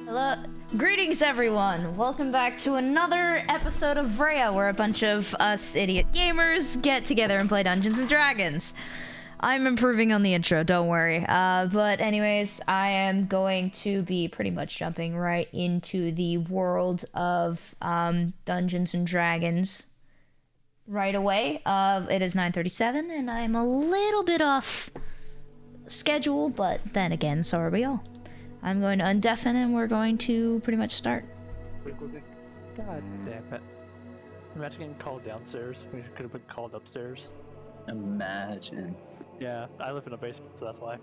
Hello, greetings everyone! Welcome back to another episode of Vreyja, where a bunch of us idiot gamers get together and play Dungeons and Dragons. I'm improving on the intro, don't worry. But anyways, I am going to be pretty much jumping right into the world of Dungeons and Dragons right away. It is 9:37 and I'm a little bit off schedule, but then again, so are we all. I'm going to undeafen and we're going to pretty much start. God damn it. Imagine getting called downstairs. We could have been called upstairs. Imagine. Yeah, I live in a basement, so that's why.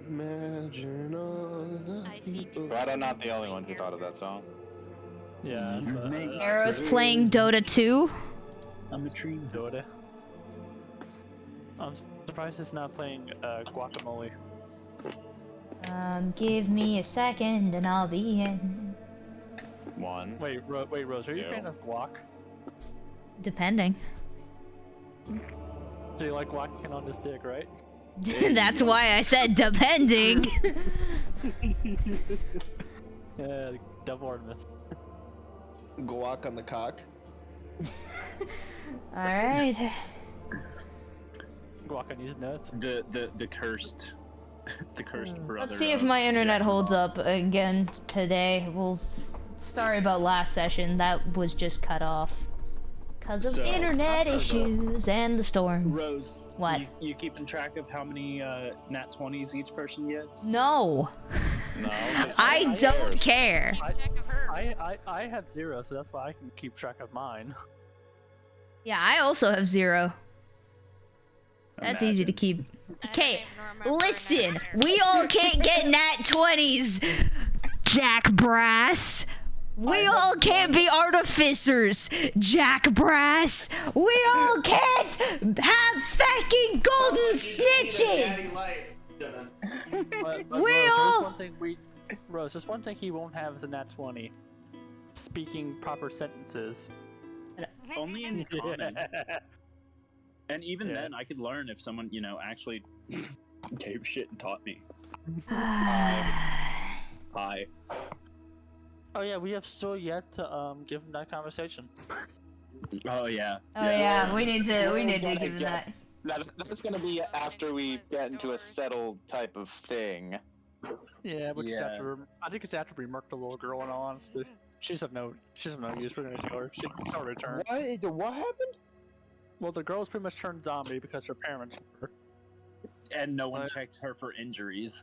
Imagine all the people. Right, I'm not the only one who thought of that song. Yeah. Arrow's playing Dota 2. I'm a tree. Dota. I'm surprised it's not playing Guacamole. Give me a second and I'll be in. One. Wait, Rose, are you a fan of guac? Depending. So you like guacing on this dick, right? That's why I said depending. Yeah, double Artemis. Guac on the cock. Alright. Guac on these nuts. The cursed the cursed brother. Let's see if my internet holds up again today. Well, sorry about last session. That was just cut off. Because of internet issues and the storm. Rose, What? You keeping track of how many nat 20s each person gets? No. No. I don't care. I have 0, so that's why I can keep track of mine. Yeah, I also have 0. That's easy to keep. Okay, listen. We all can't get nat 20s, Jack Brass. We all can't be artificers, Jack Brass. We all can't have fucking golden snitches. But We all- Rose, there's one thing he won't have as a nat 20. Speaking proper sentences. Only in common. And even Yeah. then, I could learn if someone, actually gave shit and taught me. Hi. Oh yeah, we have still yet to give him that conversation. Oh yeah. Oh yeah, we need to give him that. That's gonna be after we get into a settled type of thing. Yeah, which is Yeah. after. I think it's after we murked the little girl. In all honesty, she's of no use. We're gonna kill her. She'll return. What happened? Well, the girl's pretty much turned zombie because her parents were. And no one checked her for injuries.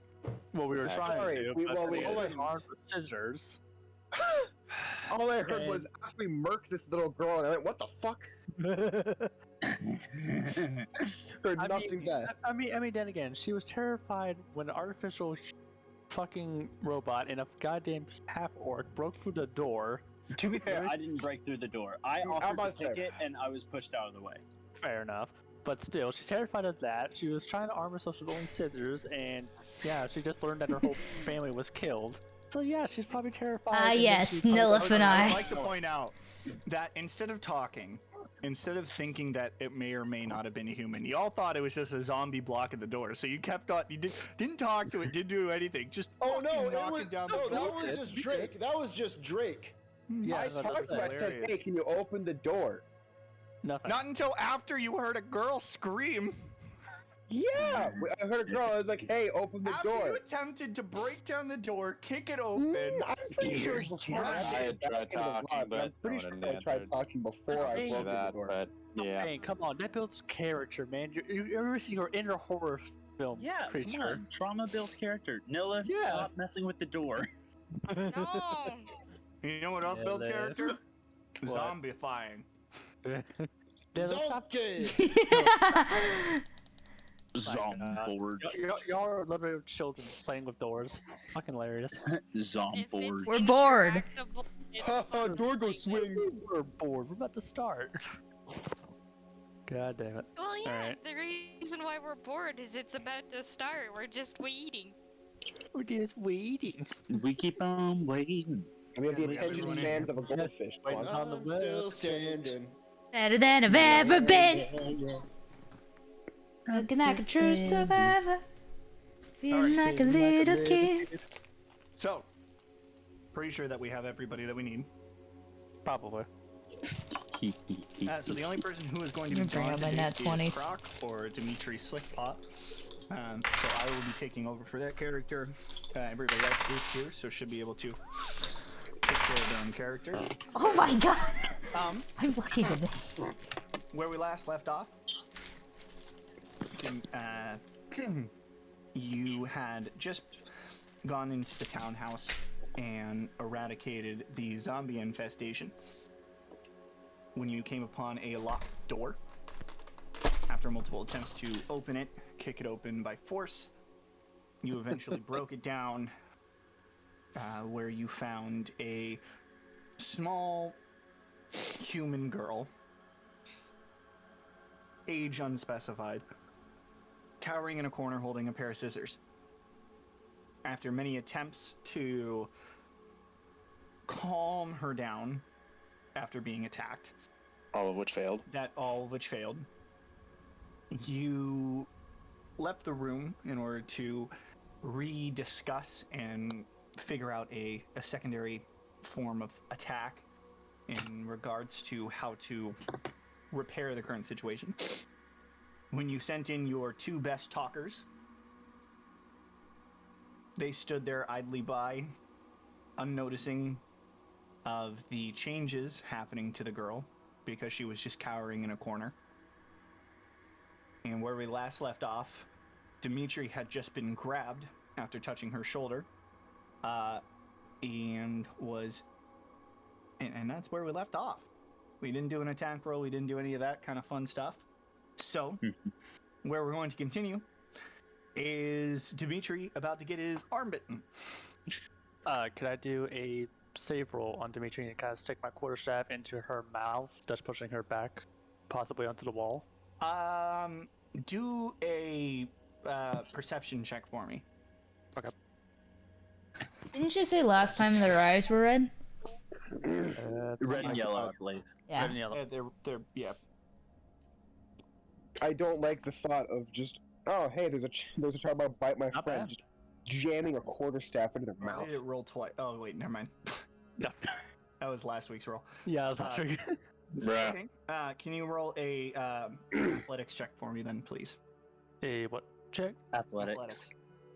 Well, we were trying Sorry, to. we- but well, we they always- armed with scissors. All I heard was after we murked this little girl, and I went, "What the fuck?" Heard I nothing mean, back. I mean, then again, she was terrified when an artificial fucking robot and a goddamn half-orc broke through the door. To be fair, I didn't break through the door. I I'm offered about to to pick say. it, and I was pushed out of the way. Fair enough. But still, she's terrified of that. She was trying to arm herself with only scissors, and yeah, she just learned that her whole family was killed. So yeah, she's probably terrified. Ah and then yes, she probably Nilif goes and around I. I'd like to point out that instead of talking, instead of thinking that it may or may not have been a human, y'all thought it was just a zombie blocking the door. So you kept on, you didn't talk to it, didn't do anything, just Oh no, fucking it knocking was down no, the that door. was just Drake. That was just Drake. Yeah, I that's talked to him. I said, hilarious. "Hey, can you open the door?" nothing. Not until after you heard a girl scream. Yeah, I heard a girl. I was like, "Hey, open the After you door." attempted to break down the door, kick it open. I'm pretty sure before I had tried talking, but I'm pretty no sure one I tried answered. talking before I Hey, broke in the that, door. but yeah. Hey, come on, that builds character, man. You're ever seen your inner horror film Yeah, creature? come on. Trauma builds character. Nilla, Yeah. stop messing with the door. No. You know what else Yeah, builds Liv. character? What? Zombifying. Zomforge. Y'all are literally children playing with doors. Fucking hilarious. Zomforge. We're bored. Intractable, it's Haha, door go like- swing. We're bored. We're about to start. God damn it. Well, yeah, Alright. the reason why we're bored is it's about to start. We're just waiting. We're just waiting. We keep on waiting. We have the Yeah, we got attention everyone in spans of a goldfish. Come Waiting on. on the I'm web. still standing. Better than I've ever been. Looking like a true survivor. Feeling like a little kid. So, pretty sure that we have everybody that we need. Probably. So the only person who is going to be I'm gonna bring gone out my today nat is 20s. Croc or Dimitri Slickpot. So I will be taking over for that character. Everybody else is here, so should be able to take care of their own character. Oh my god. Um, I'm lucky today. where we last left off, you had just gone into the townhouse and eradicated the zombie infestation when you came upon a locked door. After multiple attempts to open it, kick it open by force, you eventually broke it down, where you found a small human girl, age unspecified, cowering in a corner holding a pair of scissors. After many attempts to calm her down after being attacked, All of which failed. all of which failed, you left the room in order to rediscuss and figure out a secondary form of attack in regards to how to repair the current situation. When you sent in your two best talkers, they stood there idly by, unnoticing of the changes happening to the girl because she was just cowering in a corner. And where we last left off, Dimitri had just been grabbed after touching her shoulder, and was, and that's where we left off. We didn't do an attack roll, we didn't do any of that kind of fun stuff. So, where we're going to continue is Dimitri about to get his arm bitten. Could I do a save roll on Dimitri and kind of stick my quarterstaff into her mouth, thus pushing her back, possibly onto the wall? Do a perception check for me. Didn't you say last time their eyes were red? Red and yellow, I believe. Yeah. Red and yellow. They're yeah. I don't like the thought of just, oh hey, there's a child about to bite my Not friend, bad. just jamming a quarterstaff into their Why mouth. did it roll twice? Oh wait, never mind. No. That was last week's roll. Yeah, I was last week. Bruh. Okay. Can you roll a athletics check for me then, please? A what check? Athletics.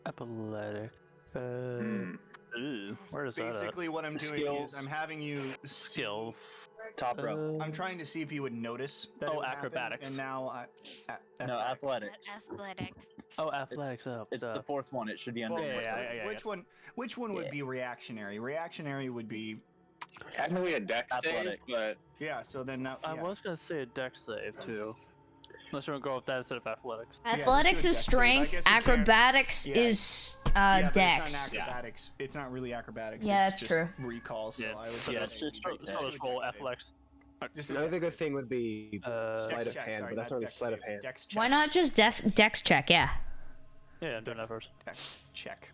Athletic. Where is that at? Basically, what I'm doing Skills. is I'm having you Skills. Top row. I'm trying to see if you would notice that. Oh, it would happen, acrobatics. And now No, athletics. Athletics. Oh, athletics. Oh, It's the fourth one. It should be under. Well, Yeah, which one would be reactionary? Reactionary would be Technically a deck save, Athletics. but yeah. So then now I yeah. was gonna say a dex save too. Unless you want to go with that instead of athletics. let's Athletics do a is dex save. I strength. guess you can't- Acrobatics Yeah. is Yeah, but dex. It's not acrobatics. It's not really acrobatics. Yeah, it's that's just true. Recall. So Yeah, I would so say that's that's just a so let's roll dex save. athletics. Just a Another dex good save. thing would be sleight Dex of check, hand, sorry, but that's not not really dex sleight of save, hand. Dex check. Why not just dex check? Yeah. Yeah, I'm doing that first. Dex check.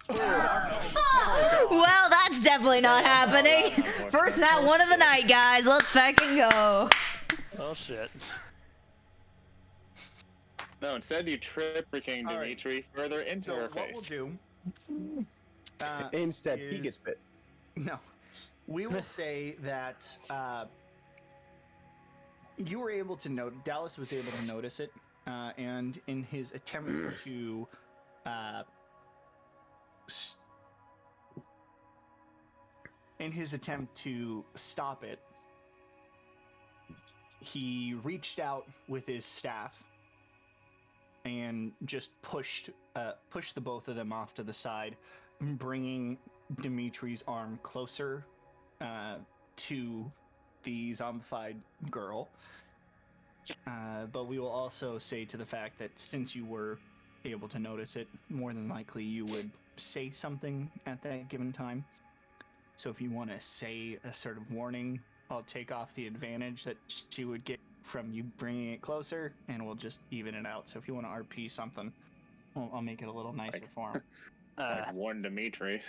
Well, that's definitely not happening. First that one of the night, guys. Let's fucking go. Oh shit. no, instead you tricking All right. Dimitri further into So her what face. we'll do? Instead, he is- gets bit. No, we will say that you were able to note. Dallas was able to notice it and in his attempt to stop it, he reached out with his staff and just pushed the both of them off to the side, bringing Dimitri's arm closer to the zombified girl. But we will also say to the fact that since you were able to notice it, more than likely you would say something at that given time. So if you want to say a sort of warning, I'll take off the advantage that she would get from you bringing it closer, and we'll just even it out. So if you want to RP something, I'll make it a little nicer for him. Like warn Dimitri.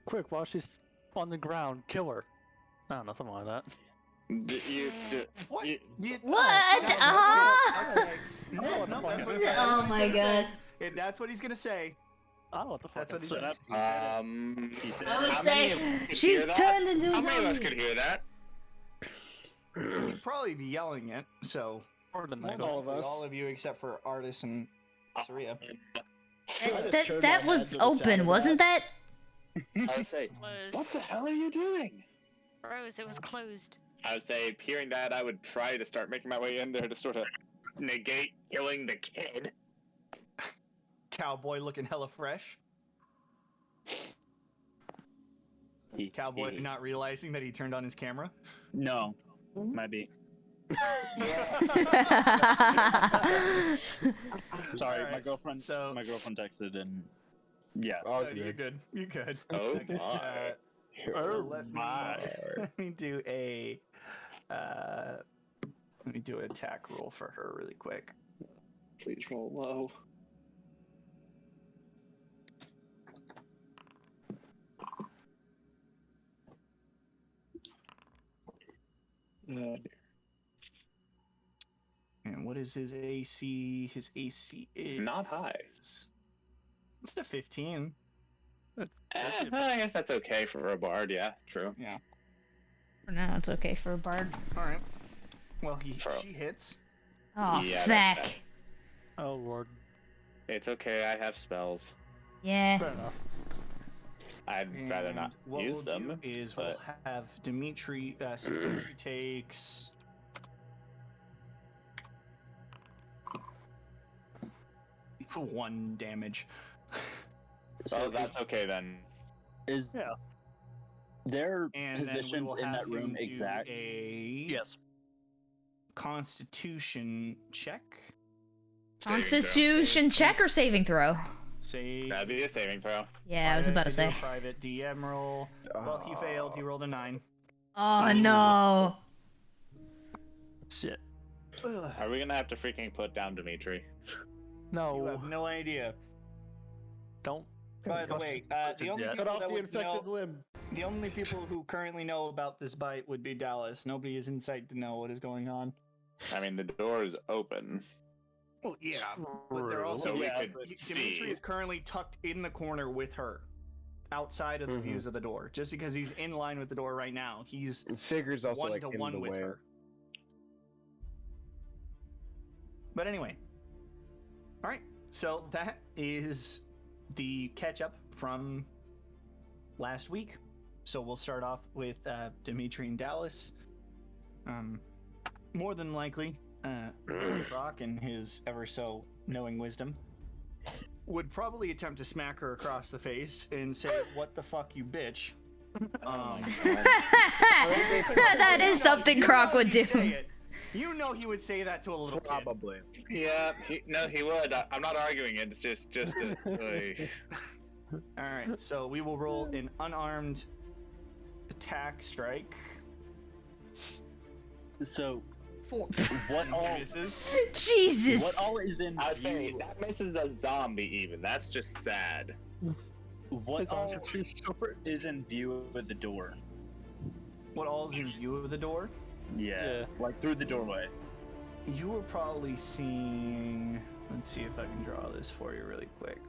Quick, while she's on the ground, kill her. I don't know, something like that. What? What? Okay. No, No, that's what Oh my god. That's what he's gonna say. I don't know what the fuck That's what he said. said. He said, I would how say many of us could she's hear that? turned into a How many of us zombie. could hear that? You'd probably be yelling it, so More than that. All of us. all of you except for Artis and Saria. That was open, wasn't that? I would say, Closed. what the hell are you doing? Rose, it was closed. I would say, hearing that, I would try to start making my way in there to sort of negate killing the kid. Cowboy looking hella fresh. Cowboy not realizing that he turned on his camera. No, might be. Sorry, Alright, my girlfriend. so- My girlfriend texted and yeah. Oh, You're good. You're good. Oh my. So let my. me do a attack roll for her really quick. Please roll low. And what is his AC? His AC is Not high. It's a 15. I guess that's okay for a bard. Yeah, true. Yeah. For now, it's okay for a bard. All right. Well, Bro. she hits. Oh, Yeah, that's feck. Oh lord. It's okay. I have spells. Yeah. Fair enough. I'd rather not And what use we'll them. do is but- we'll have Dimitri. So Dimitri takes. One damage. So that's okay then. Is Yeah. their And then we positions will in have that room him do exact? a Yes. Constitution check. Constitution check or saving throw? Save. That'd be a saving throw. Yeah, I was about to say. Private DM roll. Well, he failed. He rolled a 9. Oh no. Shit. Ugh. Are we gonna have to freaking put down Dimitri? You No. have no idea. Don't. By the way, the only Yeah. people Cut off that the would infected know, limb. the only people who currently know about this bite would be Dallas. Nobody is in sight to know what is going on. I mean, the door is open. Well, yeah, but they're True. also. So we yeah, could Dimitri see. is currently tucked in the corner with her, outside of the views of the door. Just because he's in line with the door right now, he's And Sigurd's also one like to in one the with way. her. But anyway, all right. So that is the catch up from last week. So we'll start off with Dimitri and Dallas. More than likely, Brock, in his ever so knowing wisdom, would probably attempt to smack her across the face and say, "What the fuck, you bitch." That is something Croc would do. You know he would say that to a little kid. Probably. Yeah, he would. I'm not arguing it. It's just All right, so we will roll an unarmed attack strike. So Four. what all? Misses. Jesus. What all is in I was saying view? that misses a zombie. Even that's just sad. What His arms all are too short. is in view of the door? What all is in view of the door? Yeah, like through the doorway. You were probably seeing. Let's see if I can draw this for you really quick.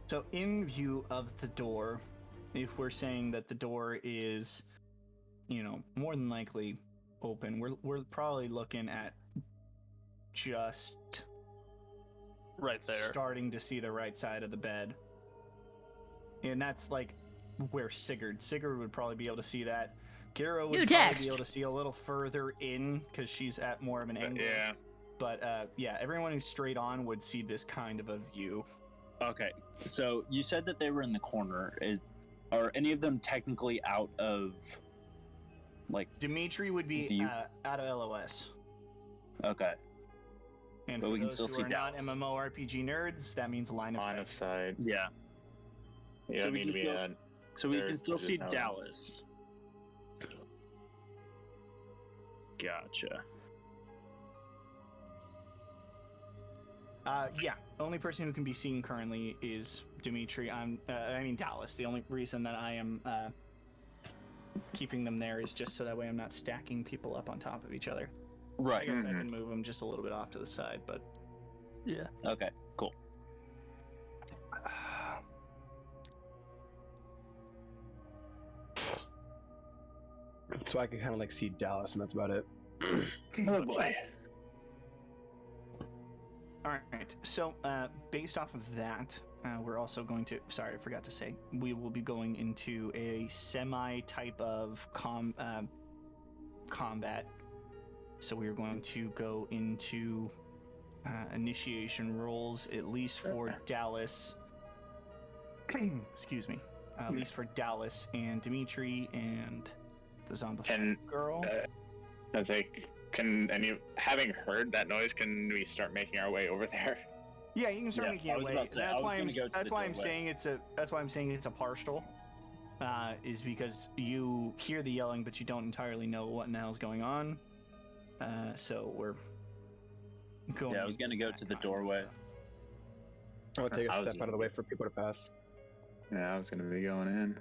So, in view of the door, if we're saying that the door is, more than likely open. We're probably looking at just Right there. starting to see the right side of the bed. And that's like where Sigurd would probably be able to see that. Gero would New probably text. be able to see a little further in because she's at more of an angle. Yeah. But yeah, everyone who's straight on would see this kind of a view. Okay, so you said that they were in the corner. Are any of them technically out of, like, Dimitri would be View. out of LOS. okay. And But for we can those still who see are not Dallas. MMORPG nerds, that means line of Line sight. of sight. Yeah. You So don't we need to can be still- on. So we can There's still see no- Dallas. Gotcha. Yeah, only person who can be seen currently is Dimitri. I mean Dallas. The only reason that I am keeping them there is just so that way I'm not stacking people up on top of each other. I Right. guess I can move them just a little bit off to the side, but Yeah. Okay, cool. So I can kind of like see Dallas, and that's about it. Oh boy. all right. So based off of that, we're also going to. Sorry, I forgot to say. We will be going into a semi type of combat. So we are going to go into initiation rolls, at least for Dallas. Excuse me. At least for Dallas and Dimitri and the zombie girl. I was like, having heard that noise, can we start making our way over there? Yeah, you can start Yeah, making I your was way. about to say, I That's was why I'm. gonna go to That's the why I'm doorway. saying it's a. That's why I'm saying it's a partial. Is because you hear the yelling, but you don't entirely know what in the hell's going on. So we're going. Yeah, I was into gonna go that to the kind of doorway. stuff. I'm gonna take I a was step out of the way for people to pass. Yeah, I was gonna be going in.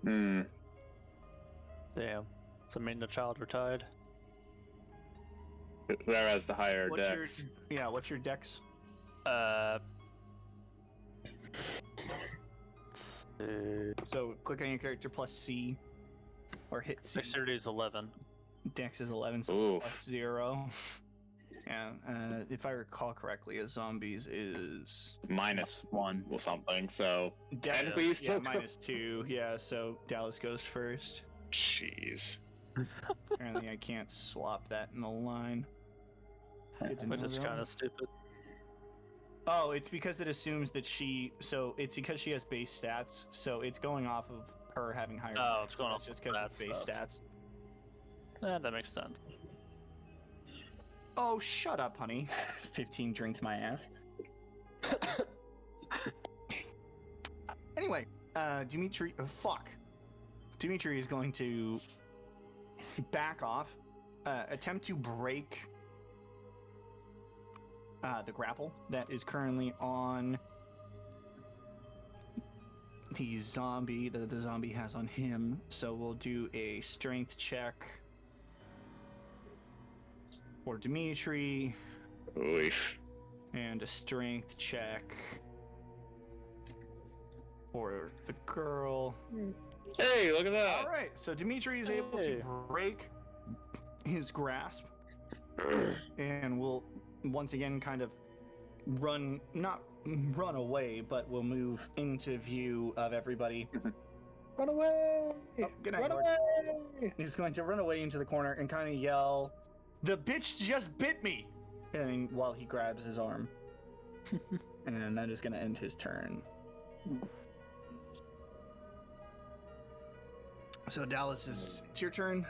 Hmm. Damn. So me and the child are tied. Whoever has the higher What's dex. your what's your dex? Let's see. So click on your character plus C, or hit C. Dexterity is 11. Dex is 11, so Oof. plus 0. Yeah, if I recall correctly, a zombies is -1 or something, so Dex, technically he's yeah, still -2. Yeah, so Dallas goes first. Jeez. Apparently, I can't swap that in the line. Good to Which know is that. kind of stupid. Oh, it's because it assumes that it's because she has base stats, so it's going off of her having higher. Oh, dex, it's going but off that's just of because that it's base stuff. stats. Yeah, that makes sense. Oh, shut up, honey. 15 drinks my ass. Anyway, Dimitri, fuck. Dimitri is going to back off, attempt to break the grapple that is currently on the zombie that the zombie has on him. So we'll do a strength check for Dimitri Oof. and a strength check for the girl. Hey, look at that. All right, so Dimitri is able to Hey. break his grasp, and will once again kind of not run away, but will move into view of everybody. Run away! Oh, good night, Run Lord. away! He's going to run away into the corner and kind of yell, "The bitch just bit me!" And while he grabs his arm, and that is going to end his turn. So Dallas, it's your turn.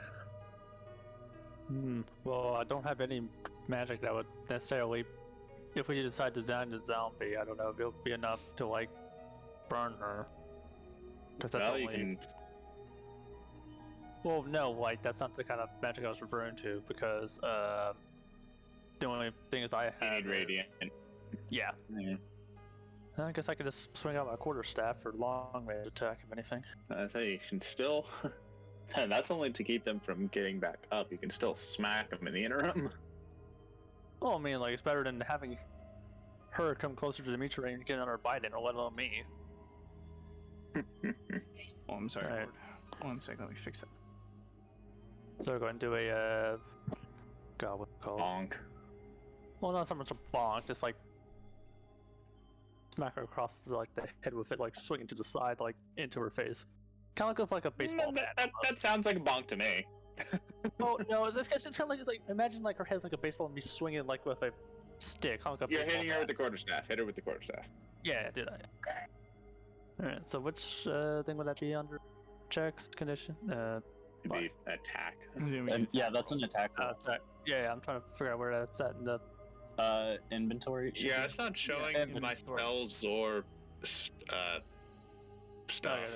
Well, I don't have any magic that would necessarily. If we decide to design the zombie, I don't know if it'll be enough to like burn her. Because that's Well, only. you can. Well, no, like that's not the kind of magic I was referring to. Because the only thing is I You have. need is- radiant. Yeah. Yeah. I guess I could just swing out my quarterstaff for long range attack, if anything. I say you can still. And that's only to keep them from getting back up. You can still smack them in the interim. Well, I mean, like it's better than having her come closer to Dimitri and get another bite in, or let alone me. Oh, I'm sorry, Right. Lord. 1 second, let me fix that. So we're going to do a God, what's it called? Bonk. Well, not so much a bonk, just like smack her across the head with it, like swinging to the side, like into her face. Kind of like a baseball bat. That sounds like a bonk to me. Oh no, it's kind of like imagine like her head's like a baseball and me swinging like with a stick. Kind of like a You're baseball hitting her bat. with the quarterstaff. Hit her with the quarterstaff. Yeah, do that. Alright, so which thing would that be under? Checks, condition? It'd be attack. And, yeah, that's an attack. Attack. Yeah, I'm trying to figure out where that's at in the. Inventory. should Yeah, be- it's not showing Yeah, my inventory. spells or stuff.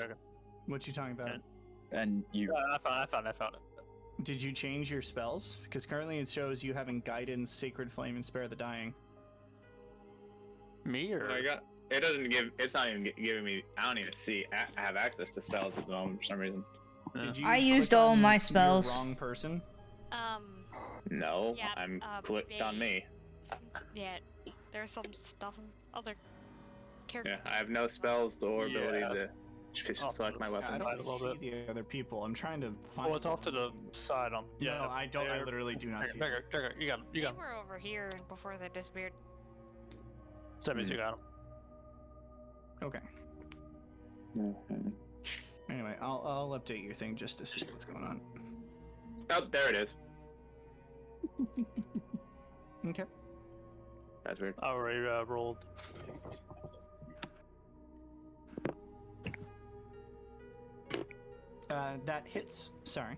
Okay. What you talking about? And you. I found it. Did you change your spells? Because currently it shows you having Guidance, Sacred Flame, and Spare the Dying. Me or? I got. It doesn't give. It's not even giving me. I don't even see. I have access to spells at the moment for some reason. Did you I used click all on my your spells. Wrong person. No, Yeah, I'm clicked on me. Yeah, there's some stuff in other characters. Yeah, I have no spells or ability Yeah. to just Oh, select my yeah, I weapons. don't a little see the other people. I'm trying to find. Oh, it's off to the them. side. Yeah. No, I don't. I there. literally do not see. them. There, you got him. You They got him. were over here before they disappeared. That means you got him. Okay. Mhm. Anyway, I'll update your thing just to see what's going on. Oh, there it is. Okay. That's weird. I already rolled. That hits. Sorry.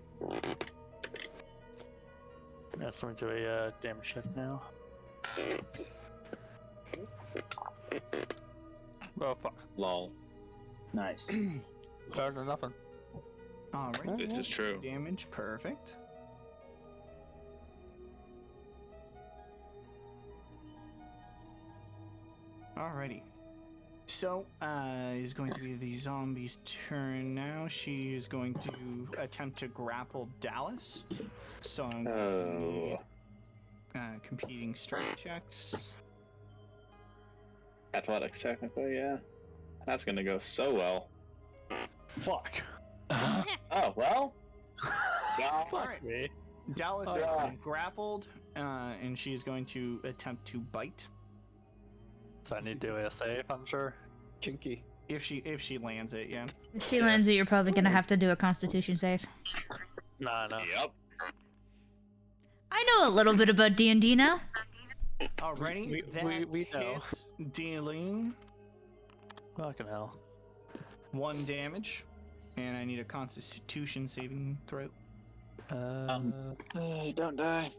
That's going to a damage shift now. Oh fuck. Lol. Nice. Better than nothing. All right. This is true. Damage. Perfect. Alrighty. So, is going to be the zombie's turn now. She is going to attempt to grapple Dallas. So I'm going to need competing strength checks. Athletics, technically, yeah. That's gonna go so well. Fuck. Oh well. Yeah. Alright. Me. Dallas Oh, has yeah. been grappled, and she's going to attempt to bite. So I need to do a save, I'm sure. Kinky. If she lands it, yeah. If she lands it, you're probably gonna have to do a Constitution save. Nah. Yep. I know a little bit about D&D now. Alrighty, that we know. hits, dealing Fucking hell. 1 damage, and I need a Constitution saving throw. Don't die.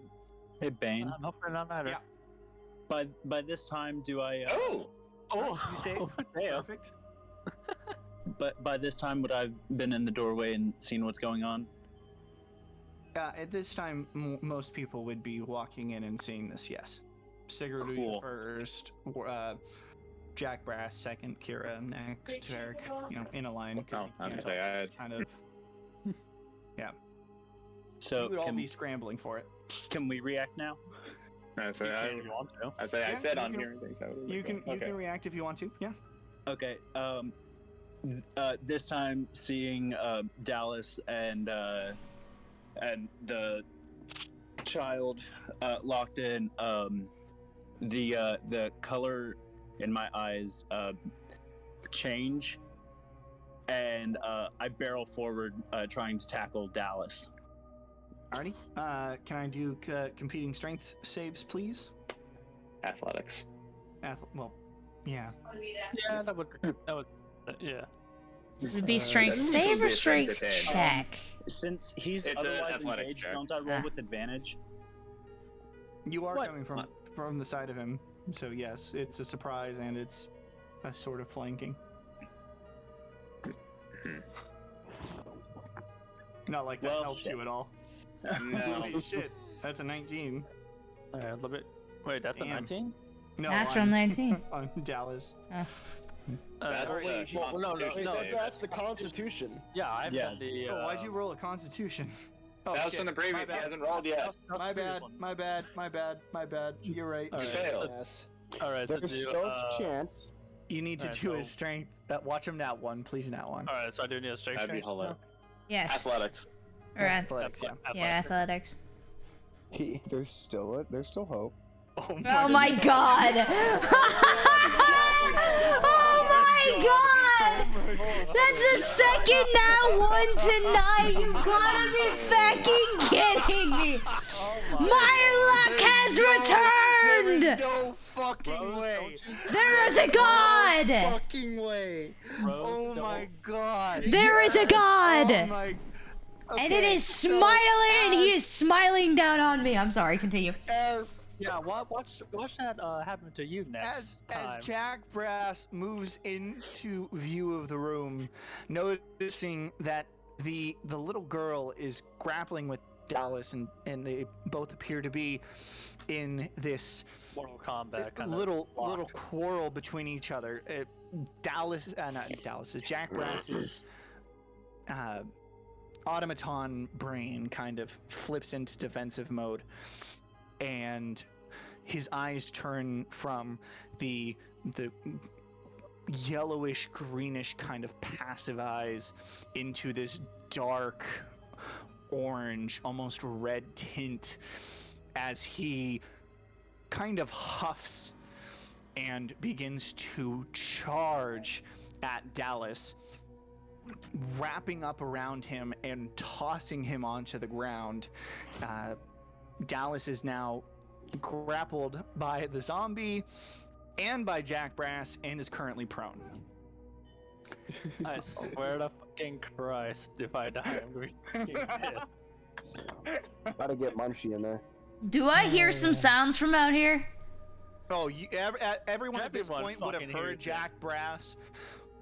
Hey Bane. I'm hoping not matter. Yeah. By this time, do I? Oh. You save. Damn. Perfect. But by this time, would I've been in the doorway and seen what's going on? At this time, most people would be walking in and seeing this. Yes. Sigurd Cool. first. Jack Brass second. Kira next. Eric, in a line. 'cause Oh, you I was can't gonna say, I just kind of. So You would all can, be scrambling for it. can we react now? I You say, can if you want to. I Yeah, said you on can- hearing things. You can react if you want to. Yeah. Okay. This time, seeing Dallas and the child locked in, the color in my eyes change, and I barrel forward, trying to tackle Dallas. Alrighty. Can I do competing strength saves, please? Athletics. Well, yeah. Yeah, that would. Yeah. Would be strength that's save or usually a strength strength save. check? Since he's It's a otherwise athletics engaged, check. don't I roll Ah. with advantage? You are What? coming from the side of him, so yes, it's a surprise and it's a sort of flanking. Not like that Well, helps shit. you at all. No. Holy shit, that's a 19. Alright, a little bit. Wait, that's a Damn. 19? No, Natural on, 19. on Dallas. That's Wait, a well, no, Constitution no, save. That's the Constitution. Yeah, I've Yeah. done the. Oh, why'd you roll a Constitution? Oh, That was shit. from the previous. He My bad. hasn't rolled yet. My bad. My bad. You're right. Alright, failed. so- Yes. Alright, so There's do. still a chance. You need to Alright, do so- his strength. Watch him nat one, please nat one. Alright, so I do need a strength That'd be check hilarious. Yes. Athletics. Or Athletics, yeah. yeah, athletics. There's still hope. Oh my god! Oh my god! That's the second nat one tonight! You've gotta be fucking kidding me! My luck has returned! There is no fucking way! There is a god! Fucking way! Oh my god! There is a god! Oh my... And it is smiling, and he is smiling down on me. I'm sorry, continue. Yeah, watch that happen to you next time. As Jack Brass moves into view of the room, noticing that the little girl is grappling with Dallas, and they both appear to be in this Mortal Kombat kind little quarrel between each other. Jack Brass's automaton brain kind of flips into defensive mode, and his eyes turn from the yellowish greenish kind of passive eyes into this dark orange, almost red tint, as he kind of huffs and begins to charge at Dallas, wrapping up around him and tossing him onto the ground. Dallas is now grappled by the zombie and by Jack Brass and is currently prone. I swear to fucking Christ, if I die, I'm gonna be fucking pissed. Gotta get Munchie in there. Do I hear some sounds from out here? Oh, everyone at this point would have heard Jack Brass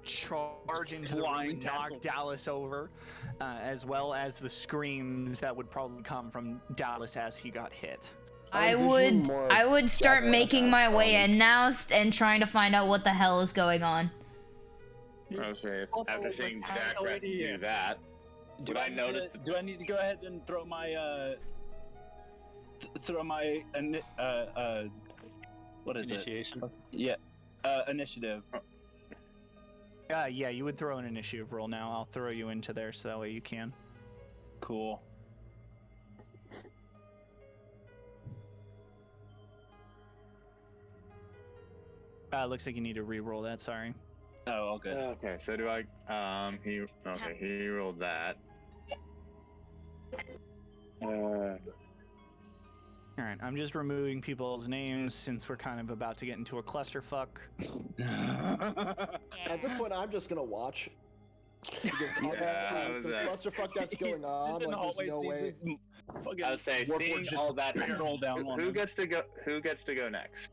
charge into the room and knock Dallas over, as well as the screams that would probably come from Dallas as he got hit. I would start making my way in now and trying to find out what the hell is going on. Okay, after seeing Jack Brass do that, Do I need to go ahead and throw my what is Initiation? it? Yeah, initiative. Yeah, you would throw an initiative roll now. I'll throw you into there so that way you can. Cool. Looks like you need to re-roll that. Sorry. Oh, all good. Okay, so do I? He rolled that. All right, I'm just removing people's names since we're kind of about to get into a clusterfuck. At this point, I'm just gonna watch. Because the clusterfuck that's going on, like, there's no way. I would say, seeing all that, roll down who gets to go? Who gets to go next?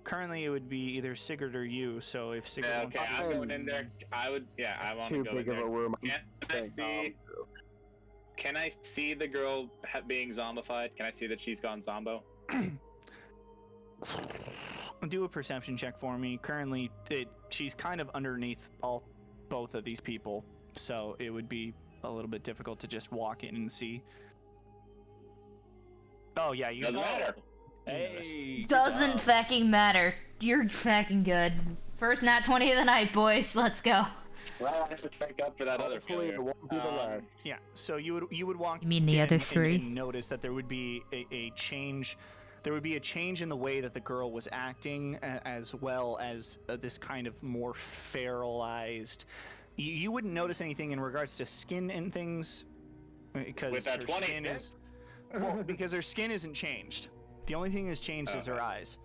Currently, it would be either Sigurd or you. So if Sigurd wants to I'm going in there. I would. Yeah, I want to go in there. Too big of a room. Can I see the girl being zombified? Can I see that she's gone zombo? Do a perception check for me. Currently, she's kind of underneath both of these people, so it would be a little bit difficult to just walk in and see. Oh yeah, you doesn't matter. Hey, Doesn't fucking matter. You're fucking good. First nat 20 of the night, boys. Let's go. Well, I have to make up for that other failure. It won't be the last. Yeah, so you would walk. You mean the other three? And notice that there would be a change. There would be a change in the way that the girl was acting, as well as this kind of more feralized. You wouldn't notice anything in regards to skin and things, because with that her skin is because her skin isn't changed. The only thing that's changed is her eyes.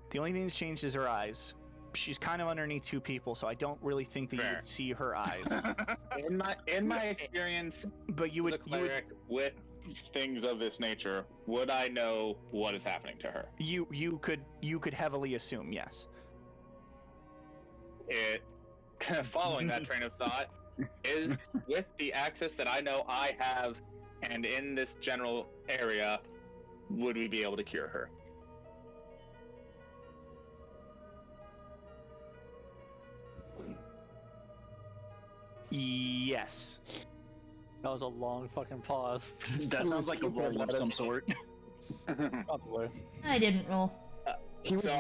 The only thing that's changed is her eyes. She's kind of underneath two people, so I don't really think that you would see her eyes. In my experience, but you would with things of this nature, would I know what is happening to her? You could heavily assume, yes. Following that train of thought, is with the access that I know I have, and in this general area, would we be able to cure her? Yes. That was a long fucking pause. That sounds like a roll of some sort. Probably. I didn't roll. So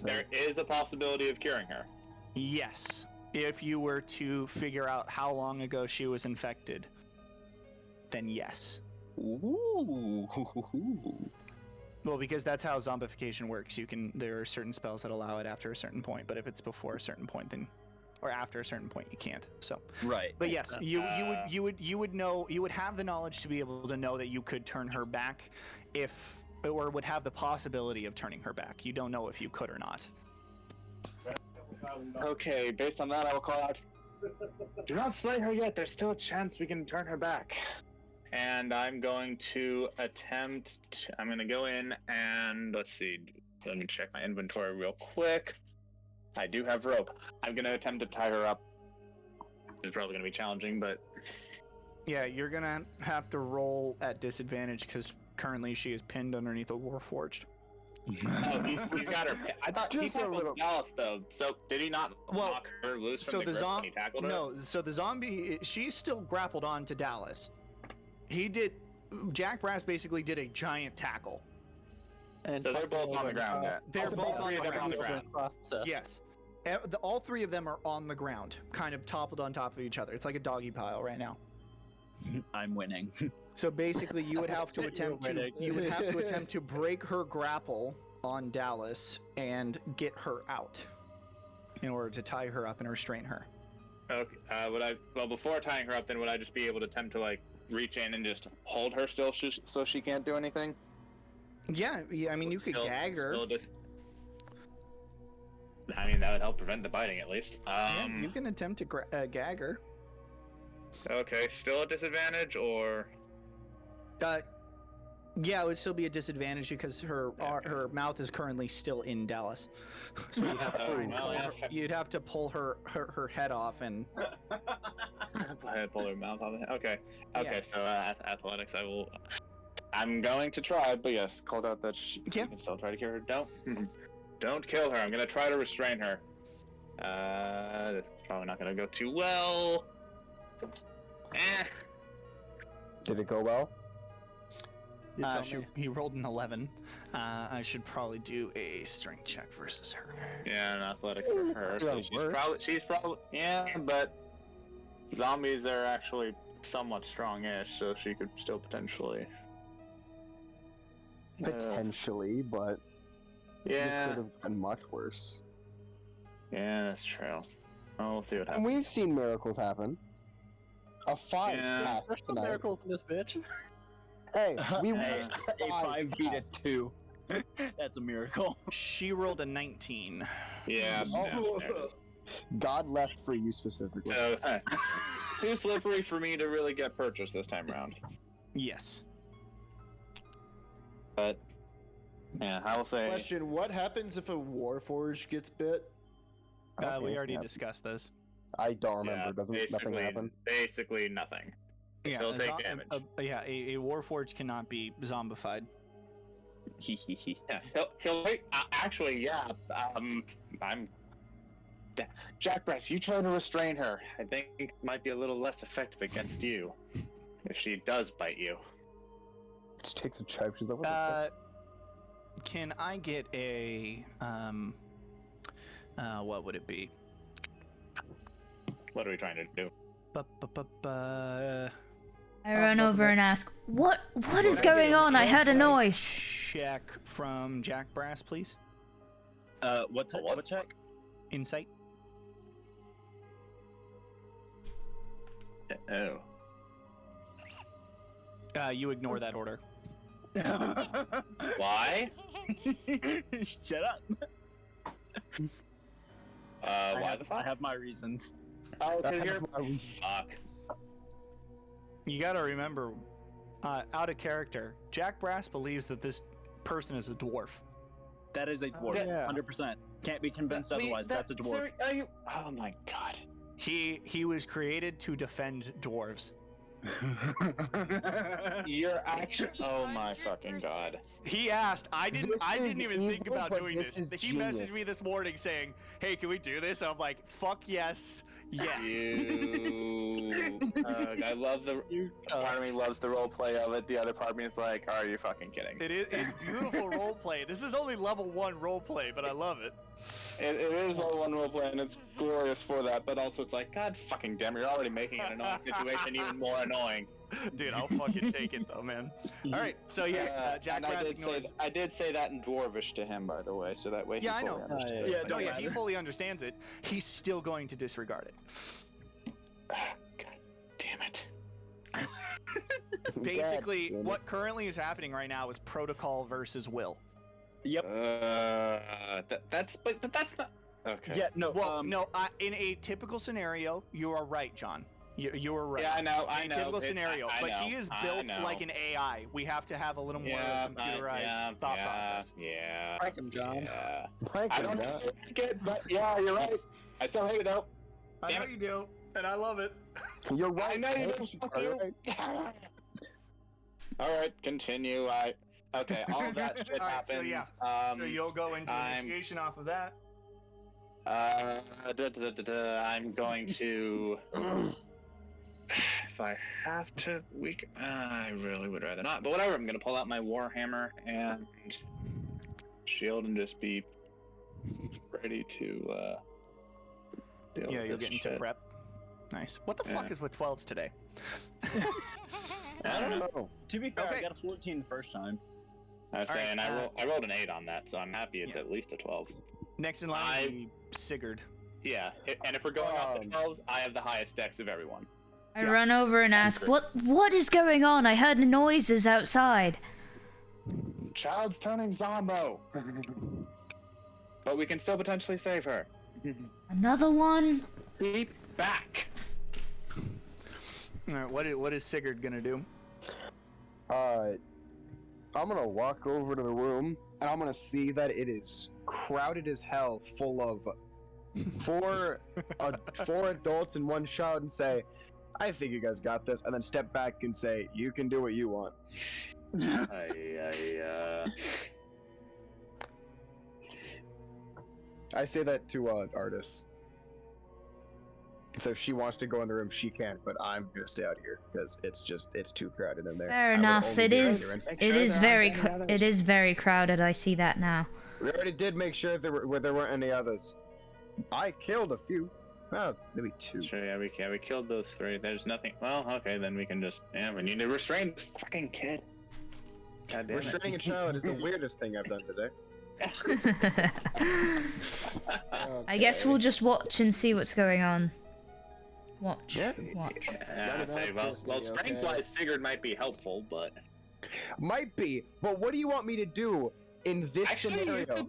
there is a possibility of curing her. Yes. If you were to figure out how long ago she was infected, then yes. Ooh. Well, because that's how zombification works. There are certain spells that allow it after a certain point, but if it's before a certain point, then, or after a certain point, you can't. So. Right. But yes, you would have the knowledge to be able to know that you could turn her back, or would have the possibility of turning her back. You don't know if you could or not. Okay, based on that, I will call out. Do not slay her yet. There's still a chance we can turn her back. And I'm going to attempt. I'm going to go in and let's see. Let me check my inventory real quick. I do have rope. I'm going to attempt to tie her up. It's probably going to be challenging, but. Yeah, you're going to have to roll at disadvantage because currently she is pinned underneath a Warforged. Oh, he's got her. I thought he tackled Dallas though. So did he not knock her loose from the grip when he tackled her? No, so the zombie, she's still grappled on to Dallas. Jack Brass basically did a giant tackle. And so they're both on the ground. They're both on the ground. Process. Yes. All three of them are on the ground, kind of toppled on top of each other. It's like a doggy pile right now. I'm winning. So basically, you would have to attempt to break her grapple on Dallas and get her out in order to tie her up and restrain her. Okay. Before tying her up, then would I just be able to attempt to like reach in and just hold her still, so she can't do anything? Yeah. I mean, you could gag her. I mean, that would help prevent the biting at least. Yeah, you can attempt to gag her. Okay, still a disadvantage or? Yeah, it would still be a disadvantage because her mouth is currently still in Dallas. So you'd have to pull her head off and pull her mouth off. Okay. Yeah. So athletics, I'm going to try, but yes, called out that you can still try to kill her. Don't kill her. I'm gonna try to restrain her. This is probably not gonna go too well. Did it go well? He rolled an 11. I should probably do a strength check versus her. Yeah, an athletics for her. So she's probably yeah, but zombies are actually somewhat strong-ish, so she could still potentially. Potentially, but yeah, it could have been much worse. Yeah, that's true. Well, we'll see what And happens. we've seen miracles happen. A 5 passed There's no tonight. miracles in this bitch. Hey, we Hey, a 5 beat a 2. That's a miracle. She rolled a 19. Yeah. Oh. God left for you specifically. So, too slippery for me to really get purchased this time around. Yes. But yeah, I will say. Question: what happens if a Warforged gets bit? We already discussed this. I don't remember. Doesn't nothing happen? Basically nothing. Yeah, He'll take damage. A Warforged cannot be zombified. Yeah, he'll actually, yeah. I'm. Jack Brass, you try to restrain her. I think it might be a little less effective against you if she does bite you. Just takes a chip. She's like, can I get a what would it be? What are we trying to do? I run over and ask, what is going on? I heard a noise. Check from Jack Brass, please. What check? Insight. Oh. You ignore that order. Why? Shut up. Why the fuck? I have my reasons. Oh, because you're. Fuck. You gotta remember, out of character, Jack Brass believes that this person is a dwarf. That is a dwarf, 100%. Can't be convinced otherwise. That's a dwarf. Oh my god. He was created to defend dwarves. You're actually. Oh my fucking god. He asked. I didn't even think about doing this. He genius. messaged me this morning saying, "Hey, can we do this?" And I'm like, "Fuck yes." Yes. I love the. Part of me loves the role play of it. The other part of me is like, are you fucking kidding? It's beautiful role play. This is only level 1 role play, but I love it. It is all one role play, and it's glorious for that. But also, it's like, God fucking damn, you're already making an annoying situation even more annoying. Dude, I'll fucking take it though, man. All right, so yeah, Jack Brass ignores. I did say that in Dwarvish to him, by the way, so that way he Yeah, I fully know. understood. He fully understands it. He's still going to disregard it. God damn it. Basically, what currently is happening right now is protocol versus will. Yep. That's that's not. Okay. Yeah, no. Well, in a typical scenario, you are right, John. You are right. Yeah, I know. In a typical scenario, but he is built like an AI. We have to have a little more computerized thought process. Yeah. Prank him, John. Yeah. Prank I him, don't John. like it, but yeah, you're right. I still hate it though. I know you do, and I love it. You're right. I know you do. Fuck you. All right, continue. Okay, all that shit All right, happens. so yeah. So you'll go into initiation off of that. I'm going to. If I have to, I really would rather not. But whatever, I'm gonna pull out my warhammer and shield and just be ready to deal Yeah, with you'll this get into shit. prep. Nice. What the fuck is with 12s today? I don't know. Oh. To be fair, Okay. I got a 14 the first time. I was All saying right, I rolled an 8 on that, so I'm happy it's at least a 12. Next in line will be Sigurd. Yeah, and if we're going off the 12s, I have the highest dex of everyone. I run over and ask, what is going on? I heard noises outside. Child's turning Zombo. But we can still potentially save her. Another one? Beep back. All right, what is Sigurd gonna do? I'm gonna walk over to the room and I'm gonna see that it is crowded as hell, full of four adults and one child, and say, I think you guys got this, and then step back and say, you can do what you want. I say that to Artis. So if she wants to go in the room, she can, but I'm gonna stay out here because it's too crowded in there. Fair enough. It is very crowded. I see that now. We already did make sure there weren't any others. I killed a few. Well, maybe 2. Sure, yeah, we killed those 3. There's nothing. Well, okay, then we can just. Yeah, we need to restrain this fucking kid. God damn it. Restraining a child is the weirdest thing I've done today. I guess we'll just watch and see what's going on. Watch. Yeah. Watch. I'd say, well, strength-wise, Sigurd might be helpful, but. Might be, but what do you want me to do in this scenario?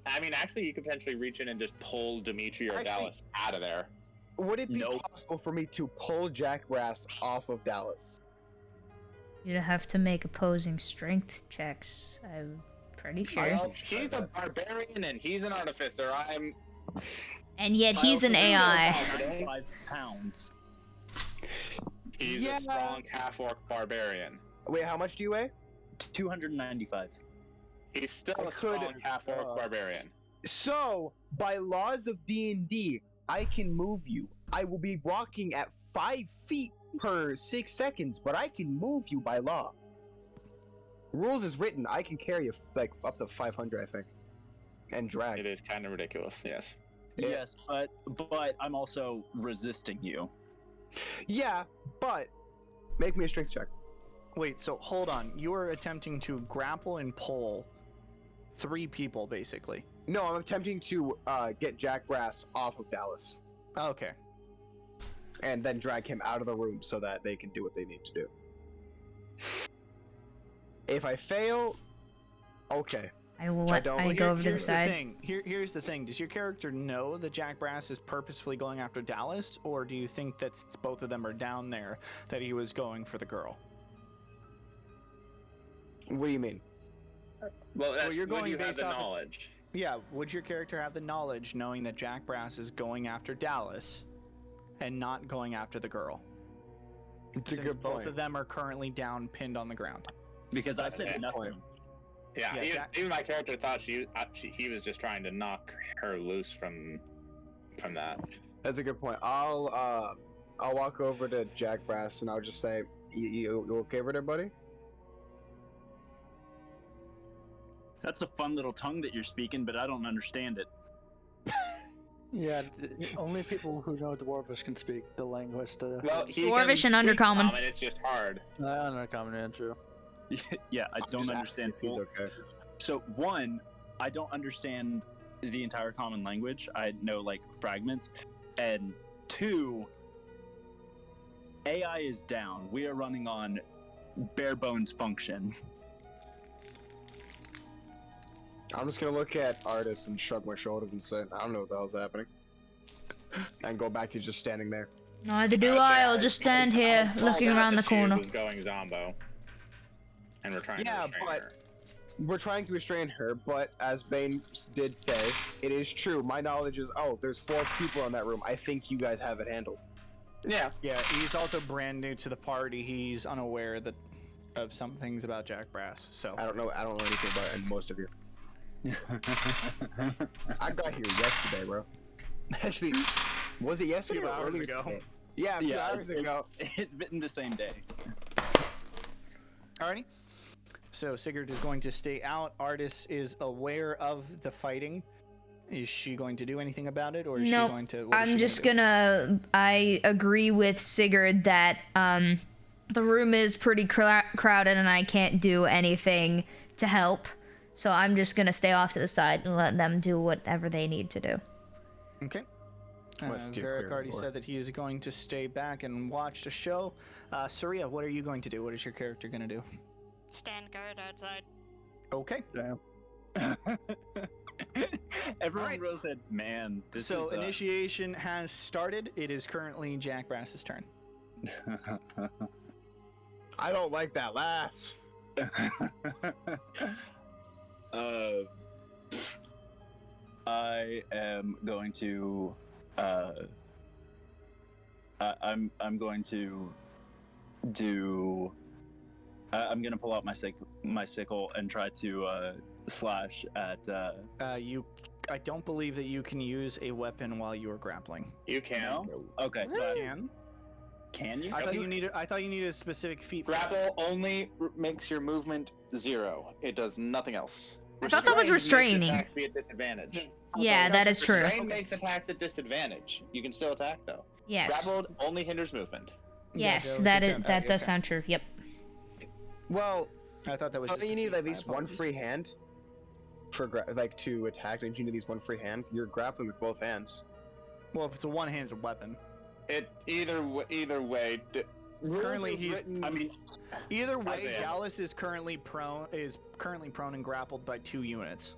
Actually, you could potentially reach in and just pull Dimitri or Dallas out of there. Would it be possible for me to pull Jack Brass off of Dallas? You'd have to make opposing strength checks. I'm pretty sure. Well, he's a barbarian and he's an artificer. And yet he's an AI. 5 pounds. He's a strong half-orc barbarian. Wait, how much do you weigh? 295. He's still a strong half-orc barbarian. So, by laws of D&D, I can move you. I will be walking at 5 feet per 6 seconds, but I can move you by law. Rules is written, I can carry you like up to 500, I think, and drag. It is kind of ridiculous, yes. Yes, but I'm also resisting you. Yeah, but make me a strength check. Wait, so hold on. You are attempting to grapple and pull 3 people, basically. No, I'm attempting to get Jack Brass off of Dallas. Okay. And then drag him out of the room so that they can do what they need to do. If I fail, okay. I will let go over to the side. Here's the thing. Does your character know that Jack Brass is purposefully going after Dallas, or do you think that since both of them are down there, that he was going for the girl? What do you mean? Well, you're going you have based the off knowledge. Yeah, would your character have the knowledge knowing that Jack Brass is going after Dallas and not going after the girl? It's a Since good both point. of them are currently down, pinned on the ground. Because I said nothing. Yeah, even my character thought he was just trying to knock her loose from that. That's a good point. I'll walk over to Jack Brass and I'll just say, "You okay over there, buddy?" That's a fun little tongue that you're speaking, but I don't understand it. Yeah, only people who know Dwarvish can speak the language. Well, he Dwarvish can and speak Undercommon. Common, it's just hard. Undercommon, yeah, true. Yeah, I don't understand if he's okay. So one, I don't understand the entire common language. I know like fragments. And two, AI is down. We are running on bare bones function. I'm just gonna look at Artis and shrug my shoulders and say, "I don't know what the hell's happening," and go back to just standing there. Neither do I. I'll just stand here looking around the corner. Was going Zombo, and we're trying to restrain her. We're trying to restrain her, but as Bane did say, it is true. My knowledge is, there's 4 people in that room. I think you guys have it handled. Yeah, he's also brand new to the party. He's unaware of some things about Jack Brass, so... I don't know anything about it, and most of you. I got here yesterday, bro. Actually, was it yesterday? 2 hours ago. Yeah, 2 hours ago. It's been the same day. Alrighty. So Sigurd is going to stay out. Artis is aware of the fighting. Is she going to do anything about it, or is she going to... I'm just gonna... I agree with Sigurd that the room is pretty crowded and I can't do anything to help. So I'm just gonna stay off to the side and let them do whatever they need to do. Okay. Varric already said that he is going to stay back and watch the show. Saria, what are you going to do? What is your character going to do? Stand guard outside. Okay. Damn. Everyone really said, man, this so is... initiation has started. It is currently Jack Brass's turn. I don't like that laugh. I am going to I'm going to do I'm gonna pull out my sickle and try to slash at I don't believe that you can use a weapon while you are grappling. You can. No? Okay, so can you? I thought you needed a specific feat. Grapple only makes your movement 0. It does nothing else. I thought that was restraining. Makes attacks be at disadvantage. Yeah, that is true. Restrain makes attacks at disadvantage. You can still attack though. Yes. Grappled only hinders movement. Yes, that does sound true. Yep. Well, I thought that was. You need at least one free hand for to attack. Don't you need at least one free hand? You're grappling with both hands. Well, if it's a one-handed weapon. Either way. Currently, either way, Isaiah. Gallus is currently prone and grappled by 2 units.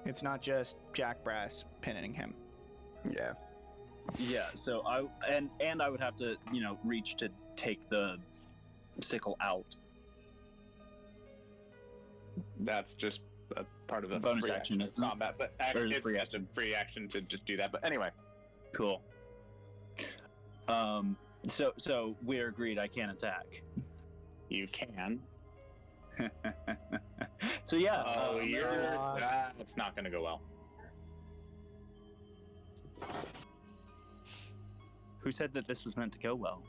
It's not just Jack Brass pinning him. Yeah. Yeah. So I would have to reach to take the sickle out. That's just a part of the bonus action. It's combat, but it's just a free action to just do that. But anyway. Cool. So we're agreed. I can't attack. You can. So yeah. It's not gonna go well. Who said that this was meant to go well?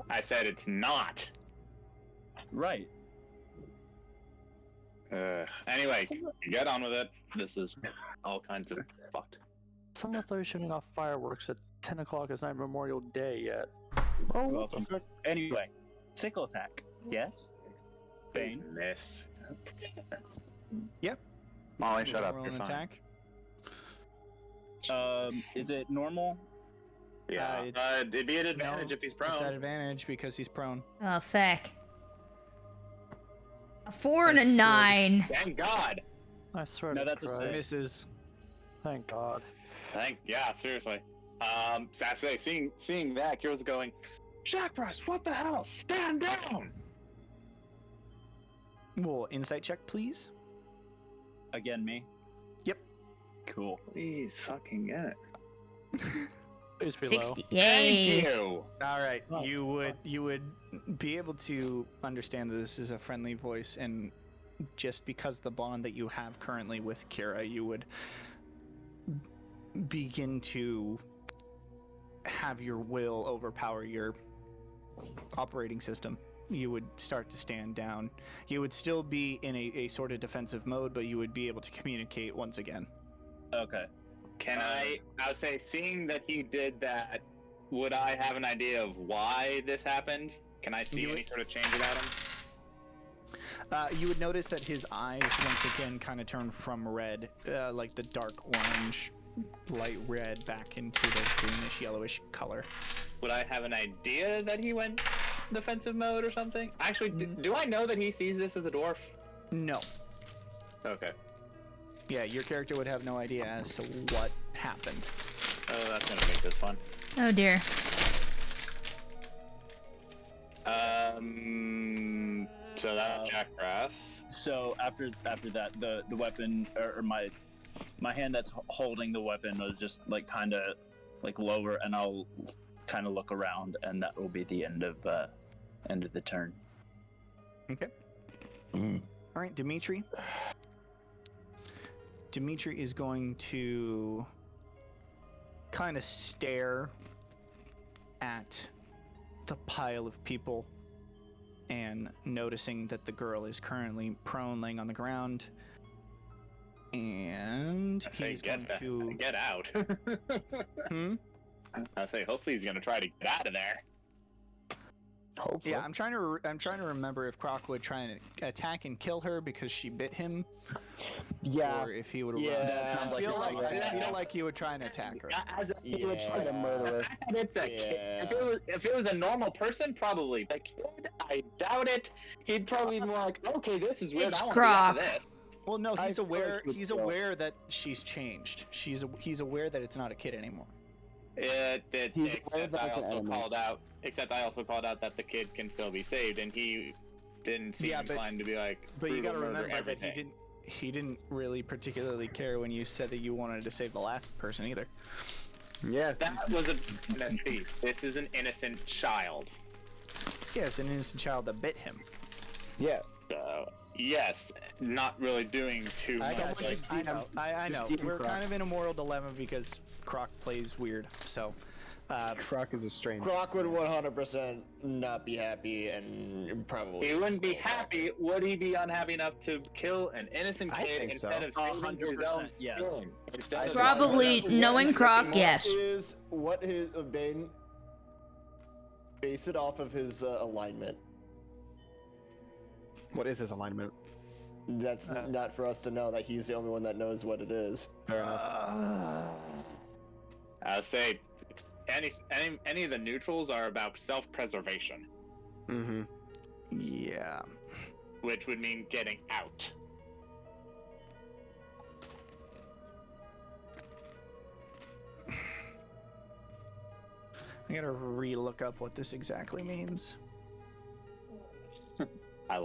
I said it's not. Right. Anyway, get on with it. This is all kinds of fucked. Someone started shooting off fireworks at 10 o'clock. It's not Memorial Day yet. Oh, welcome. Anyway, sickle attack. Yes. Bane. Miss. Yep. Molly, shut up. Roll You're an fine. attack. Is it normal? Yeah. It'd be an advantage if he's prone. It's at advantage because he's prone. Oh, feck. A 4 and a 9. Thank God. I swear No, to that's a Christ. Misses. Thank God. Yeah, seriously. Actually, seeing that, Kira's going, Jack Brass, what the hell? Stand down! Well, insight check, please. Again, me? Yep. Cool. Please fucking get it. Please be 60. low. Yay. Thank you! Alright, Oh. you would be able to understand that this is a friendly voice, and just because the bond that you have currently with Kira, you would begin to have your will overpower your operating system. You would start to stand down. You would still be in a sort of defensive mode, but you would be able to communicate once again. Okay. Can I would say, seeing that he did that, would I have an idea of why this happened? Can I see any sort of change about him? You would notice that his eyes once again kind of turn from red, like the dark orange, light red, back into the greenish yellowish color. Would I have an idea that he went defensive mode or something? Actually, do I know that he sees this as a dwarf? No. Okay. Yeah, your character would have no idea as to what happened. Oh, that's gonna make this fun. Oh dear. So that's Jack Brass. So after that, the weapon or my hand that's holding the weapon was just like kind of like lower, and I'll kind of look around, and that will be the end of the turn. Okay. All right, Dimitri. Dimitri is going to kind of stare at the pile of people and noticing that the girl is currently prone, laying on the ground, and he's going to get out. I say, hopefully he's gonna try to get out of there. Hopefully. Yeah, I'm trying to remember if Croc would try and attack and kill her because she bit him. Yeah. Or if he would. Yeah. I feel like he would try and attack her. He would try to murder her. It's a kid. If it was a normal person, probably. The kid, I doubt it. He'd probably be more like, okay, this is weird. It's I want to get out of Croc. this. Well, no, he's aware. like He's aware that she's changed. He's aware that it's not a kid anymore. Except I also called out that the kid can still be saved, and he didn't seem inclined to be like. But you gotta murder remember everything. that he didn't really particularly care when you said that you wanted to save the last person either. Yeah. That was a thief. This is an innocent child. Yeah, it's an innocent child that bit him. Yeah. So, yes, not really doing too much. I know. We're kind of in a moral dilemma because Croc plays weird, so. Croc is a strange. Croc would 100% not be happy, and probably. He wouldn't be happy. Would he be unhappy enough to kill an innocent kid instead of saving his own skin? Probably, knowing Croc, yes. What his Bane? Base it off of his alignment. What is his alignment? That's not for us to know. That he's the only one that knows what it is. Fair enough. I'll say any of the neutrals are about self-preservation. Mm-hmm. Yeah. Which would mean getting out. I gotta re-look up what this exactly means. I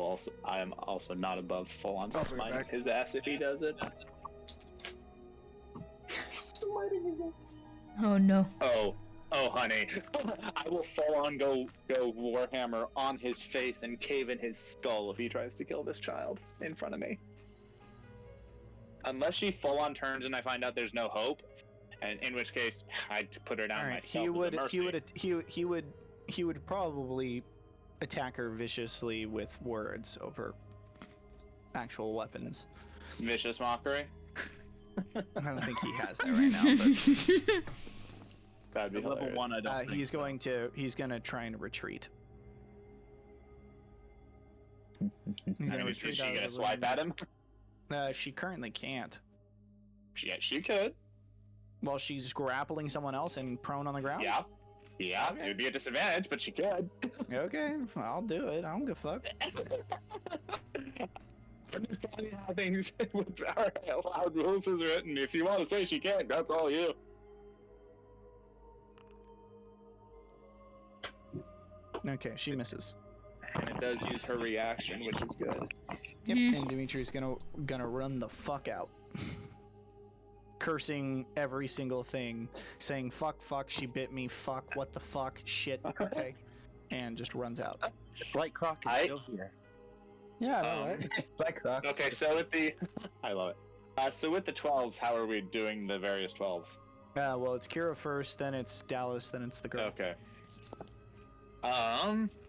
am also not above full-on smiting his ass if he does it. Smiting his ass. Oh no. Oh, honey. I will full-on go Warhammer on his face and cave in his skull if he tries to kill this child in front of me. Unless she full-on turns and I find out there's no hope, and in which case I'd put her down myself. He would probably attack her viciously with words over actual weapons. Vicious mockery? I don't think he has that right now, but that'd be level 1. I don't. he's gonna try and retreat. He's gonna retreat. Is she gonna swipe at him? She currently can't. Yeah, she could. Well, she's grappling someone else and prone on the ground? Yeah, Okay. it would be a disadvantage, but she could. Okay, I'll do it. I don't give a fuck. I'm just telling you how things with our allowed rules is written. If you want to say she can't, that's all you. Okay, she misses. And it does use her reaction, which is good. Yep, and Dimitri's gonna run the fuck out. Cursing every single thing, saying fuck, she bit me, fuck, what the fuck, shit, okay, and just runs out. It's like Croc is still here. Yeah, I know, right? It's like Croc. Okay, so with the... I love it. So with the 12s, how are we doing the various 12s? Well, it's Kira first, then it's Dallas, then it's the girl. Okay.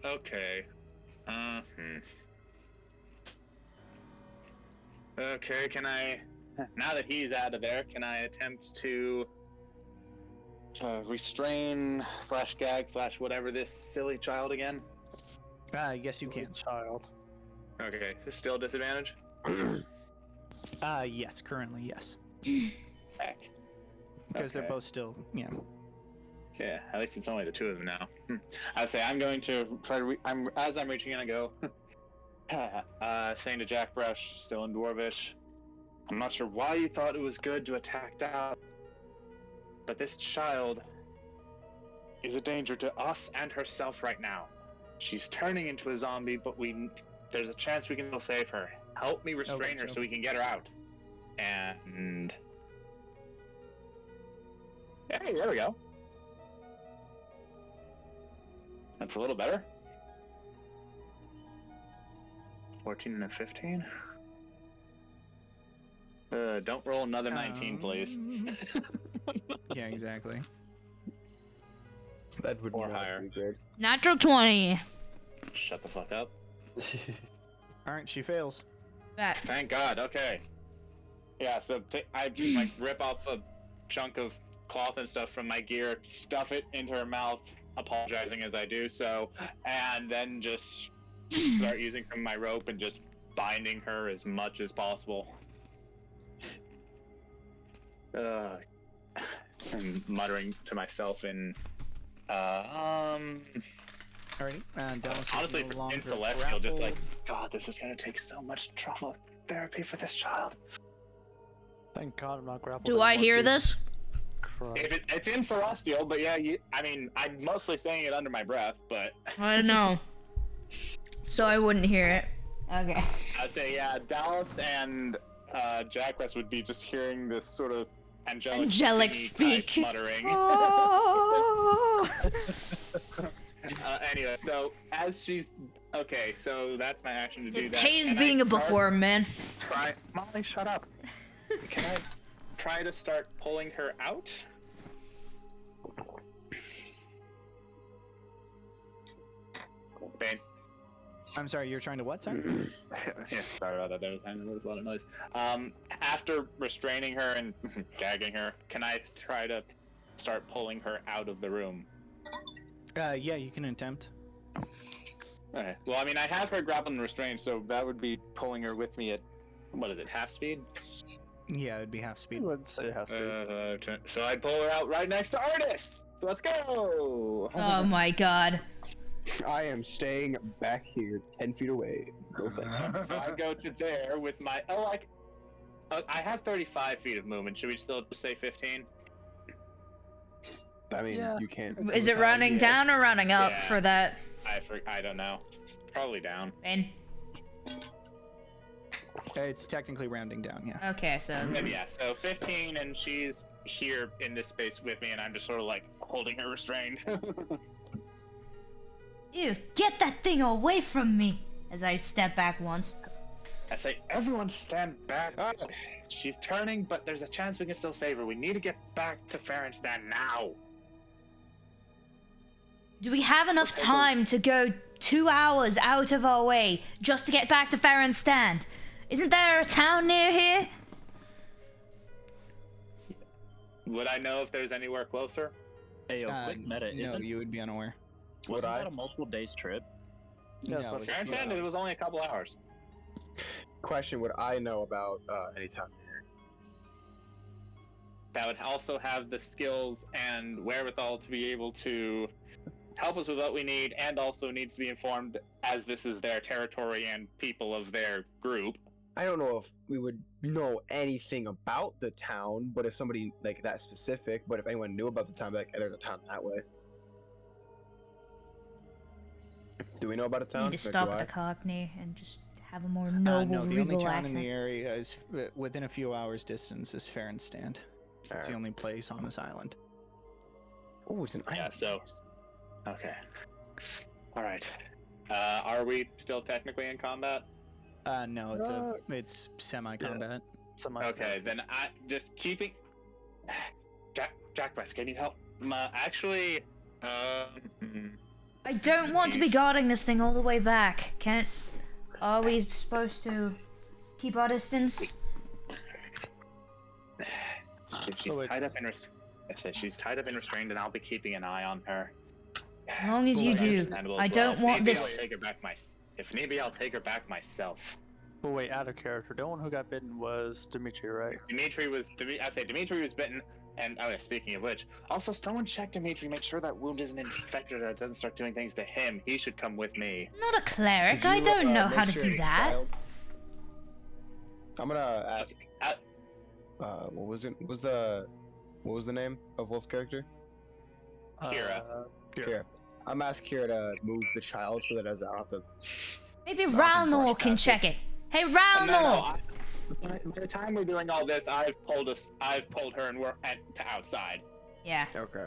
Okay. Okay, can I... Now that he's out of there, can I attempt to restrain / gag / whatever this silly child again? Yes, you can. Child. Okay, is still disadvantage? Yes, currently, yes. Heck. Because they're Okay. both still, you know. Yeah, at least it's only the two of them now. I say I'm going to try to. As I'm reaching in, I go, saying to Jack Brush, still in Dwarvish, I'm not sure why you thought it was good to attack Dal, but this child is a danger to us and herself right now. She's turning into a zombie, but there's a chance we can still save her. Help me restrain her so we can get her out. And hey, there we go. That's a little better. 14 and a 15. Don't roll another 19, please. Yeah, exactly. That would Or not higher. be good. Natural 20. Shut the fuck up. Alright, she fails. Back. Thank God. Okay. Yeah. So I like rip off a chunk of cloth and stuff from my gear, stuff it into her mouth, apologizing as I do so, and then just start using some of my rope and just binding her as much as possible. And muttering to myself in Alrighty, Dallas is honestly, no longer in Celestial, just like, grappled. God, this is gonna take so much trauma therapy for this child. Thank God I'm not grappled. Do I anymore, hear dude. this? Christ. If it's in Celestial, but yeah, I mean, I'm mostly saying it under my breath, but I don't know. So I wouldn't hear it. Okay. I'd say, yeah, Dallas and Jack West would be just hearing this sort of angelic speak. type muttering. Oh. Anyway, so as she's okay, so that's my action to do It that. pays Can I being a start- bookworm, man. Molly, shut up. Can I try to start pulling her out? Bane. I'm sorry, you're trying to what, sir? Yeah, sorry about that. There was a lot of noise. After restraining her and gagging her, can I try to start pulling her out of the room? Yeah, you can attempt. Okay. Well, I mean, I have her grappled and restrained, so that would be pulling her with me at, what is it, half speed? Yeah, it'd be half I speed. wouldn't say it has to be. So I'd pull her out right next to Artis! So let's go! Oh my god. I am staying back here, 10 feet away. Go back. So I go to there with my, I have 35 feet of movement. Should we still just say 15? I mean, Yeah. you can't. Is it running yeah. down or running up Yeah. for that? I don't know. Probably down. Bane? It's technically rounding down, yeah. Okay, so Then yeah, so 15, and she's here in this space with me, and I'm just sort of like holding her restrained. ew, get that thing away from me! As I step back once. I say, everyone stand back. She's turning, but there's a chance we can still save her. We need to get back to Ferenstan now. Do we have enough time to go 2 hours out of our way just to get back to Ferenstan? Isn't there a town near here? Would I know if there's anywhere closer? Hey, yo, quick meta, No, isn't you would be unaware. wasn't that a multiple days trip? Yeah, No, it's it's about Ferenstan, it was only a couple hours. Question: would I know about any town here? That would also have the skills and wherewithal to be able to help us with what we need, and also needs to be informed as this is their territory and people of their group. I don't know if we would know anything about the town, but if somebody like that specific, but if anyone knew about the town, like there's a town that way. Do we know about a We town? need to Like, stop do at I? the Cockney and just have a more noble, No, the regal only town accent. in the area is within a few hours' distance is Ferenstan. It's the only place on this island. Oh, it's an Yeah, island. so okay. Alright. Are we still technically in combat? No, it's semi-combat. Something like Okay, then I just keeping Jack West, can you help? Actually, I don't want to be guarding this thing all the way back. Are we supposed to keep our distance? She's tied up and she's tied up and restrained, and I'll be keeping an eye on her. As long as you do. I don't want this. If need be, I'll take her back myself. But wait, out of character. The one who got bitten was Dimitri, right? Dimitri was bitten. And speaking of which, also someone check Dimitri, make sure that wound isn't infected or it doesn't start doing things to him. He should come with me. Not a cleric. I don't know how to do that. I'm gonna ask. What was it? What was the name of Wolf's character? Kira. I'm asking Kira to move the child so that I don't have to. Maybe Ralnor can check it. Hey, Ralnor! By the time we're doing all this, I've pulled her and we're to outside. Yeah. Okay.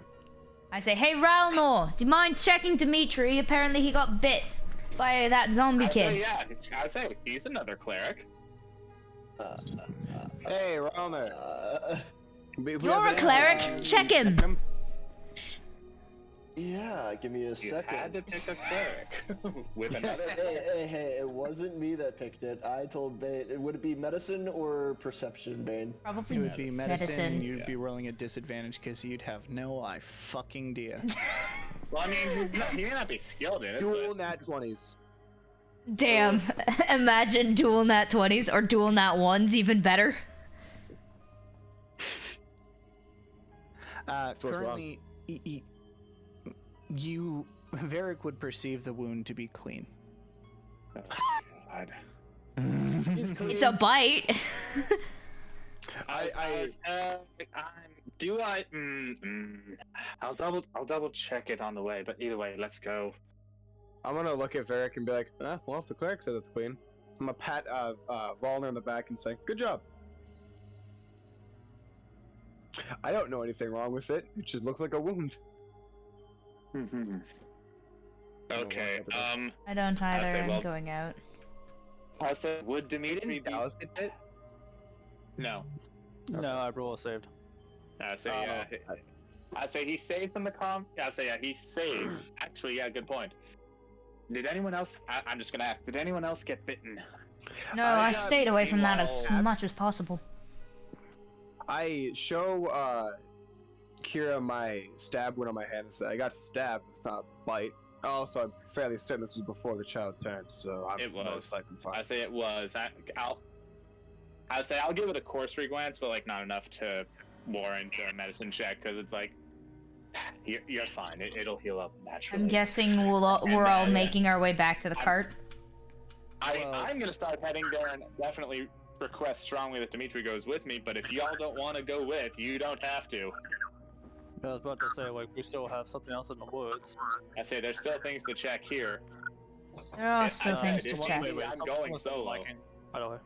I say, hey, Ralnor, do you mind checking Dimitri? Apparently he got bit by that zombie kid. I say, he's another cleric. Hey, Ralnor. You're a cleric. Check him. Yeah, give me a second. You had to pick a cleric with another. Hey, it wasn't me that picked it. I told Bane. Would it be medicine or perception, Bane? Probably It would be medicine. And you'd be rolling a disadvantage because you'd have no fucking idea. Well, I mean, he may not be skilled in it. Dual nat 20s. Damn. Imagine dual nat 20s or dual nat 1s, even better. Currently, Varric would perceive the wound to be clean. Oh, God. It's a bite. I'll double check it on the way, but either way, let's go. I'm gonna look at Varric and be like, well, if the cleric says it's clean, I'm gonna pat Volner in the back and say, good job. I don't know anything wrong with it. It just looks like a wound. Okay. I don't either. I'm going out. I said, would Dimitri be? No. No, I roll saved. I say he's saved from the I say he's saved. Actually, good point. Did anyone else? I'm just gonna ask. Did anyone else get bitten? No, I stayed away from that as much as possible. I show Kira my stab wound on my hand and say, I got stabbed, it's not a bite. Also, I'm fairly certain this was before the child turned, so I'm most likely fine. I say it was. I'll give it a cursory glance, but like not enough to warrant a medicine check because it's like you're fine. It'll heal up naturally. I'm guessing we're all making our way back to the cart. I'm gonna start heading there and definitely request strongly that Dimitri goes with me. But if y'all don't want to go with, you don't have to. I was about to say, like, we still have something else in the woods. I say there's still things to check here. There are still things to check. I'm going solo. By the way.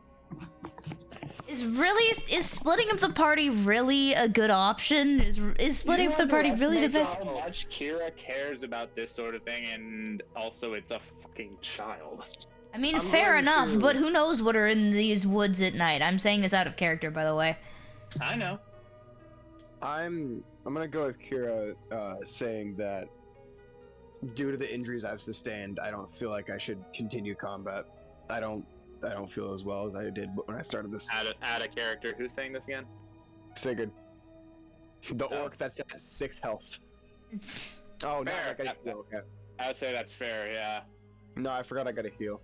Is splitting up the party really a good option? Is splitting up the party really the best? How much Kira cares about this sort of thing, and also it's a fucking child. I mean, fair enough, but who knows what are in these woods at night? I'm saying this out of character, by the way. I know. I'm gonna go with Kira saying that due to the injuries I've sustained, I don't feel like I should continue combat. I don't feel as well as I did when I started this. Add a character. Who's saying this again? Sigurd. The orc that's at 6 health. Oh, no, I gotta heal. Okay. I'd say that's fair, yeah. No, I forgot I gotta heal.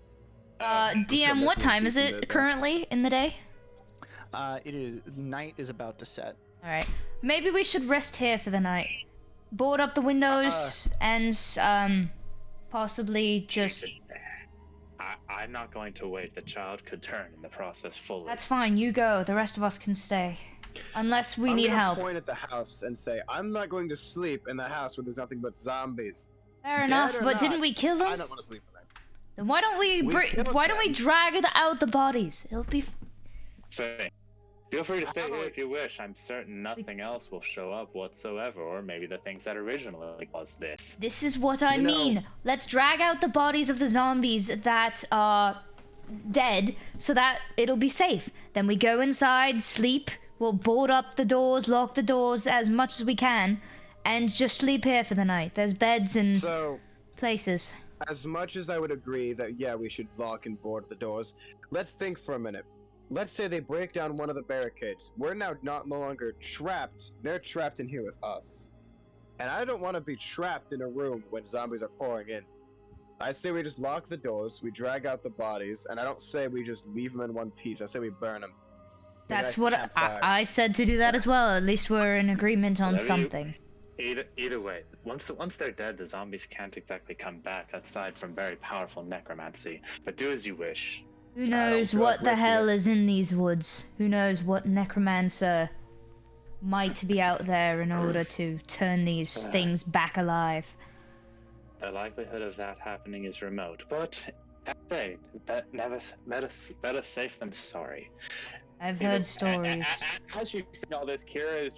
DM, what time is it currently in the day? Night is about to set. Alright. Maybe we should rest here for the night. Board up the windows and possibly just... I'm not going to wait. The child could turn in the process fully. That's fine, you go. The rest of us can stay. Unless we need help. I'm gonna point at the house and say, I'm not going to sleep in the house where there's nothing but zombies. Fair enough, but didn't we kill them? I don't want to sleep in there. Then why don't we drag out the bodies? It'll be... Feel free to stay here if you wish. I'm certain nothing else will show up whatsoever, or maybe the things that originally caused this. This is what I mean. Let's drag out the bodies of the zombies that are dead, so that it'll be safe. Then we go inside, sleep, we'll board up the doors, lock the doors as much as we can, and just sleep here for the night. There's beds and places. As much as I would agree that, yeah, we should lock and board the doors, let's think for a minute. Let's say they break down one of the barricades. We're now no longer trapped. They're trapped in here with us. And I don't want to be trapped in a room when zombies are pouring in. I say we just lock the doors, we drag out the bodies, and I don't say we just leave them in one piece. I say we burn them. That's what I said, to do that as well. At least we're in agreement on something. Either way, once they're dead, the zombies can't exactly come back aside from very powerful necromancy. But do as you wish. Who knows what the hell is in these woods? Who knows what necromancer might be out there in order to turn these things back alive? The likelihood of that happening is remote, but hey, better safe than sorry. I've heard stories. As you see all this, Kira is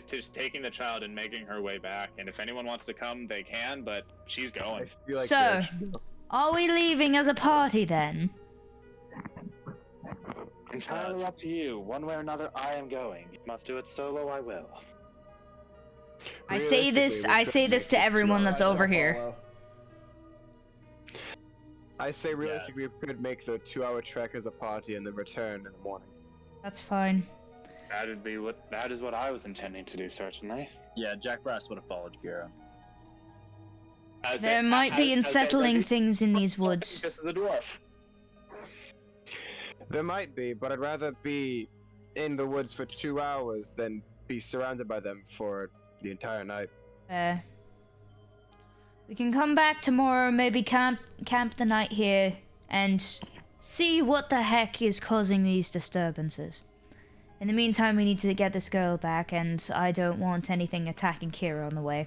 just taking the child and making her way back. And if anyone wants to come, they can, but she's going. So, are we leaving as a party then? Entirely up to you. One way or another, I am going. If you must do it solo, I will. I say this to everyone that's over here. I say realistically we could make the 2-hour trek as a party and then return in the morning. That's fine. That is what I was intending to do, certainly. Yeah, Jack Brass would have followed Kira. There might be unsettling things in these woods. This is a dwarf. There might be, but I'd rather be in the woods for 2 hours than be surrounded by them for the entire night. We can come back tomorrow, maybe camp the night here, and see what the heck is causing these disturbances. In the meantime, we need to get this girl back, and I don't want anything attacking Kira on the way.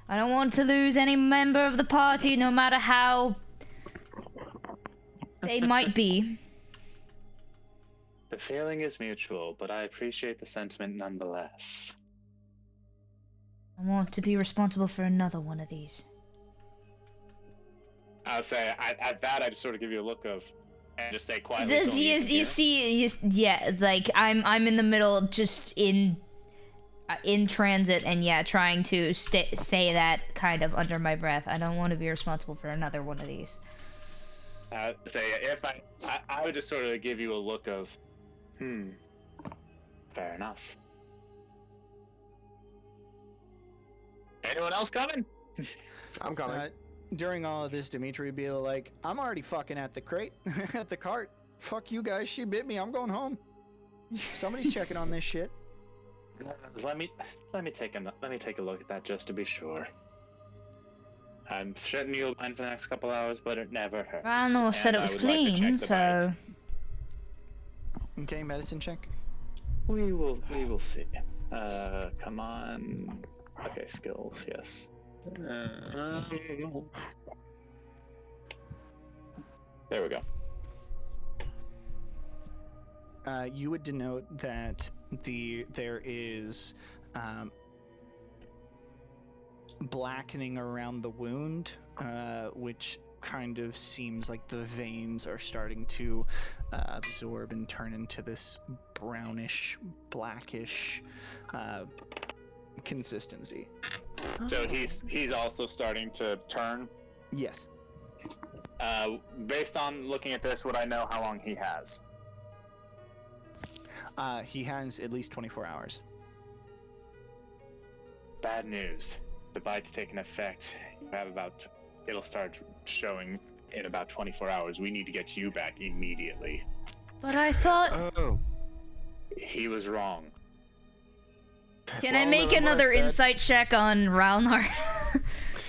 I don't want to lose any member of the party, no matter how they might be. The feeling is mutual, but I appreciate the sentiment nonetheless. I want to be responsible for another one of these. I'll say, at that, I just sort of give you a look of, and just say quietly. Like I'm in the middle, just in transit, and yeah, trying to say that kind of under my breath. I don't want to be responsible for another one of these. Say if I would just sort of give you a look of, fair enough. Anyone else coming? I'm coming. During all of this, Dimitri would be like, I'm already fucking at the crate, at the cart. Fuck you guys, she bit me, I'm going home. Somebody's checking on this shit. Let me take a look at that just to be sure. I'm certain you'll mind for the next couple hours, but it never hurts. Randall said it was clean, so... Okay, medicine check. We will see. Come on. Okay, skills, yes. There we go. You would denote that there is blackening around the wound, which kind of seems like the veins are starting to absorb and turn into this brownish, blackish consistency. So he's also starting to turn? Yes. Based on looking at this, would I know how long he has? He has at least 24 hours. Bad news. The bite's taken effect. It'll start showing in about 24 hours. We need to get you back immediately. But I thought... Oh. He was wrong. Can I make another insight check on Ralnar?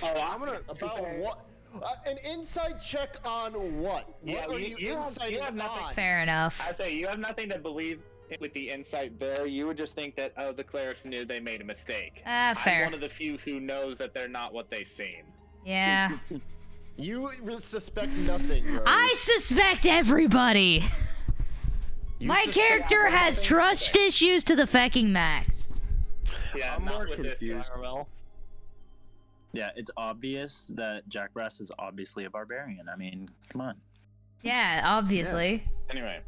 I'm gonna... About what? An insight check on what? Yeah, what you have nothing. Fair enough. I say you have nothing to believe with the insight there. You would just think that the clerics knew they made a mistake. Fair. I'm one of the few who knows that they're not what they seem. Yeah. You suspect nothing, Rose. I suspect everybody. My character has trust issues to the fucking max. Yeah, I'm not more with confused. this Yeah, it's obvious that Jack Brass is obviously a barbarian. I mean, come on. Yeah, obviously. Anyway.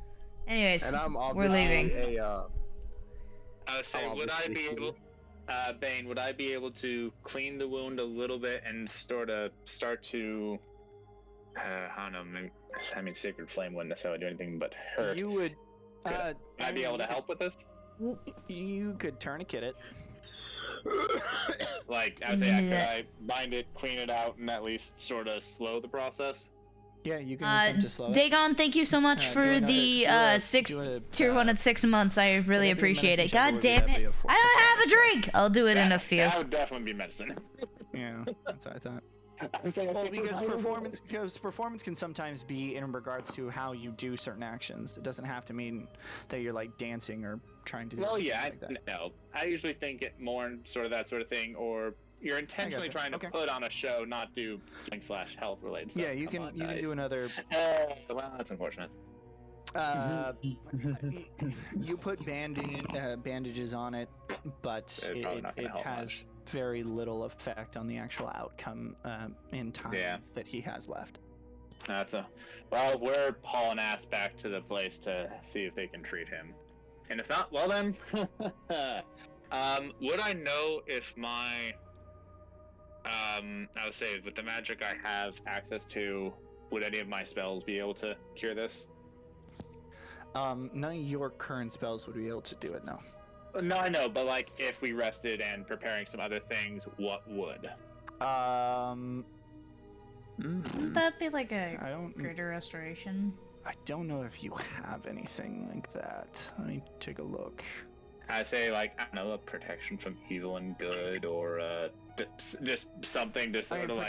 Anyways, And I'm we're obviously leaving. I would say, would I be able, Bane? Would I be able to clean the wound a little bit and start to, I don't know. I mean, Sacred Flame wouldn't necessarily do anything but hurt. You would. Would I be able to help with this? You could tourniquet it. Like, I would say, could I bind it, clean it out, and at least sort of slow the process? Yeah, you can attempt to slow it. Dagon, thank you so much for the tier 1 at 6 months. I really appreciate it. God damn it. I don't have a drink! I'll do it in a few. That would definitely be medicine. Yeah, that's what I thought. Well, because performance can sometimes be in regards to how you do certain actions. It doesn't have to mean that you're like dancing or trying to do something like that. No. I usually think it more in sort of that sort of thing, or you're intentionally trying to put on a show, not do /health related stuff. Yeah, you can do another. Well, that's unfortunate. You put bandages on it, but it has very little effect on the actual outcome in time that he has left. Well, we're hauling ass back to the place to see if they can treat him, and if not, well then, would I know if my I would say with the magic I have access to, would any of my spells be able to cure this? None of your current spells would be able to do it, no. No, I know, but like if we rested and preparing some other things, what would? Wouldn't that be like a greater restoration? I don't know if you have anything like that. Let me take a look. I say like, I don't know, a protection from evil and good, or just something to sort of like...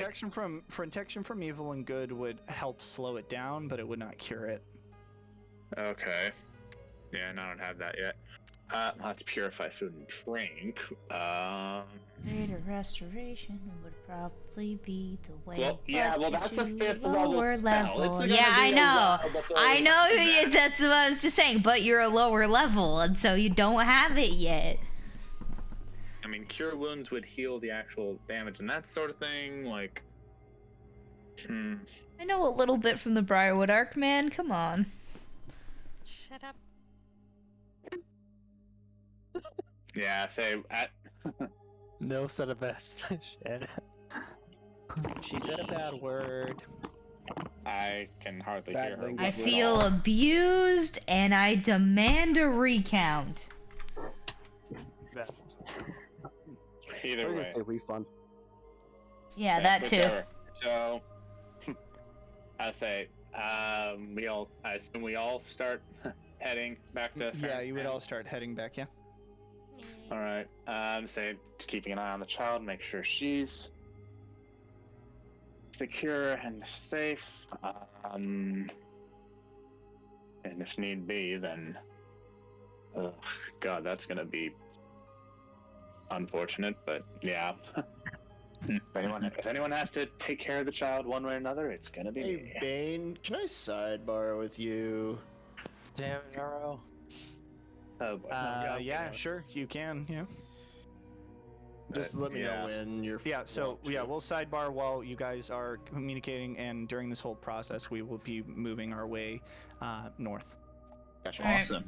Protection from evil and good would help slow it down, but it would not cure it. Okay. Yeah, and I don't have that yet. Let's purify food and drink. Greater restoration would probably be the way. Well, yeah, well, that's a 5th level spell. Yeah, I know. I know. That's what I was just saying. But you're a lower level, and so you don't have it yet. I mean, cure wounds would heal the actual damage and that sort of thing. Like, I know a little bit from the Briarwood arc, man. Come on. Shut up. Yeah, say No said a best shit. She said a bad word. I can hardly hear her. I feel abused, and I demand a recount. Either way. Say refund. Yeah, that too. Whichever. So, I say, I assume we all start heading back to. Yeah, you would all start heading back. Yeah. All right. Say keeping an eye on the child, make sure she's secure and safe. And if need be, then, God, that's gonna be unfortunate. But yeah, if anyone has to take care of the child one way or another, it's gonna be me. Hey Bane, can I sidebar with you? Damn, Nero. Oh boy. Yeah, sure, you can. Yeah. Just let me know when you're. Yeah. So we'll sidebar while you guys are communicating, and during this whole process, we will be moving our way north. Gotcha. Awesome.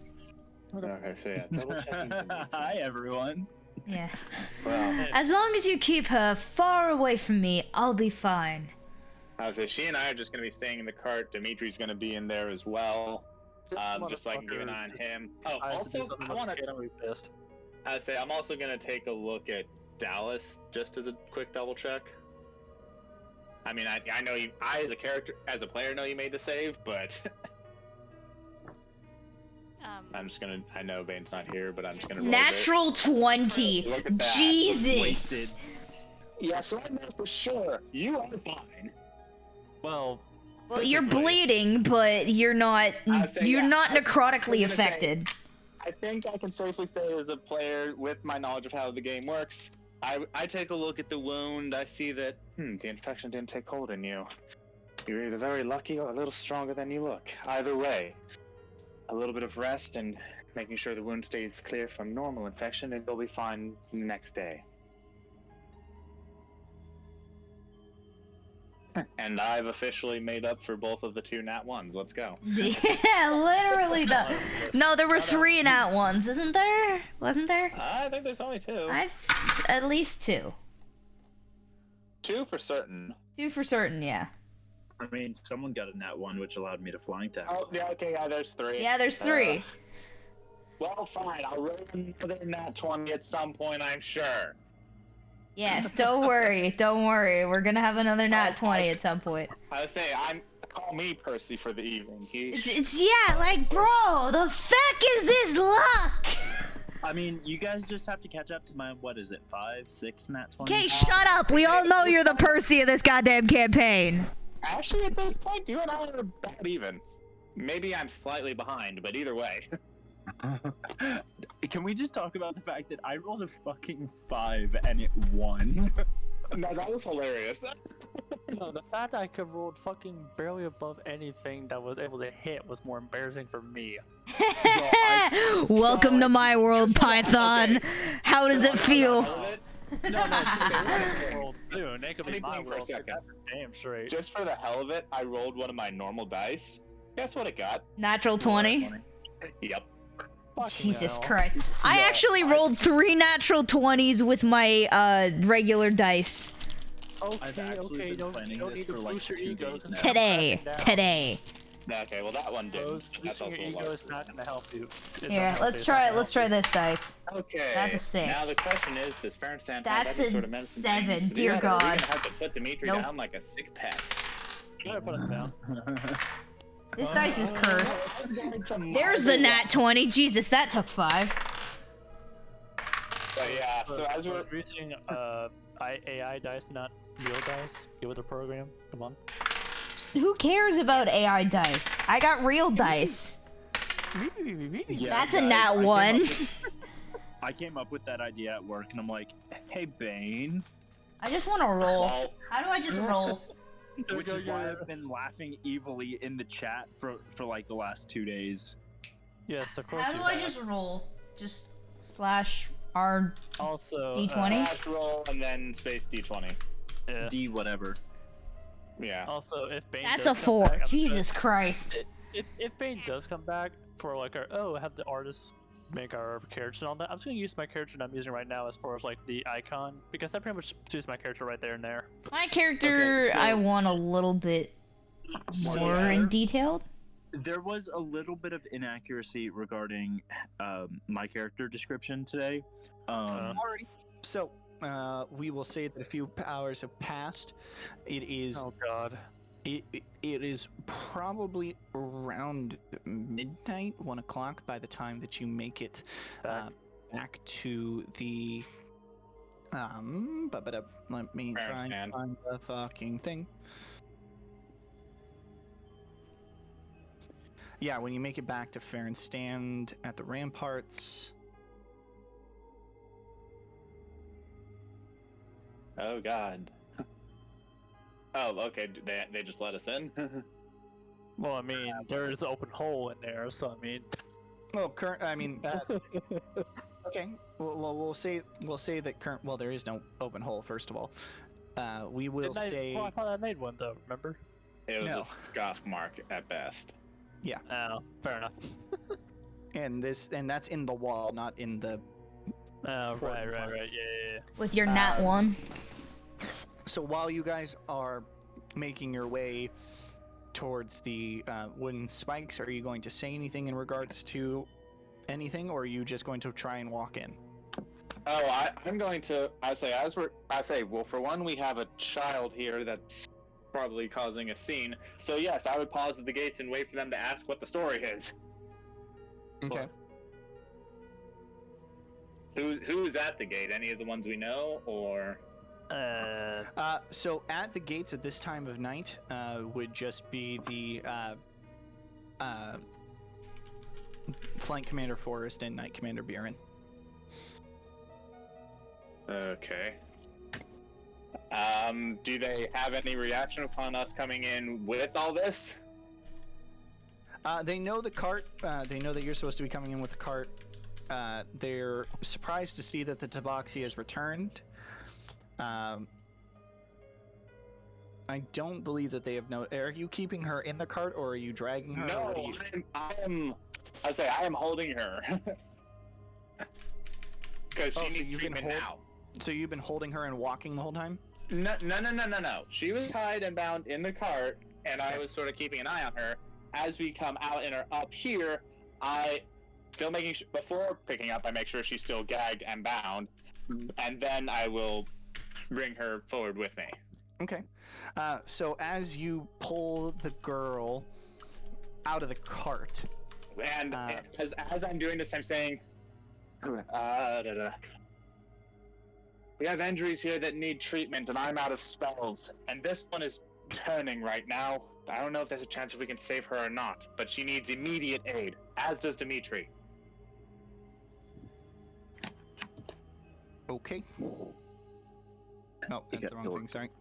Okay, so yeah, double checking. Hi, everyone. Yeah. Well, As long as you keep her far away from me, I'll be fine. I was say she and I are just gonna be staying in the cart. Dimitri's gonna be in there as well. Just so I can keep an eye on him. Oh, also, I say I'm also gonna take a look at Dallas just as a quick double check. I mean, I know you. I as a player, know you made the save, but I'm just gonna. I know Bane's not here, but I'm just gonna. Natural 20. Look at that. Jesus. Yeah, so I know for sure you are fine. Well, you're bleeding, but you're not. You're not necrotically affected. I think I can safely say, as a player with my knowledge of how the game works, I take a look at the wound. I see that the infection didn't take hold in you. You're either very lucky or a little stronger than you look. Either way, a little bit of rest and making sure the wound stays clear from normal infection, and you'll be fine the next day. And I've officially made up for both of the 2 nat 1s. Let's go. Yeah, literally No, there were 3 nat 1s, isn't there? Wasn't there? I think there's only 2. At least 2. 2 for certain. 2 for certain, yeah. I mean, someone got a nat 1, which allowed me to flying tackle. Oh, yeah, okay, yeah, there's 3. Yeah, there's 3. Well, fine. I'll roll another nat 20 at some point, I'm sure. Yes, don't worry. Don't worry. We're gonna have another nat 20 at some point. I would say, call me Percy for the evening. Yeah, like, bro, the fuck is this luck? I mean, you guys just have to catch up to my, what is it, 5, 6 nat 20? Okay, shut up. We all know you're the Percy of this goddamn campaign. Actually, at this point, you and I are about even. Maybe I'm slightly behind, but either way. Can we just talk about the fact that I rolled a fucking 5 and it won? No, that was hilarious. No, the fact I could roll fucking barely above anything that was able to hit was more embarrassing for me. Welcome to my world, Python. Okay. How does it feel? No, it's world soon. It could be my for a world. second. That's damn straight. Just for the hell of it, I rolled one of my normal dice. Guess what it got? Natural 20? Yep. Jesus Christ. I actually rolled 3 natural 20s with my regular dice. Okay, don't need to boost your egos. Today. Okay, well that one didn't. Boosting your ego is not gonna help you. Here, let's try this dice. Okay. That's a 6. Now the question is, does Fahrenstein have That's any a sort of medicine 7, thing? So dear we're God. gonna have to put Dimitri Nope. down like a sick pest. You gotta put us down. This dice is cursed. There's the nat 20. Jesus, that took 5. But yeah, so as we're using AI dice, not real dice. Get with the program. Come on. Who cares about AI dice? I got real dice. Yeah, That's a guys, nat 1. I came up with that idea at work, and I'm like, hey, Bane. I just want to roll. How do I just roll? Which is why I've been laughing evilly in the chat for like the last 2 days. Yes, of course. How do I just roll? Just /R also D20? slash roll and then space D20. Yeah. D whatever. Yeah. Also, if Bane That's does a come 4. back, I'm Jesus sure- Christ. If Bane does come back for like our have the artists make our character and all that, I'm just gonna use my character that I'm using right now as far as like the icon, because that pretty much suits my character right there and there. My character, Okay, so- I want a little bit more in detailed. There was a little bit of inaccuracy regarding my character description today. Alrighty. So, we will say that a few hours have passed. It is. Oh God. It is probably around midnight, 1 o'clock, by the time that you make it back to the. Let me try and find the fucking thing. Yeah, when you make it back to Fair and Stand at the ramparts. Oh God. Oh, okay. They just let us in. Well, I mean, there is an open hole in there, so I mean. Well, okay. Well, we'll say that current. Well, there is no open hole. First of all, we will stay. Well, I thought I made one though. Remember? It was No. a scoff mark at best. Yeah. Oh, fair enough. And that's in the wall, not in the. Oh, right. Yeah. With your nat 1. So while you guys are making your way towards the wooden spikes, are you going to say anything in regards to anything, or are you just going to try and walk in? Oh, I'm going to. Well, for one, we have a child here that's probably causing a scene. So yes, I would pause at the gates and wait for them to ask what the story is. Okay. Who's at the gate? Any of the ones we know, or? So at the gates at this time of night would just be the Flank Commander Forrest and Knight Commander Buren. Okay. Do they have any reaction upon us coming in with all this? They know the cart. They know that you're supposed to be coming in with the cart. They're surprised to see that the tabaxi has returned. I don't believe that they have no. Are you keeping her in the cart, or are you dragging her? or No, what are you... I am holding her. Because she needs treatment now. So you've been holding her and walking the whole time? No. She was tied and bound in the cart, and I was sort of keeping an eye on her. As we come out and are up here, I still making sure, before picking up, I make sure she's still gagged and bound, and then I will bring her forward with me. Okay. So as you pull the girl out of the cart, and as I'm doing this, I'm saying, we have injuries here that need treatment, and I'm out of spells, and this one is turning right now. I don't know if there's a chance if we can save her or not, but she needs immediate aid, as does Dimitri. Okay. No, that's the wrong thing, sorry.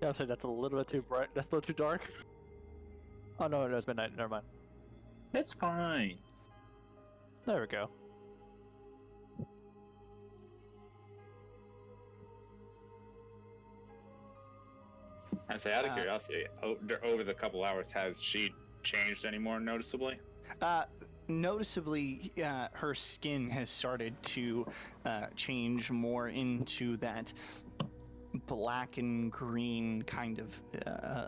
Yeah, I'll say that's a little bit too bright. That's a little too dark. Oh no, it was midnight. Never mind. It's fine. There we go. I say, out of curiosity, over the couple hours, has she changed any more noticeably? Noticeably, her skin has started to change more into that black and green kind of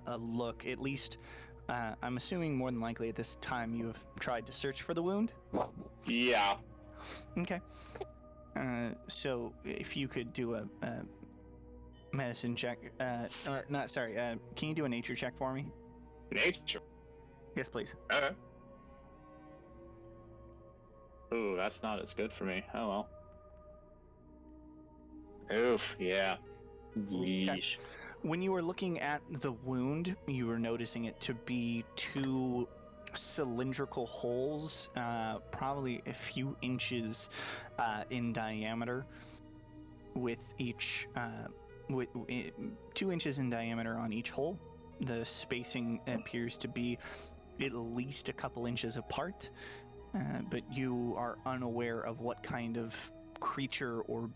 a look. At least, I'm assuming more than likely at this time you have tried to search for the wound? Yeah. Okay. So if you could do a medicine check, or not, sorry, can you do a nature check for me? Nature? Yes, please. Okay. Ooh, that's not as good for me. Oh well. Oof, yeah. Yeesh. When you were looking at the wound, you were noticing it to be two cylindrical holes, probably a few inches in diameter, with each 2 inches in diameter on each hole. The spacing appears to be at least a couple inches apart, but you are unaware of what kind of creature or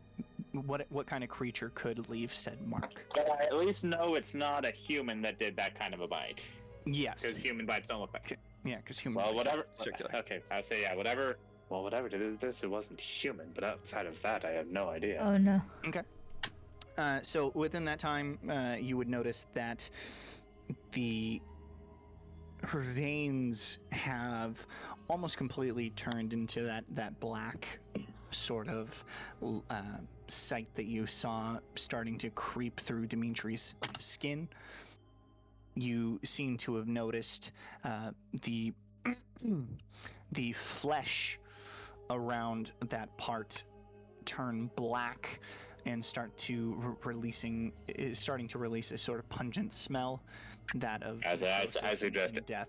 what kind of creature could leave said mark. But I at least know it's not a human that did that kind of a bite. Yes. Because human bites don't look like. Yeah, because human. Well, bites whatever. are circular. Okay, I say yeah, whatever. Well, whatever did this, it wasn't human. But outside of that, I have no idea. Oh no. Okay. So within that time, you would notice that her veins have almost completely turned into that black sort of sight that you saw starting to creep through Dimitri's skin. You seem to have noticed the the flesh around that part turn black and starting to release a sort of pungent smell, that of as I suggested, death.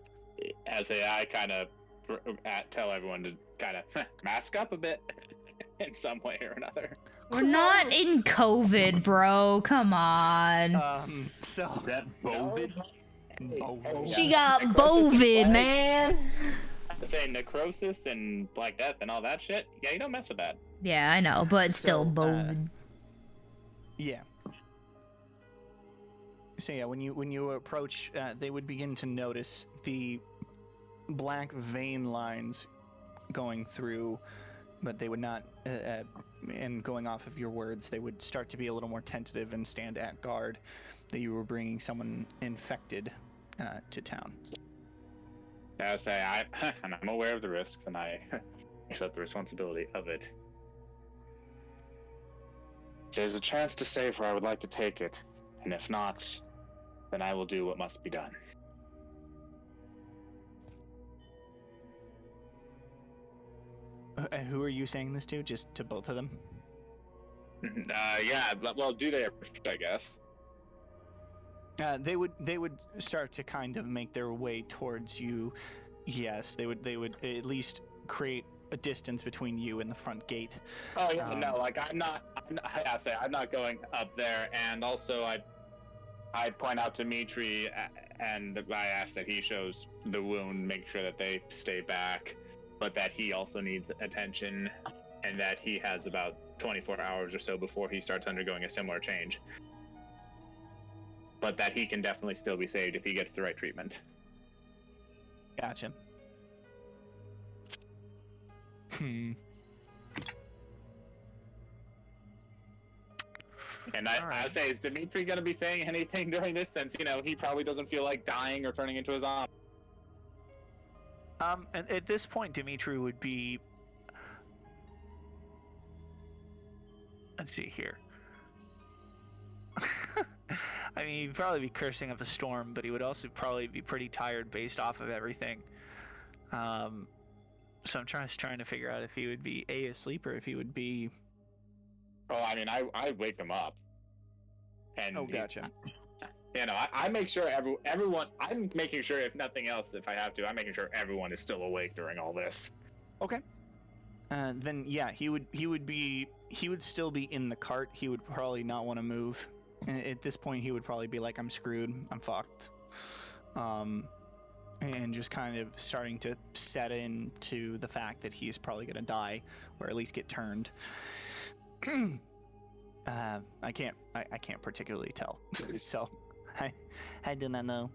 As I kind of tell everyone to kind of mask up a bit in some way or another. We're not in COVID, bro. Come on. So that bovid. She got bovid, man. Say necrosis and Black Death and all that shit. Yeah, you don't mess with that. Yeah, I know, but still bovid. Yeah. So yeah, when you approach, they would begin to notice the black vein lines going through, but they would not. And going off of your words, they would start to be a little more tentative and stand at guard that you were bringing someone infected to town. I say I'm aware of the risks and I accept the responsibility of it. If there's a chance to save her, I would like to take it, and if not, then I will do what must be done. Who are you saying this to? Just to both of them? Yeah. Well, do they, I guess. They would start to kind of make their way towards you. Yes, they would at least create a distance between you and the front gate. Oh yeah, no, like I'm not going up there, and also I point out to Dimitri and I ask that he shows the wound, make sure that they stay back, but that he also needs attention, and that he has about 24 hours or so before he starts undergoing a similar change. but that he can definitely still be saved if he gets the right treatment. Gotcha. And I would say, is Dimitri going to be saying anything during this, since, he probably doesn't feel like dying or turning into a zombie? And at this point, Dimitri would be... Let's see here. I mean, he'd probably be cursing up a storm, but he would also probably be pretty tired based off of everything. So I'm trying to figure out if he would be asleep or if he would be... Oh, I mean, I wake him up. And gotcha. I make sure everyone. I'm making sure, if nothing else, if I have to, I'm making sure everyone is still awake during all this. Okay. Then yeah, he would still be in the cart. He would probably not want to move. And at this point, he would probably be like, "I'm screwed. I'm fucked." And just kind of starting to set into the fact that he's probably gonna die, or at least get turned. I can't particularly tell, so I do not know.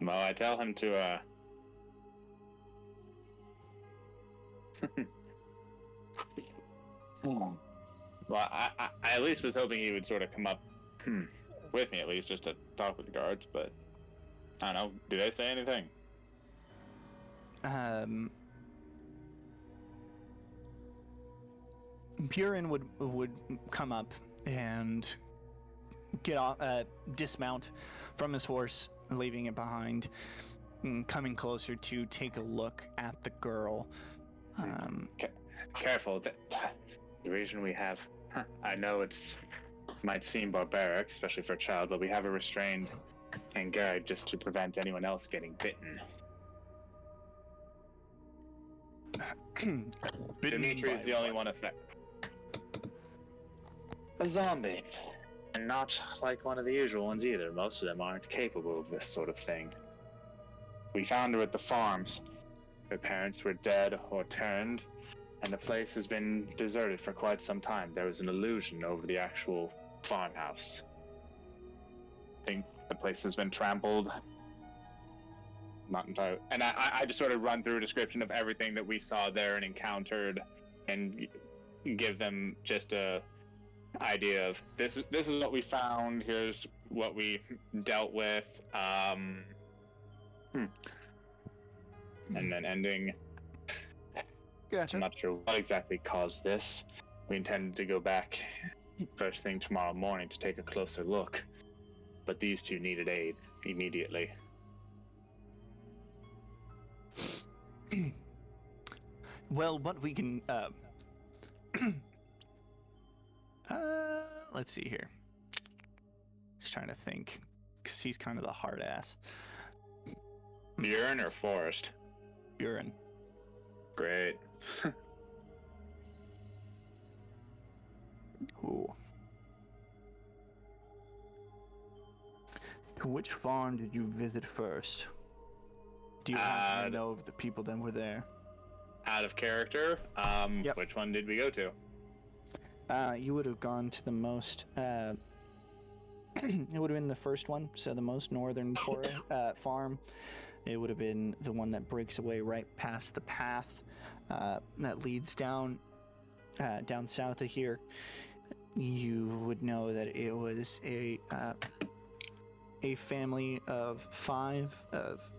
Well, I tell him to well, I at least was hoping he would sort of come up with me, at least, just to talk with the guards, but I don't know. Did they say anything? Buren would come up and get off, dismount from his horse, leaving it behind, and coming closer to take a look at the girl. Careful. The reason we have, I know might seem barbaric, especially for a child, but we have a restrained and gag just to prevent anyone else getting bitten. Dimitri is the only one affected. A zombie. And not like one of the usual ones either. Most of them aren't capable of this sort of thing. We found her at the farms. Her parents were dead or turned, and the place has been deserted for quite some time. There was an illusion over the actual farmhouse. I think the place has been trampled. Not entirely. And I just sort of run through a description of everything that we saw there and encountered, and give them just a idea of this is what we found, here's what we dealt with, and then ending. Gotcha. I'm not sure what exactly caused this. We intended to go back first thing tomorrow morning to take a closer look, but these two needed aid immediately. Well, what we can let's see here. Just trying to think, because he's kind of the hard ass. Buren or Forrest? Buren. Great. Ooh. Which farm did you visit first? Do you happen to know of the people that were there? Out of character, Yep. Which one did we go to? You would have gone to the most, it would have been the first one, so the most northern farm. It would have been the one that breaks away right past the path that leads down south of here. You would know that it was a family of 5, of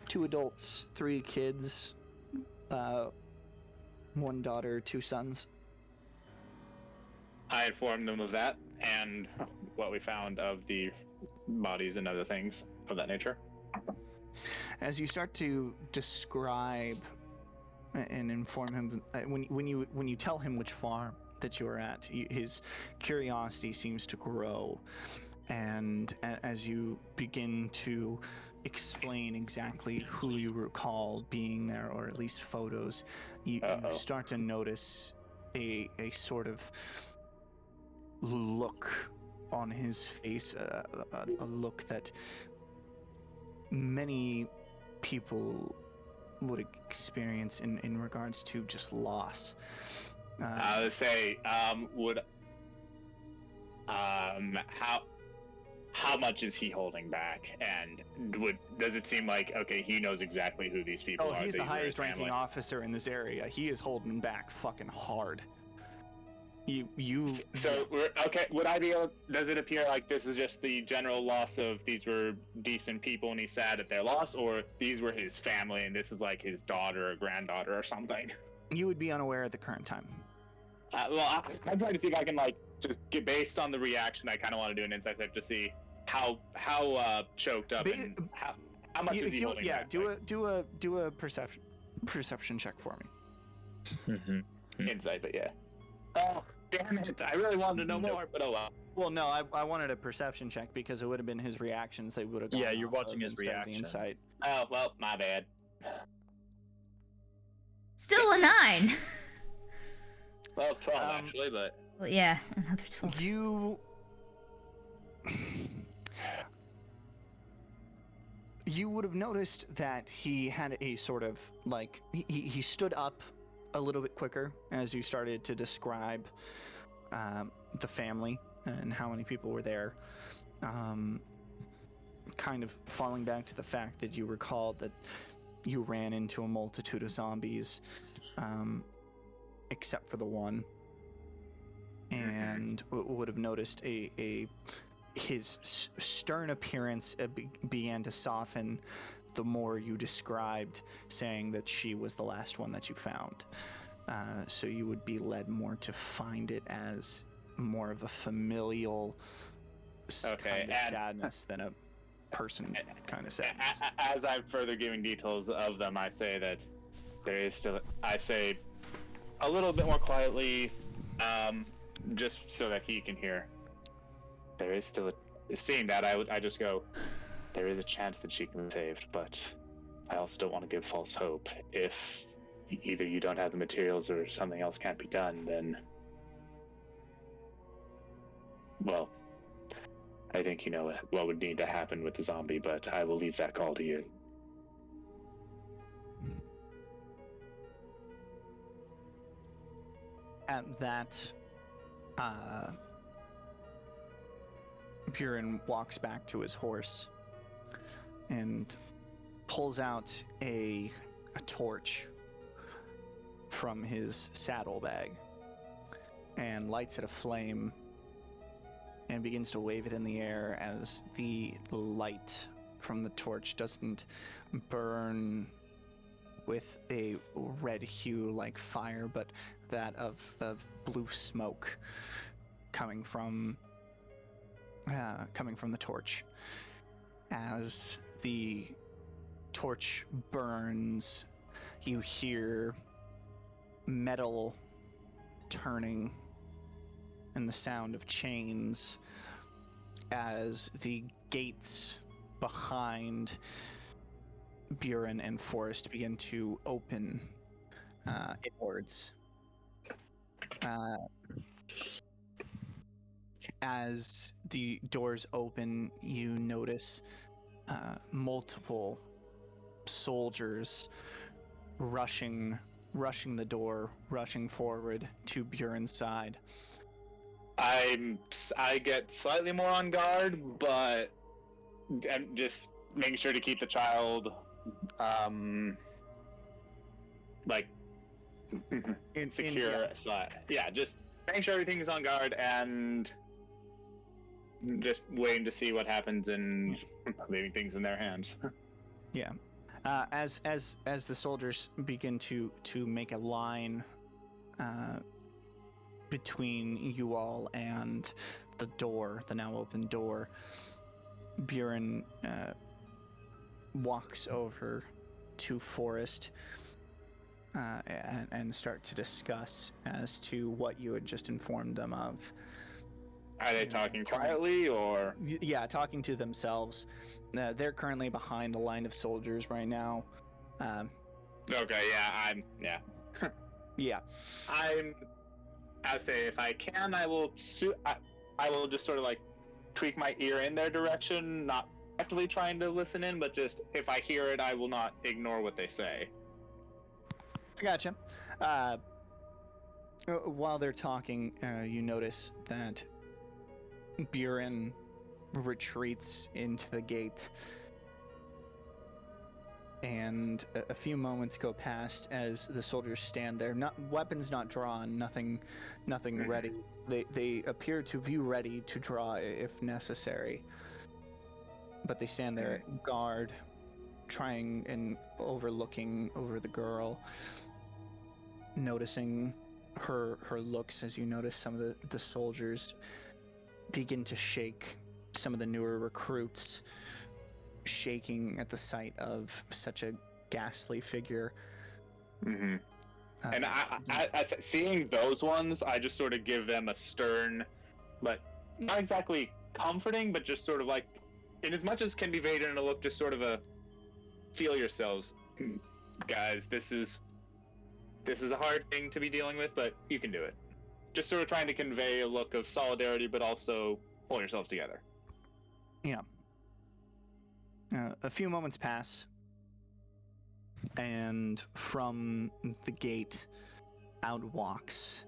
2 adults, 3 kids, 1 daughter, 2 sons. I informed them of that and what we found of the bodies and other things of that nature. As you start to describe and inform him, when you tell him which farm that you are at, his curiosity seems to grow, and as you begin to explain exactly who you recall being there, or at least photos, you start to notice a sort of look on his face, a look that many people would experience in regards to just loss. I would say, how much is he holding back? And does it seem like, okay, he knows exactly who these people Oh, are? he's the These are his highest ranking family? officer in this area. He is holding back fucking hard. So okay. Would I be able? Does it appear like this is just the general loss of these were decent people and he's sad at their loss, or these were his family and this is like his daughter or granddaughter or something? You would be unaware at the current time. I'm trying to see if I can like just get based on the reaction. I kind of want to do an insight check to see how choked up and how much is he holding back? Do a perception check for me. Insight, but yeah. Oh, damn it! I really wanted to know more, but oh well. Well, no, I wanted a perception check because it would have been his reactions that would have. Yeah, you're watching his reaction. Insight. Oh well, my bad. Still a 9. Well, 12 actually, but. Well, yeah, another 12. You would have noticed that he had a sort of like he stood up a little bit quicker as you started to describe the family and how many people were there, kind of falling back to the fact that you recalled that you ran into a multitude of zombies, except for the one, and would have noticed his stern appearance began to soften the more you described, saying that she was the last one that you found. So you would be led more to find it as more of a familial kind of sadness than a person kind of sadness. As I'm further giving details of them, I say that there is still, I say a little bit more quietly, just so that he can hear. There is still seeing that, I just go, there is a chance that she can be saved, but I also don't want to give false hope. If either you don't have the materials or something else can't be done, then, well, I think you know what would need to happen with the zombie, but I will leave that call to you. At that, Buren walks back to his horse and pulls out a torch from his saddlebag and lights it aflame and begins to wave it in the air as the light from the torch doesn't burn with a red hue like fire, but that of blue smoke coming from the torch. As the torch burns, you hear metal turning and the sound of chains as the gates behind Buren and Forrest begin to open inwards. As the doors open, you notice multiple soldiers rushing the door, rushing forward to Buren's side. I get slightly more on guard, but I'm just making sure to keep the child, like, secure. Yeah, just making sure everything is on guard and just waiting to see what happens and leaving things in their hands. Yeah. As the soldiers begin to make a line between you all and the door, the now open door, Buren walks over to Forrest and start to discuss as to what you had just informed them of. Are they talking quietly or? Yeah, talking to themselves. They're currently behind a line of soldiers right now. Okay, yeah, yeah. I'll say if I can, I will just sort of like tweak my ear in their direction, not actively trying to listen in, but just if I hear it, I will not ignore what they say. I gotcha. While they're talking, you notice that Buren retreats into the gate, and a few moments go past as the soldiers stand there, not weapons not drawn, nothing ready. They appear to be ready to draw if necessary, but they stand there guard, trying and overlooking over the girl, noticing her looks. As you notice some of the soldiers begin to shake, some of the newer recruits shaking at the sight of such a ghastly figure. And I seeing those ones, I just sort of give them a stern, but not exactly comforting, but just sort of like, in as much as can be conveyed in a look, just sort of a feel yourselves, guys. This is a hard thing to be dealing with, but you can do it. Just sort of trying to convey a look of solidarity, but also pull yourselves together. Yeah. A few moments pass, and from the gate out walks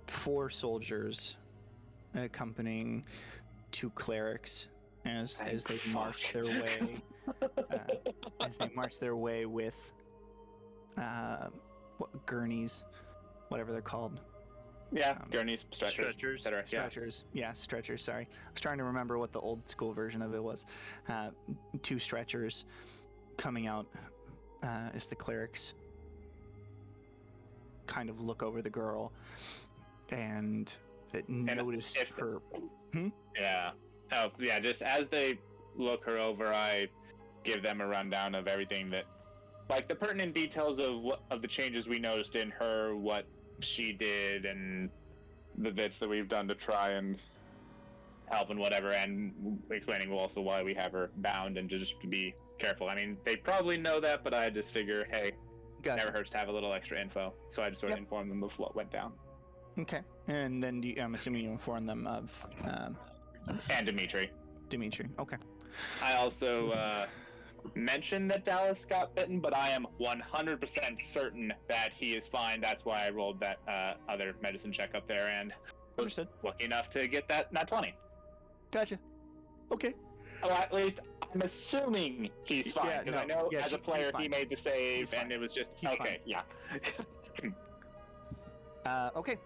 4 soldiers accompanying 2 clerics as they march their way with gurneys, whatever they're called. Yeah, gurneys, stretchers, etc. Stretchers, yeah, stretchers, sorry. I was trying to remember what the old school version of it was. 2 stretchers coming out as the clerics kind of look over the girl and notice her. Yeah. Oh, yeah, just as they look her over, I give them a rundown of everything that, like the pertinent details of the changes we noticed in her, what she did, and the bits that we've done to try and help and whatever, and explaining also why we have her bound and just to be careful. I mean, they probably know that, but I just figure, hey, never hurts to have a little extra info. So I just sort of inform them of what went down. Okay, and then I'm assuming you inform them of and Dimitri. Okay. I also mentioned that Dallas got bitten, but I am 100% certain that he is fine. That's why I rolled that other medicine check up there and was lucky enough to get that nat 20. Gotcha. Okay. Well, at least I'm assuming he's fine, because I know as a player he made the save, and it was just okay. Yeah. Okay.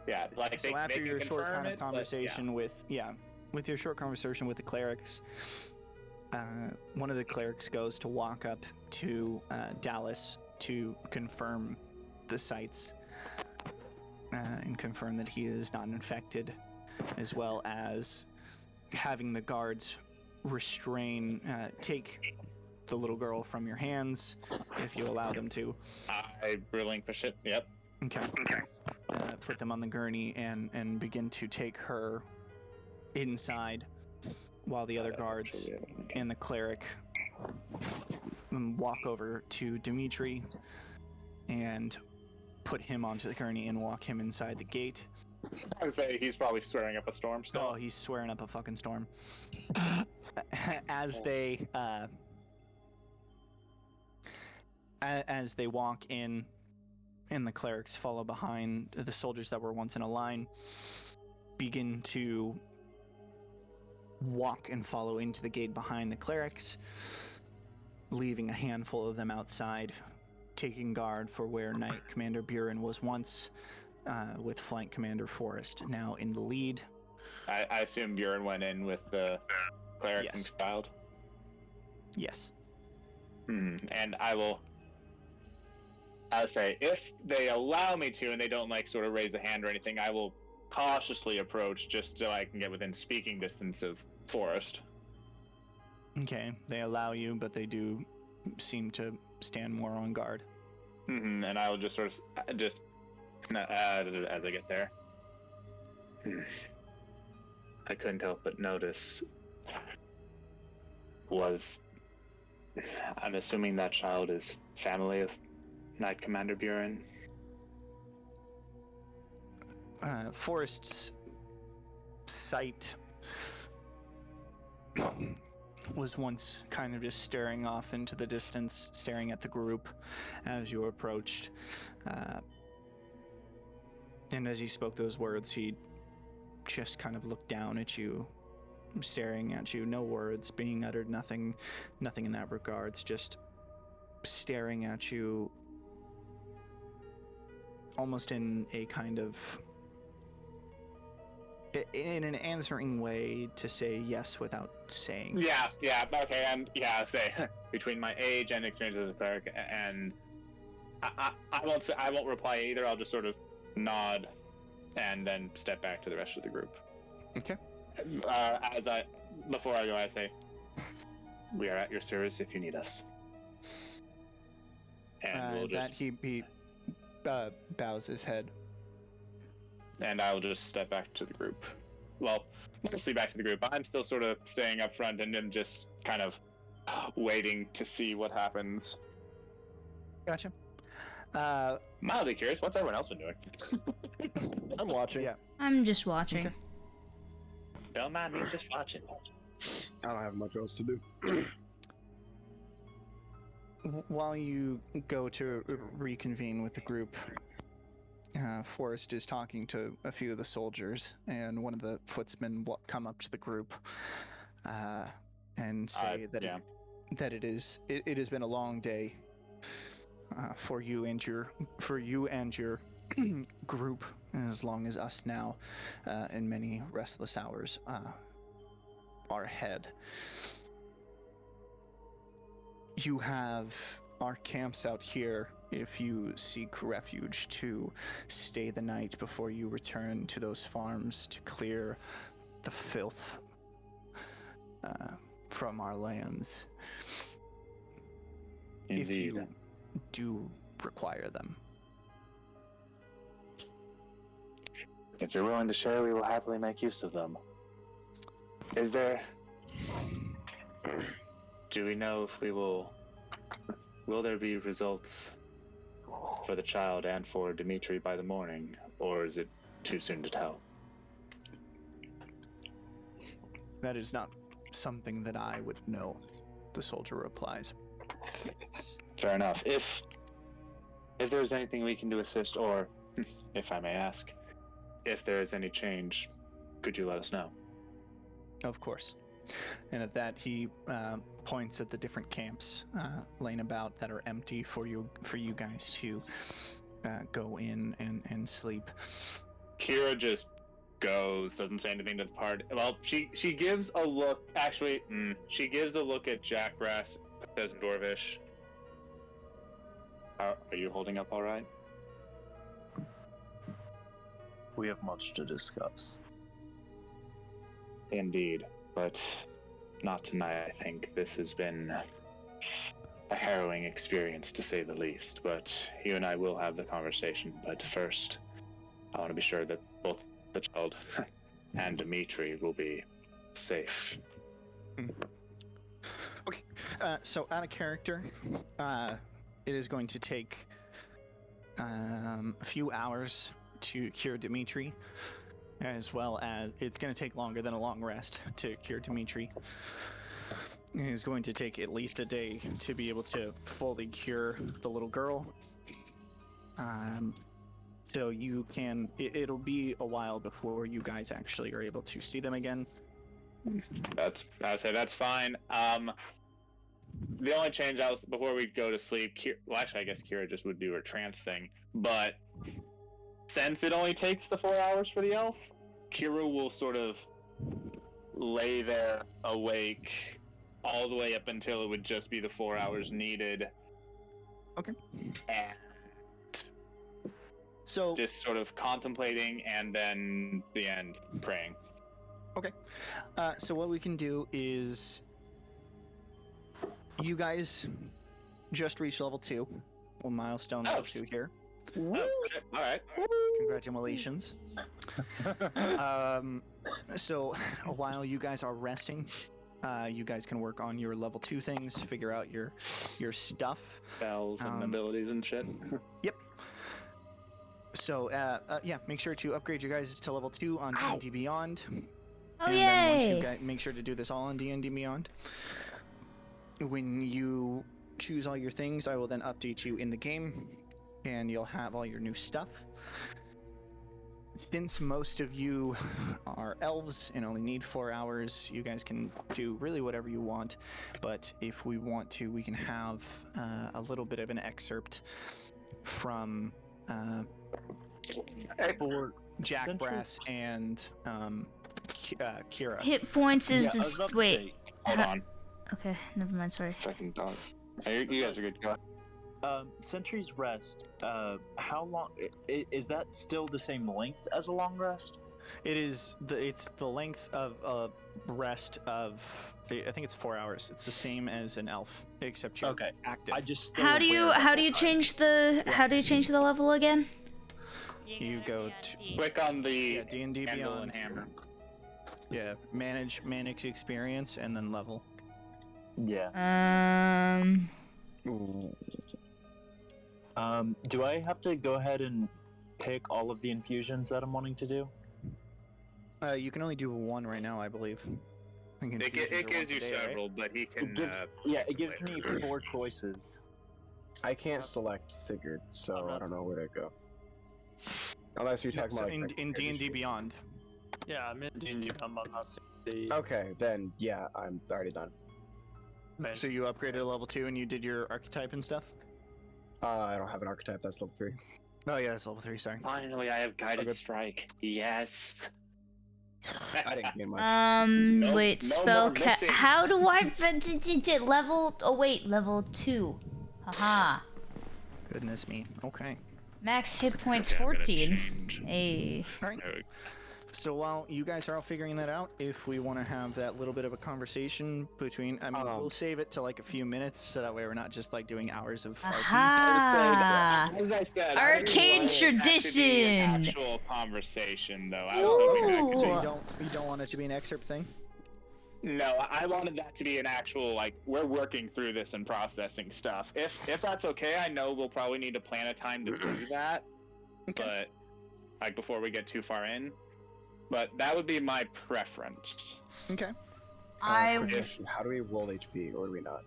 Yeah. Like so after your short kind of conversation with your short conversation with the clerics, one of the clerics goes to walk up to Dallas to confirm the sights and confirm that he is not infected, as well as having the guards take the little girl from your hands if you allow them to. I relinquish it. Yep. Okay. Put them on the gurney and begin to take her inside, while the other guards and the cleric walk over to Dimitri and put him onto the gurney and walk him inside the gate. I would say he's probably swearing up a storm still. Oh, he's swearing up a fucking storm. As they walk in, and the clerics follow behind, the soldiers that were once in a line begin to walk and follow into the gate behind the clerics, leaving a handful of them outside, taking guard for where Knight Commander Buren was once, with Flank Commander Forrest now in the lead. I assume Buren went in with the clerics and child. Yes. And I'll say, if they allow me to and they don't like sort of raise a hand or anything, I will cautiously approach just so I can get within speaking distance of Forrest. Okay, they allow you, but they do seem to stand more on guard. And I will just sort of as I get there, I couldn't help but notice I'm assuming that child is family of Knight Commander Buren. Forrest's sight was once kind of just staring off into the distance, staring at the group as you approached. And as he spoke those words, he just kind of looked down at you, staring at you. No words being uttered, nothing in that regards. Just staring at you, almost in a kind of in an answering way to say yes without saying yes. Okay, and say between my age and experience as a cleric, and I won't reply either. I'll just sort of nod, and then step back to the rest of the group. Okay. Before I go, I say, "We are at your service if you need us." And we'll just... he bows his head. And I will just step back to the group. Well, mostly back to the group. I'm still sort of staying up front and then just kind of waiting to see what happens. Gotcha. Mildly curious, what's everyone else been doing? I'm watching. Yeah. I'm just watching. Okay. Don't mind me, just watching. I don't have much else to do. While you go to reconvene with the group, Forrest is talking to a few of the soldiers, and one of the footmen will come up to the group and say that it has been a long day for you and your group, as long as us now, and many restless hours are ahead. You have our camps out here if you seek refuge to stay the night before you return to those farms to clear the filth from our lands. Indeed. If you do require them. If you're willing to share, we will happily make use of them. Do we know if will there be results for the child and for Dimitri by the morning, or is it too soon to tell? That is not something that I would know, the soldier replies. Fair enough. If there's anything we can do to assist, or, if I may ask, if there is any change, could you let us know? Of course. And at that, he points at the different camps laying about that are empty for you guys to go in and sleep. Kira just goes, doesn't say anything to the party. Well, she gives a look. Actually, she gives a look at Jack Brass, says in Dwarvish, "Are you holding up all right?" We have much to discuss. Indeed, but not tonight. I think this has been a harrowing experience, to say the least. But you and I will have the conversation. But first, I want to be sure that both the child and Dimitri will be safe. Okay, so out of character, it is going to take a few hours to cure Dimitri, as well as it's going to take longer than a long rest to cure Dimitri. It is going to take at least a day to be able to fully cure the little girl. So you can, it'll be a while before you guys actually are able to see them again. That's fine. The only change before we go to sleep, actually I guess Kira just would do her trance thing, but since it only takes the 4 hours for the elf, Kira will sort of lay there awake all the way up until it would just be the 4 hours needed. Okay. And so just sort of contemplating, and then the end, praying. Okay. So what we can do is you guys just reached level 2. Well, milestone level 2 here. Oh, all right. Congratulations. So while you guys are resting, you guys can work on your level 2 things, figure out your stuff. Spells and abilities and shit. Yep. So yeah, make sure to upgrade you guys to level 2 on D&D Beyond. Oh, and yay! then once you guys make sure to do this all on D&D Beyond. When you choose all your things, I will then update you in the game, and you'll have all your new stuff. since most of you are elves and only need 4 hours, you guys can do really whatever you want. But if we want to, we can have a little bit of an excerpt from Jack Brass and Kira. Hit points is this. Wait. Hold on. Okay, never mind. Sorry. Fucking dogs. Hey, you guys are good. Go ahead. Sentry's Rest, how long is that? Still the same length as a long rest? It's the length of a rest of, I think it's 4 hours. It's the same as an elf, except you're active. How do you change the level again? You go to click on the D&D Beyond hammer. Yeah, manage experience and then level. Yeah. Do I have to go ahead and pick all of the infusions that I'm wanting to do? You can only do one right now, I believe. It gives you several, but he can. It gives me 4 choices. I can't select Sigurd, so I don't know where to go. Unless you're talking about in D&D Beyond. Yeah, I'm in D&D. I'm not seeing the. Okay, then yeah, I'm already done. So you upgraded to level 2 and you did your archetype and stuff? I don't have an archetype. That's level 3. Oh yeah, that's level 3. Sorry. Finally, I have guided strike. Yes. I didn't get much. Wait, spell how do I level? Oh wait, level 2. Haha. Goodness me. Okay. Max hit points 14. Hey. All right. So while you guys are all figuring that out, if we want to have that little bit of a conversation between, I mean, we'll save it to like a few minutes, so that way we're not just like doing hours of Aha! As I said, Arcane tradition. Actual conversation, though. So you don't want it to be an excerpt thing? No, I wanted that to be an actual, like, we're working through this and processing stuff. If that's okay, I know we'll probably need to plan a time to do that. But like before we get too far in. But that would be my preference. Okay. How do we roll HP, or do we not?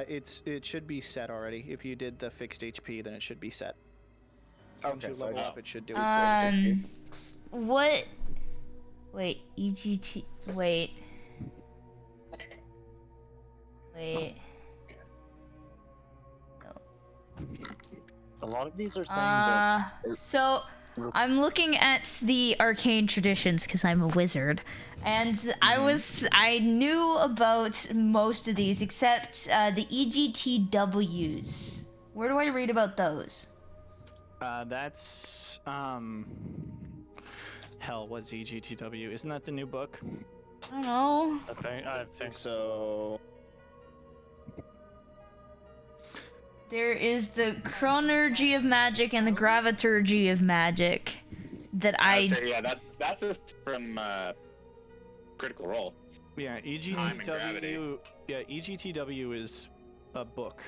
It should be set already. If you did the fixed HP, then it should be set. Once you Okay, level up, it should do it. What? Wait, EGT. Wait. A lot of these are saying that. So I'm looking at the arcane traditions because I'm a wizard, and I knew about most of these except the EGTWs. Where do I read about those? That's hell. What's EGTW? Isn't that the new book? I don't know. I think so. There is the chronergy of magic and the graviturgy of magic that yeah, that's just from Critical Role. Yeah, EGTW. Yeah, EGTW is a book.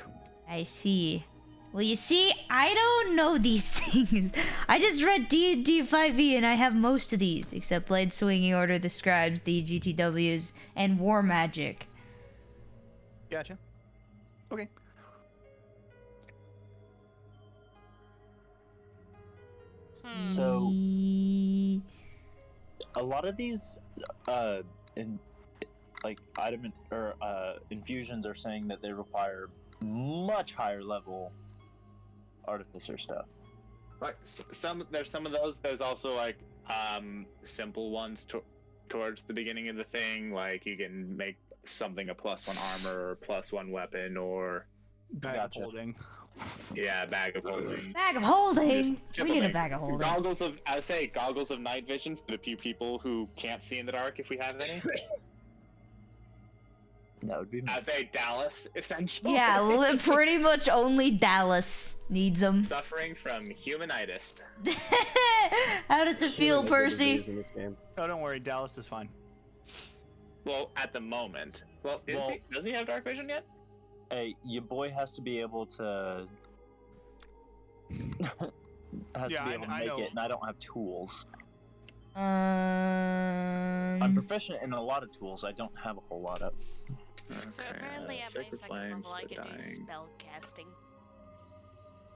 I see. Well, you see, I don't know these things. I just read D&D 5e and I have most of these, except Blade Swinging Order, the Scribes, the EGTWs, and War Magic. Gotcha. Okay. So, a lot of these, infusions are saying that they require much higher level artificer stuff. Right. There's some of those. There's also like simple ones towards the beginning of the thing. Like you can make something a +1 armor or +1 weapon or bag of holding. Yeah, bag of holding. Bag of holding. We need a bag of holding. Goggles of night vision for the few people who can't see in the dark, if we have any. That would be me. I say Dallas, essentially. Yeah, pretty much only Dallas needs them. Suffering from humanitis. How does it feel, Percy? Oh, don't worry, Dallas is fine. Well, at the moment. Well, does he have dark vision yet? Hey, your boy has to be able to. Make it, and I don't have tools. I'm proficient in a lot of tools. I don't have a whole lot of. So apparently at my second level I can do spell casting.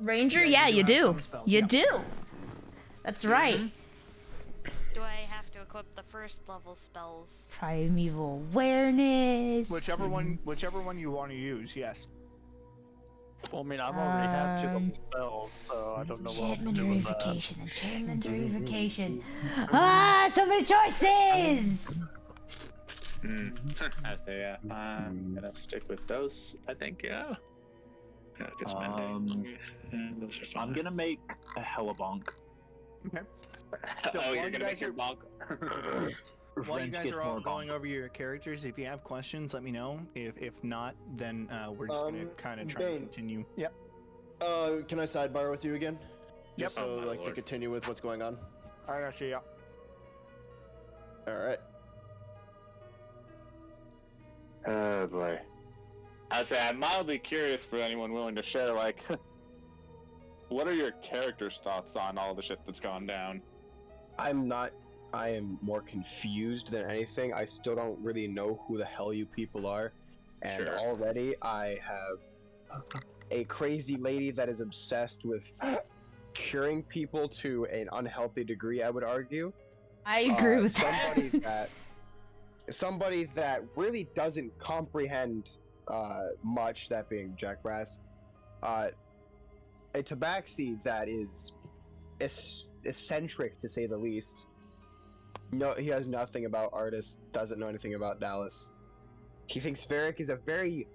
Ranger, yeah, you do. You do. That's right. do I have to equip the first level spells? Primeval awareness. Whichever one you want to use, yes. Well, I mean, I've already had 2 level spells, so I don't know what to Enchantment do with that. Reification, Enchantment Reification. Ah, so many choices! I say, yeah, I'm gonna stick with those, I think, yeah. Good spending. Those are fun. I'm gonna make a Hellabonk. Okay. So while you're you gonna guys make your bonk. While you Wrench guys gets are all more going bonk. over your characters, if you have questions, let me know. If not, then we're just gonna kind of try to Bane. continue. Yep. Can I sidebar with you again? Yep. Just so, Oh, my like, to lord. continue with what's going on. I got you. Yeah. Alright. Oh boy. I say I'm mildly curious for anyone willing to share, like, what are your characters' thoughts on all the shit that's gone down? I am more confused than anything. I still don't really know who the hell you people are. And Sure. already I have a crazy lady that is obsessed with curing people to an unhealthy degree, I would argue. I agree with Somebody that really doesn't comprehend much, that being Jack Brass. A tabaxi that is eccentric, to say the least. No, he has nothing about artists, doesn't know anything about Dallas. He thinks Varric is a very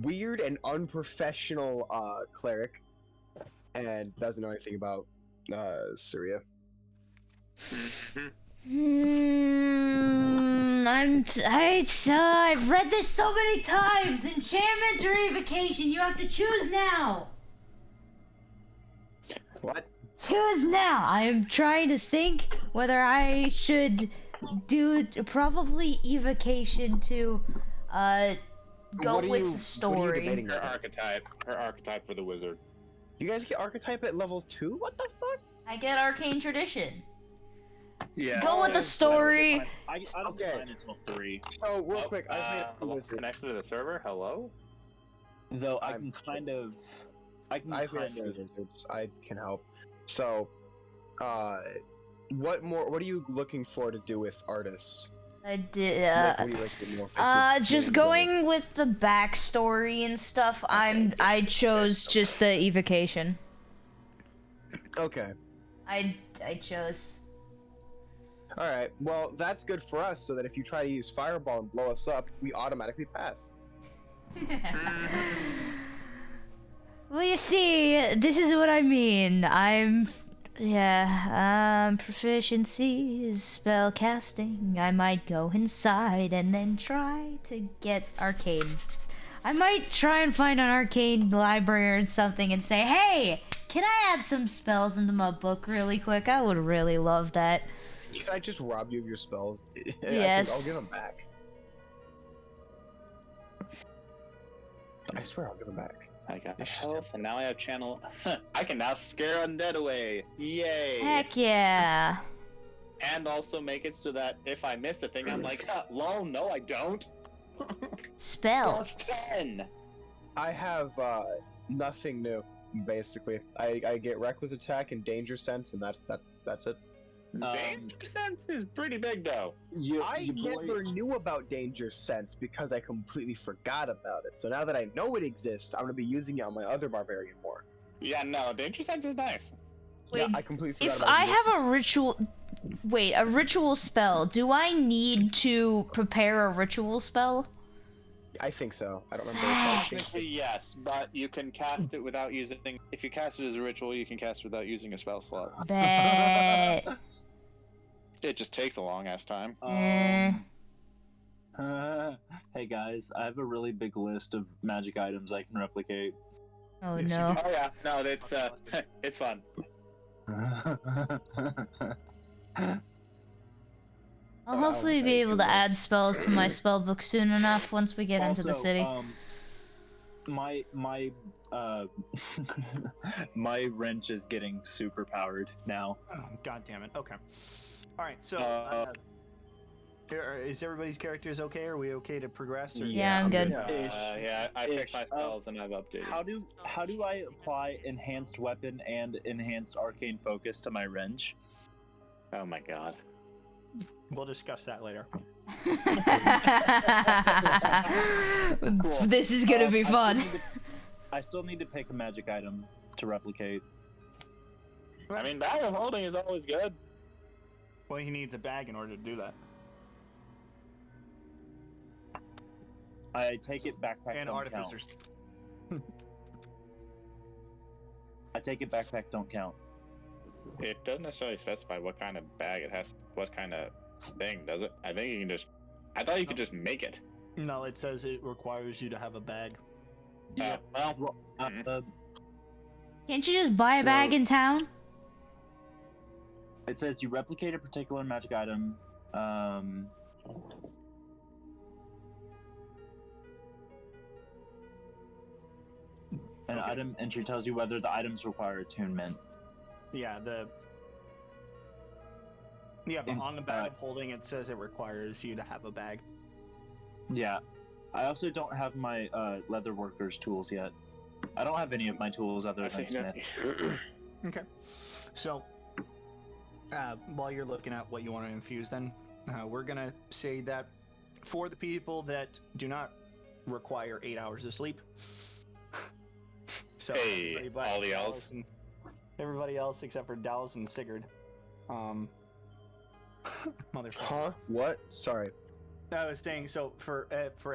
weird and unprofessional cleric, and doesn't know anything about Syria. I've read this so many times. Enchantment Reification. You have to choose now. What? Choose now. I am trying to think whether I should do probably evocation to go What are with you- the what are you story. debating? Her archetype for the wizard. You guys get archetype at level 2? What the fuck? I get arcane tradition. Yeah. Go with the story. I don't Okay. find until 3. So, real quick, I've made a wizard. Connected to the server. Hello. Though I I'm- can kind of. I've made a few wizards. I can help. So, what are you looking for to do with artists? I did. Like, what do you like to do more? Just going with the backstory and stuff. I chose just the evocation. Okay. I chose. Alright, well, that's good for us, so that if you try to use Fireball and blow us up, we automatically pass. Well, you see, this is what I mean. Proficiency is spell casting. I might go inside and then try to get arcane. I might try and find an arcane library or something and say, hey, can I add some spells into my book really quick? I would really love that. Should I just rob you of your spells? Yes. I'll give them back. I swear I'll give them back. I got health, and now I have channel. I can now scare undead away. Yay! Heck yeah. And also make it so that if I miss a thing, I'm like, lol, no, I don't. Spells. Plus 10. I have nothing new, basically. I get reckless attack and danger sense, and that's it. Danger sense is pretty big, though. I never knew about danger sense because I completely forgot about it. So now that I know it exists, I'm gonna be using it on my other barbarian more. Yeah, no, danger sense is nice. Wait, Yeah, I completely forgot if about I it. have a ritual spell, do I need to prepare a ritual spell? I think so. I don't remember. Technically, yes, but you can cast it without using. If you cast it as a ritual, you can cast it without using a spell slot. Bet. It just takes a long ass time. Eh. Hey guys, I have a really big list of magic items I can replicate. Oh Yes, you no. Oh yeah, no, it's it's fun. I'll hopefully be able to add spells to my spell book soon enough once we get into the city. My my wrench is getting super powered now. Oh, God damn it. Okay. All right. So, is everybody's characters okay? Are we okay to progress? Or... Yeah, I'm good. Yeah, I picked my spells and I've updated. How do I apply enhanced weapon and enhanced arcane focus to my wrench? Oh my god. We'll discuss that later. This is gonna be fun. I still need to pick a magic item to replicate. I mean, bag of holding is always good. Well, he needs a bag in order to do that. I take it backpack And don't artificers. count. I take it backpack don't count. It doesn't necessarily specify what kind of bag it has, what kind of thing, does it? I think you can just. I thought you could just make it. No, it says it requires you to have a bag. Yeah. Well, Can't you just buy a bag in town? It says you replicate a particular magic item. An item entry tells you whether the items require attunement. Yeah, but on the bag of holding, it says it requires you to have a bag. Yeah. I also don't have my leather worker's tools yet. I don't have any of my tools other than Smith's. Okay. So, while you're looking at what you want to infuse, then we're gonna say that for the people that do not require 8 hours of sleep. So hey, everybody all the elves. Everybody else except for Dallas and Sigurd. Motherfucker. Huh? What? Sorry. I was saying, so for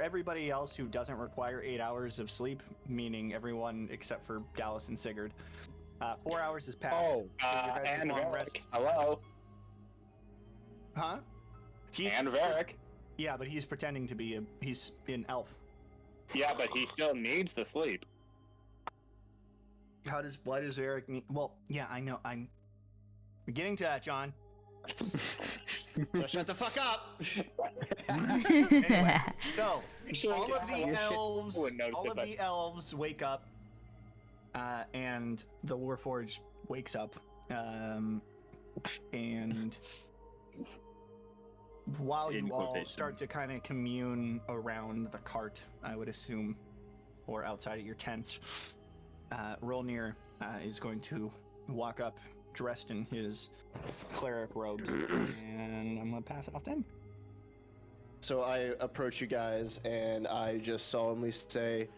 everybody else who doesn't require 8 hours of sleep, meaning everyone except for Dallas and Sigurd, 4 hours has passed. Oh, And long Varric. rest. Hello. Huh? And Varric. Yeah, but he's pretending to be he's an elf. Yeah, but he still needs the sleep. Why does Eric need? Well, yeah, I know. I'm getting to that, John. So shut the fuck up. Anyway, so all of the elves wake up, and the Warforged wakes up, and while you all start to kind of commune around the cart, I would assume, or outside of your tents, Rolnir is going to walk up dressed in his cleric robes, and I'm gonna pass it off to him. So I approach you guys and I just solemnly say,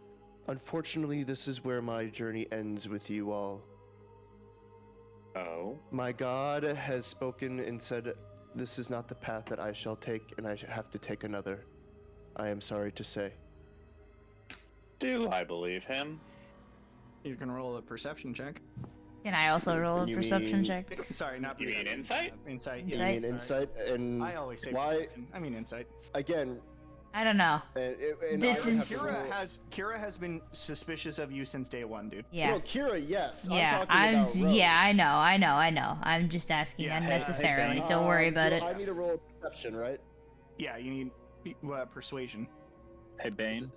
unfortunately, this is where my journey ends with you all. Oh. My God has spoken and said, this is not the path that I shall take, and I have to take another. I am sorry to say. Do I believe him? You can roll a perception check. Can I also roll a perception check? Sorry, not You mean perception. insight? Insight. Insight? Yeah, You mean insight? And I always say why? perception. I mean insight. Again, I don't know. and This I would is- have to roll- Kira has been suspicious of you since day one, dude. Yeah. No, Kira, yes. Yeah, I'm talking about Rose. yeah, I know. I'm just asking Yeah, unnecessarily. Hey, Don't worry about it. I need to roll a perception, right? Yeah, you need persuasion. Hey, Bane.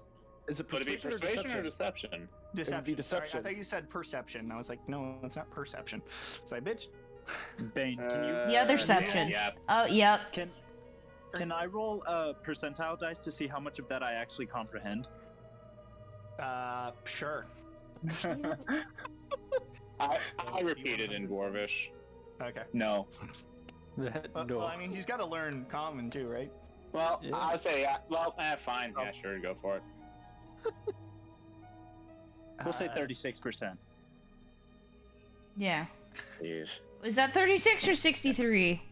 Is it Would it be persuasion persuasion or deception? Deception. deception. Sorry, I thought you said perception. I was like, no, it's not perception. So I bitched. Bane, can you? The other section. Yeah. Oh, yep. Can I roll a percentile dice to see how much of that I actually comprehend? Sure. I repeated in Dwarvish. Okay. No. Well, I mean, he's got to learn common too, right? Well, Yeah. I'll say, fine. Yeah, sure, go for it. We'll say 36%. Yeah. Jeez. Was that 36 or 63?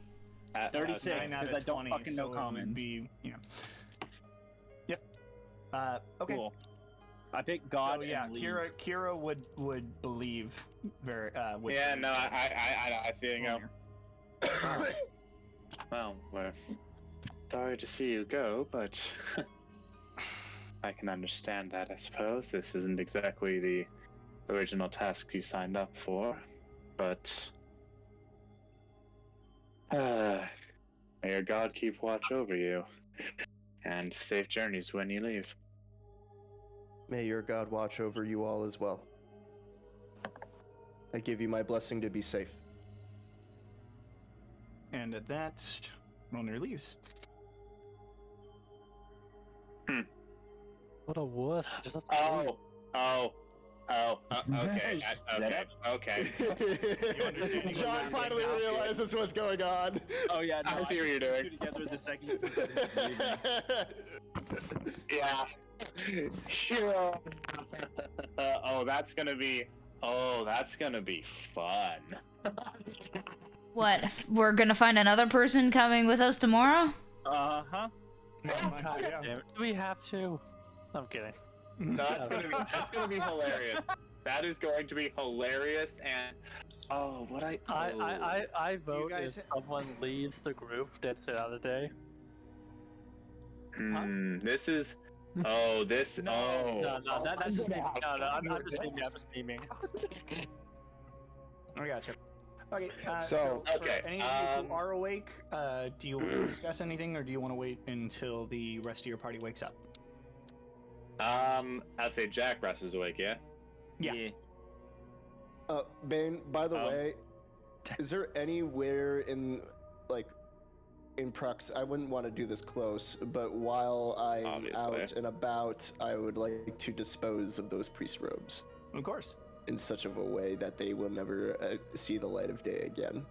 36, 9 out because of I don't 20, fucking know so it common. would be, Yep. Okay. Cool. I picked God So yeah, and Lee. Kira would believe very. With Yeah, no, I see it go. Rolnir. Well, we're sorry to see you go, but I can understand that, I suppose. This isn't exactly the original task you signed up for, but may your God keep watch over you, and safe journeys when you leave. May your God watch over you all as well. I give you my blessing to be safe. And at that, Rolnir leaves. What a wuss. Just Oh, Oh, okay. Okay. John finally realizes what's going on. Oh yeah, no, I see what you're doing. Put together the second. Yeah. Sure. Oh, that's gonna be fun. What? We're gonna find another person coming with us tomorrow? Uh-huh. God damn it. Do we have to? I'm kidding. That's gonna be hilarious. That is going to be hilarious, and I vote guys- if someone leaves the group that's it out of the day. This is. Oh, this. Oh. No, that's just me. No, I'm just memeing. I'm just memeing. I gotcha. Okay. So, for okay, any of you who are awake, do you want to discuss anything, or do you want to wait until the rest of your party wakes up? I'd say Jack Russ is awake. Yeah. Yeah. Bane, by the way, is there anywhere in prox? I wouldn't want to do this close, but while I'm Obviously. out and about, I would like to dispose of those priest robes Of course. in such of a way that they will never see the light of day again.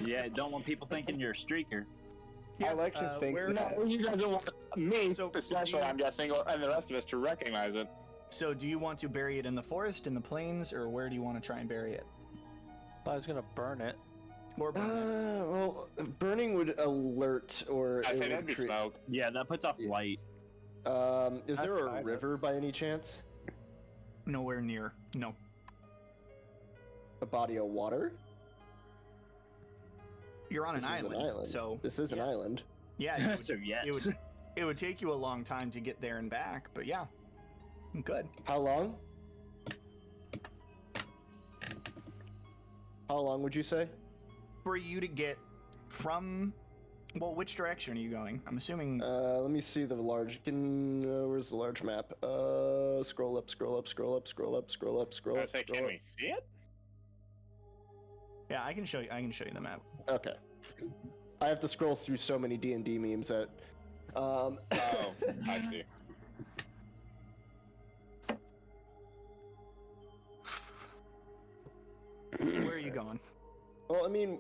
Yeah, don't want people thinking you're a streaker. I like to think where- No, you guys don't want me, So, especially. I'm guessing, and the rest of us to recognize it. So, do you want to bury it in the forest, in the plains, or where do you want to try and bury it? I was gonna burn it. Or burn it? Well, burning would alert or I it say would that'd be create- smoke. Yeah, that puts off light. Is there a tried it. river by any chance? Nowhere near. No. A body of water? You're on This an is island, so this is an yes. island. yeah, it would, So yes. it would take you a long time to get there and back, but yeah, good. How long? How long would you say? For you to get from, well, which direction are you going? I'm assuming. Let me see the large. Where's the large map? Scroll up, scroll up, scroll up, scroll up, scroll up, scroll I up. say, Scroll can up. we see it? Yeah, I can show you. I can show you the map. Okay. I have to scroll through so many D&D memes that. Oh, I see. Where are you going? Well, I mean,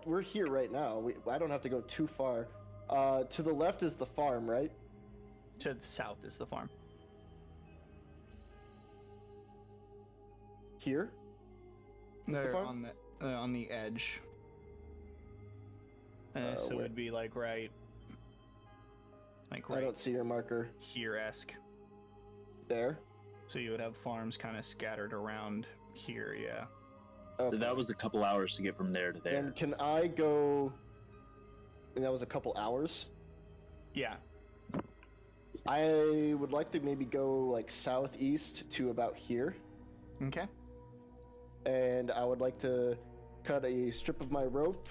we're here right now. I don't have to go too far. To the left is the farm, right? To the south is the farm. Here? Is the They're farm? on the edge. So wait. it'd be like right I don't see your marker. here-esque. There? So you would have farms kind of scattered around here, yeah. Okay. That was a couple hours to get from there to there. And can I go... And that was a couple hours? Yeah. I would like to maybe go like southeast to about here. Okay. And I would like to cut a strip of my rope,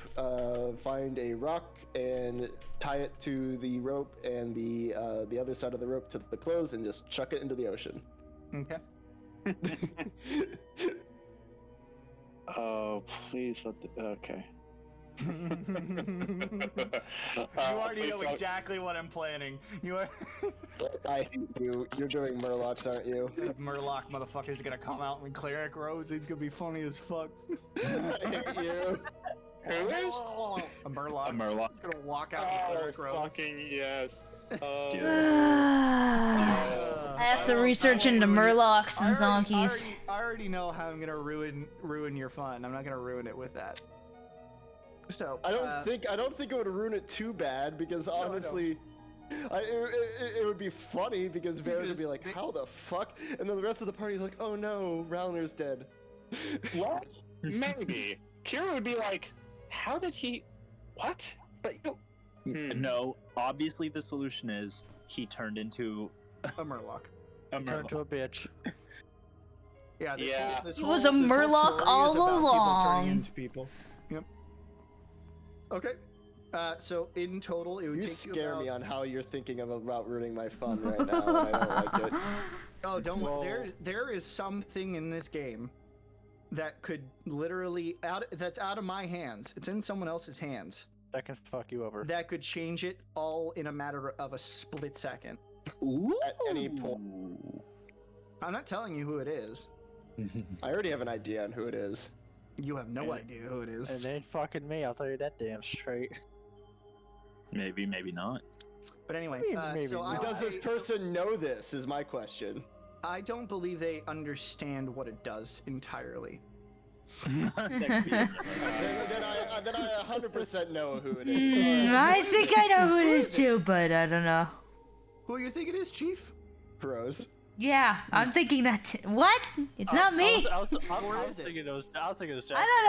find a rock, and tie it to the rope and the other side of the rope to the clothes, and just chuck it into the ocean. Okay. Oh, please, what the... Okay. You already know exactly what I'm planning. You are I hate you. You're doing Murlocs, aren't you? Murloc motherfucker's gonna come out in cleric robes. It's gonna be funny as fuck. I hate you. Who is? A Murloc. A Murloc. He's gonna walk out in Oh, cleric robes. fucking yes. I have to research into Murlocs and Zonkies. I already know how I'm gonna ruin your fun. I'm not gonna ruin it with that. So I don't think it would ruin it too bad because honestly, it would be funny because Varen would be like, "How the fuck?" And then the rest of the party is like, "Oh no, Ralner's dead." What? Maybe. Kira would be like, how did he... What? But you... No, obviously the solution is he turned into a Murloc. Turn to a bitch. Yeah. This He was a Murloc story all is about people along. turning into people. Yep. Okay. So in total, it would You take scare you me about... on how you're thinking about ruining my fun right now, and I don't like it. Oh, don't worry. There is something in this game that could literally that's out of my hands. It's in someone else's hands. That can fuck you over. That could change it all in a matter of a split second. Ooh. At any point. I'm not telling you who it is. I already have an idea on who it is. You have no idea who it is. It ain't fucking me, I'll tell you that damn straight. Maybe, maybe not. But anyway, Maybe so not. Does this person know this? Is my question. I don't believe they understand what it does entirely. Then I 100% know who it is. I think I know who it is too, but I don't know. Who you think it is, Chief? Rose. Yeah, I'm thinking that. What? It's not me. I was thinking it was Jack. I don't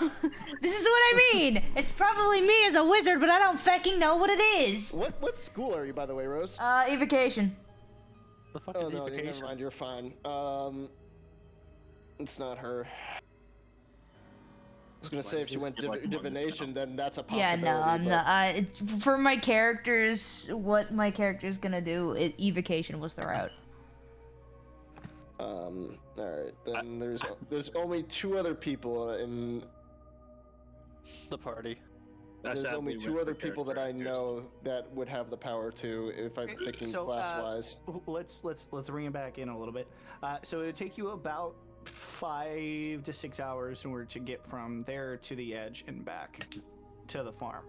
know. This is what I mean. It's probably me as a wizard, but I don't fucking know what it is. What school are you, by the way, Rose? Evocation. The fuck Oh is no, evocation? never mind. You're fine. It's not her. I was gonna say if she went divination, then that's a possibility. Yeah, no, I'm but- not. For my characters, what my character's gonna do, evocation was the route. All right. Then there's only 2 other people in. The party. There's only 2 other people that I know that would have the power to, if I'm thinking class-wise. Let's bring it back in a little bit. So it would take you about 5 to 6 hours in order to get from there to the edge and back to the farm.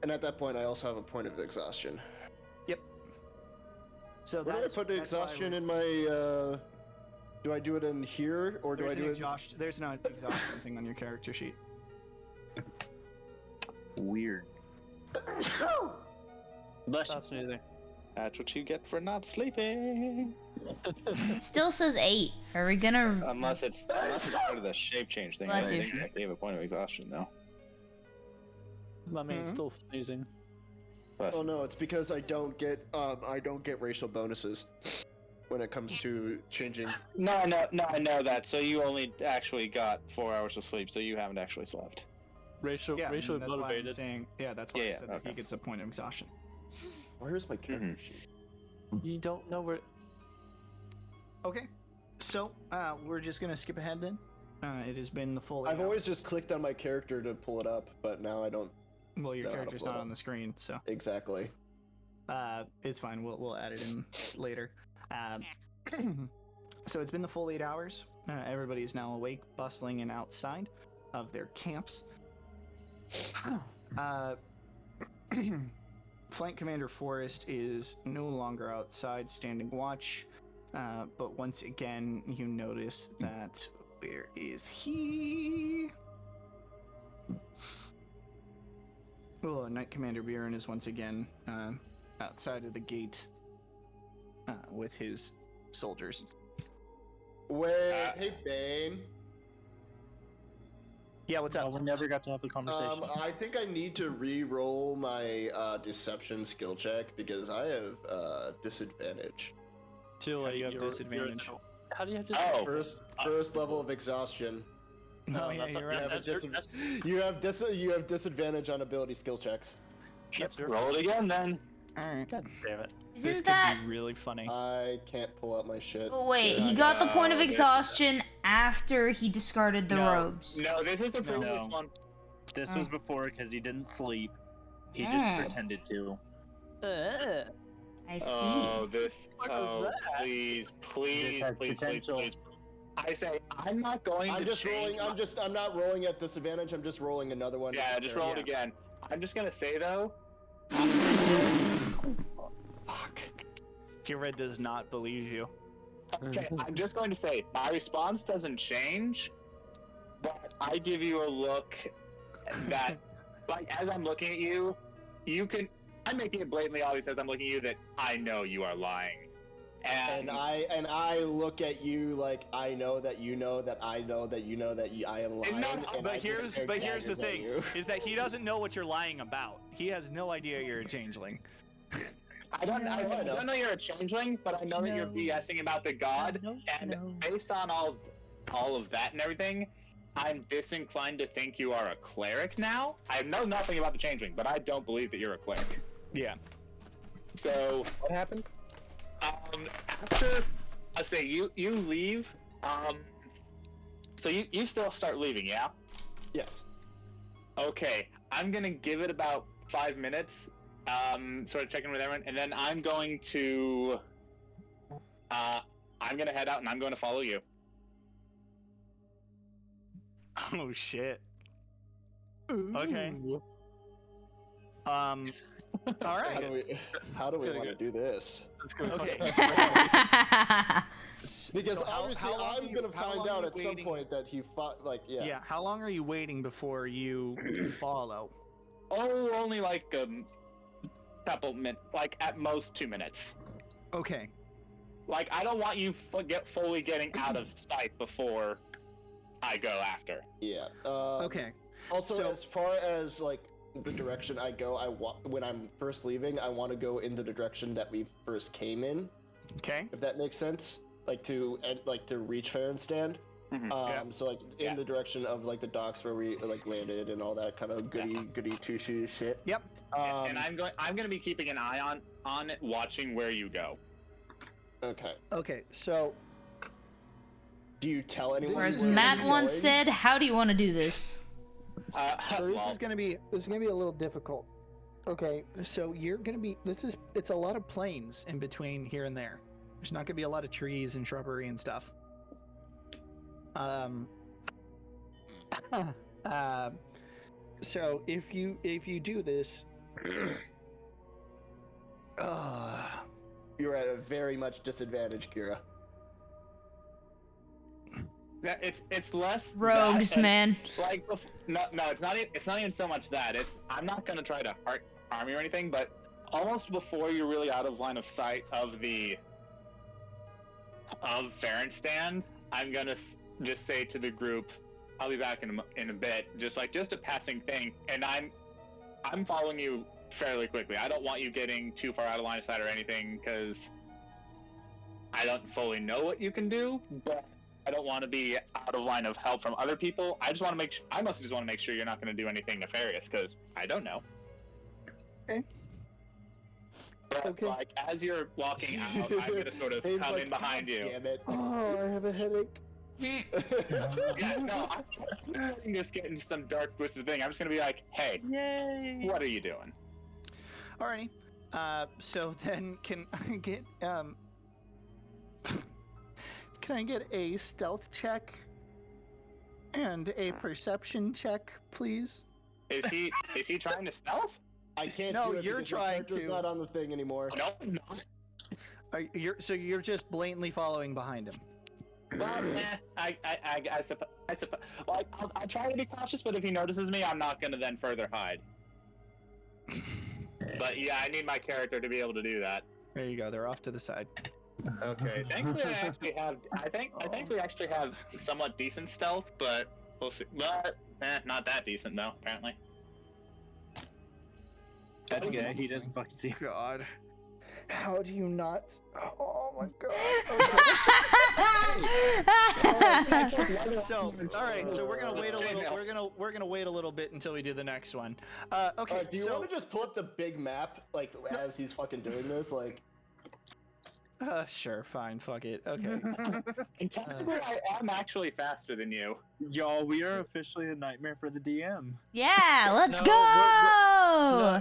And at that point, I also have a point of exhaustion. Yep. So Where do I put the exhaustion in my? Do I do it in here, or do I do it? There's no exhaustion thing on your character sheet. Weird. Stop sneezing. That's what you get for not sleeping. It still says 8. Are we gonna? Unless it's part of the shape change thing. Bless I you. don't think I gave a point of exhaustion though. I mean, it's still sneezing. Bless Oh you. no, it's because I don't get racial bonuses when it comes to changing. No, I know that. So you only actually got 4 hours of sleep, so you haven't actually slept. Racially that's why I'm motivated. saying, that's why I said that okay. he gets a point of exhaustion. Where's my character sheet? You don't know where. Okay, so we're just gonna skip ahead then. It has been the full. I've always just clicked on my character to pull it up, but now I don't. Well, your know how to character's pull it not up. on the screen, so Exactly. it's fine. We'll add it in later. So it's been the full 8 hours. Everybody is now awake, bustling, and outside of their camps. Flank Commander Forrest is no longer outside standing watch, but once again you notice that where is he? Well, Knight Commander Buren is once again outside of the gate with his soldiers. Wait, hey Bane. Yeah, what's up? We never got to have the conversation. I think I need to re-roll my deception skill check because I have disadvantage. Too How late. do you have you're- disadvantage? How do you have disadvantage? Oh, First level of exhaustion. Oh, yeah, that's you're a- right. that's- You have disadvantage on ability skill checks. That's your roll it again then. Alright. God damn it. This Isn't could that? be really funny. I can't pull out my shit. Oh wait, Yeah, he got the point of this is- exhaustion after he discarded the robes. No, this is the previous No. one. This Oh. was before because he didn't sleep. He Mm. just pretended to. I see. Oh, this. What was Oh, that? please, This please, has please, please, potential. please. I say I'm not going I'm to just change rolling. I'm not rolling at disadvantage. I'm just rolling another one. Yeah, just roll it Yeah. again. I'm just gonna say though. Fuck. Kira does not believe you. Okay, I'm just going to say my response doesn't change, but I give you a look that, like, as I'm looking at you, you can. I'm making it blatantly obvious as I'm looking at you that I know you are lying, And I look at you like I know that you know that I know that you know that I am lying. No, and I but just here's stare the daggers at thing: you. is that he doesn't know what you're lying about. He has no idea you're a changeling. I don't know you're a changeling, but I know that you're BSing about the god, and based on all of that and everything, I'm disinclined to think you are a cleric now. I know nothing about the changeling, but I don't believe that you're a cleric. Yeah. So What happened? after I say you leave, so you still start leaving, yeah? Yes. Okay, I'm gonna give it about 5 minutes, sort of checking with everyone, and then I'm going to I'm gonna head out and I'm going to follow you. Oh shit. Okay. All right. How do we want to do this? Okay. Because So obviously how long I'm are you- gonna how find long are out you at some waiting? point that he fought. Like, yeah. Yeah. How long are you waiting before you follow? Oh, only like couple minutes, like at most 2 minutes. Okay. Like I don't want you fully getting out of sight before I go after. Yeah. Okay. Also, So- as far as like the direction I go, when I'm first leaving, I want to go in the direction that we first came in. Okay. If that makes sense, like to reach Farenstand. So like in the direction of like the docks where we like landed and all that kind of goody two shoes shit. Yep. And I'm going to be keeping an eye on it, watching where you go. Okay. Okay. So Do you tell anyone? Or as where Matt you're once going? said, how do you want to do this? So this Well, is gonna be a little difficult. Okay, so you're gonna be it's a lot of plains in between here and there. There's not gonna be a lot of trees and shrubbery and stuff. So if you do this, You're at a very much disadvantage, Kira. yeah, it's less Rogues, that and, man. Like no, it's not. It's not even so much that. I'm not going to try to harm you or anything, but almost before you're really out of line of sight of Farenstand, I'm gonna just say to the group, "I'll be back in a bit." Just a passing thing, and I'm following you fairly quickly. I don't want you getting too far out of line of sight or anything, because I don't fully know what you can do, but I don't want to be out of line of help from other people. I mostly just want to make sure you're not going to do anything nefarious, because I don't know. Okay. But, Okay. like, as you're walking out, I'm going to sort of Dave's come like, in behind you. Damn it. oh, I have a headache. Yeah, no, I'm just getting some dark twisted thing. I'm just going to be like, hey, Yay! what are you doing? alrighty. So then can I get can I get a stealth check and a perception check, please? Is he trying to stealth? I can't. No, do it you're because my trying character's to. not on the thing anymore. No, I'm not. You're just blatantly following behind him. Well, I suppose. Well, I'll try to be cautious, but if he notices me, I'm not going to then further hide. But yeah, I need my character to be able to do that. There you go. They're off to the side. Okay. Thankfully, I think we actually have somewhat decent stealth, but we'll see. But not that decent though, apparently. That's okay. He doesn't fucking see. God. How do you not? Oh my god. So, all right. So we're gonna wait a little. We're gonna wait a little bit until we do the next one. Okay. Do you so, want to just pull up the big map, like as he's fucking doing this, like? Sure. Fine. Fuck it. Okay. And technically, I am actually faster than you. Y'all, we are officially a nightmare for the DM. Yeah, let's No, go! No,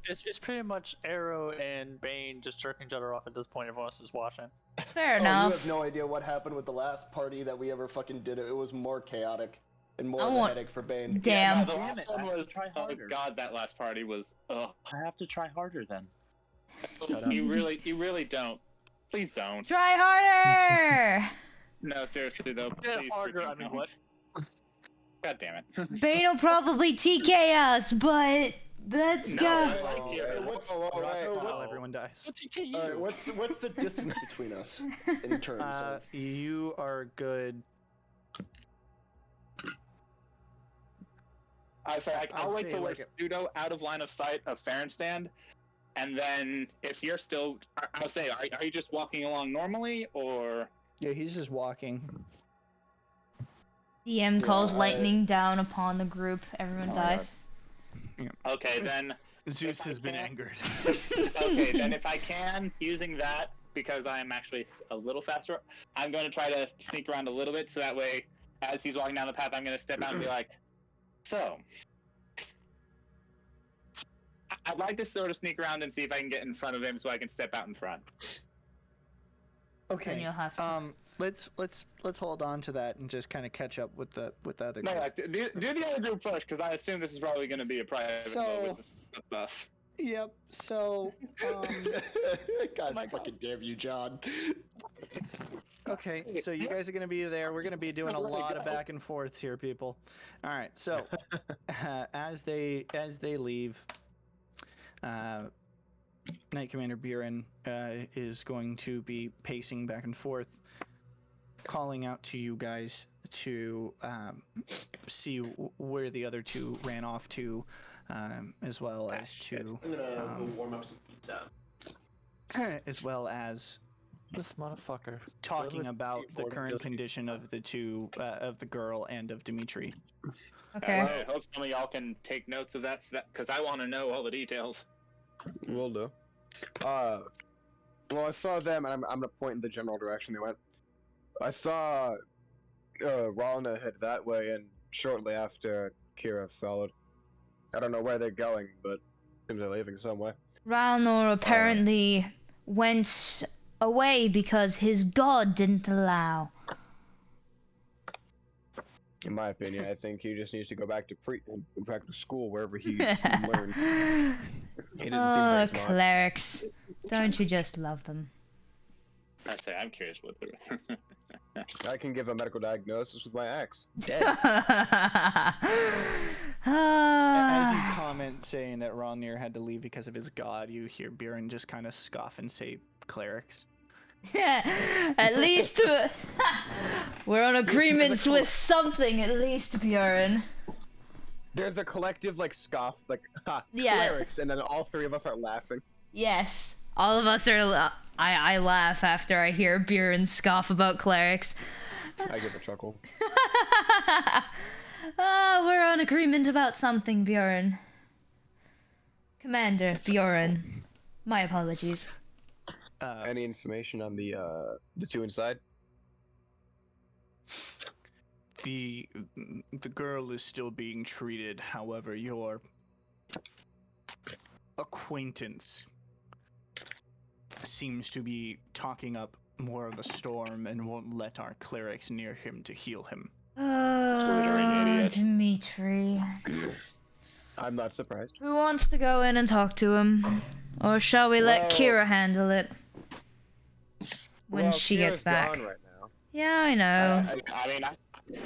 it's pretty much Arrow and Bane just jerking each other off at this point. Everyone else is watching. Fair Oh, enough. you have no idea what happened with the last party that we ever fucking did. It was more chaotic and more I of a want- headache for Bane. Damn. Yeah, no, the Damn last it, one I have to was. try Oh harder. god, that last party was. Ugh. I have to try harder then. You really don't. Please don't. Try harder! No, seriously though. Yeah, Please harder, freaking I mean, don't. what? God damn it. Bane will probably TK us, but let's No, go. I like you. While everyone dies. All right, what's the distance between us in terms of? You are good. I say I'll I'd wait say till we're like pseudo out of line of sight of Farenstand, and then if you're still, I'll say, are you just walking along normally, or? Yeah, he's just walking. DM calls I- lightning down upon the group. Everyone Oh, dies. Okay, then. Zeus If I has been can- angered. Okay, then if I can, using that, because I am actually a little faster, I'm going to try to sneak around a little bit, so that way, as he's walking down the path, I'm going to step out and be like, so. I'd like to sort of sneak around and see if I can get in front of him so I can step out in front. Okay. Then you'll have to. Let's hold on to that and just kind of catch up with the other. No, group. like, do the other group first, because I assume this is probably going to be a private vote with us. Yep. So, God fucking damn you, John. okay. So you guys are gonna be there. We're gonna be doing a lot of back and forths here, people. All right. So, as they leave, Knight Commander Buren is going to be pacing back and forth, calling out to you guys to see where the other two ran off to, as well as to I'm gonna go warm up some pizza. as well as This motherfucker. talking about the current condition of the two, of the girl and of Dimitri. Okay. I hope some of y'all can take notes of that, because I want to know all the details. Will do. Well, I saw them, and I'm gonna point in the general direction they went. I saw Ralna head that way, and shortly after, Kira followed. I don't know where they're going, but seems they're leaving some way. Ralnor apparently went away because his god didn't allow. In my opinion, I think he just needs to go back to back to school, wherever he learned. He didn't seem very smart. Clerics. Don't you just love them? I say, I'm curious what they're... I can give a medical diagnosis with my axe. Dead. As you comment saying that Ronir had to leave because of his god, you hear Buren just kind of scoff and say, "Clerics." At least we're on agreements with something, at least, Bjorn. There's a collective, like, scoff, like, ha, Yeah. clerics, and then all three of us are laughing. Yes. All of us are... I laugh after I hear Bjorn scoff about clerics. I give a chuckle. We're on agreement about something, Bjorn. Commander Bjorn. My apologies. Any information on the two inside? The girl is still being treated. However, your acquaintance seems to be talking up more of a storm and won't let our clerics near him to heal him. Dimitri. I'm not surprised. Who wants to go in and talk to him? Or shall we let Kira handle it? When she gets back. Gone right now. Yeah, I know. I mean,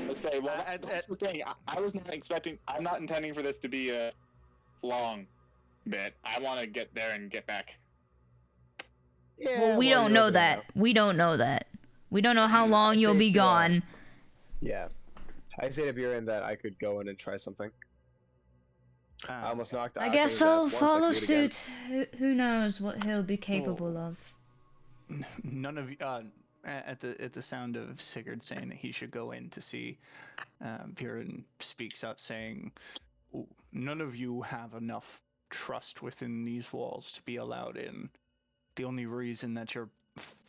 let's say, well, that's the thing. I was not expecting... I'm not intending for this to be a long bit. I want to get there and get back. Yeah, Well, we don't know that. We don't know that. We don't know how long you'll be gone. Yeah. I say to Buren that I could go in and try something. I almost knocked out. I guess I'll follow suit. Who knows what he'll be capable of. None of you, at the sound of Sigurd saying that he should go in to see, Buren speaks up saying, "None of you have enough trust within these walls to be allowed in. The only reason that your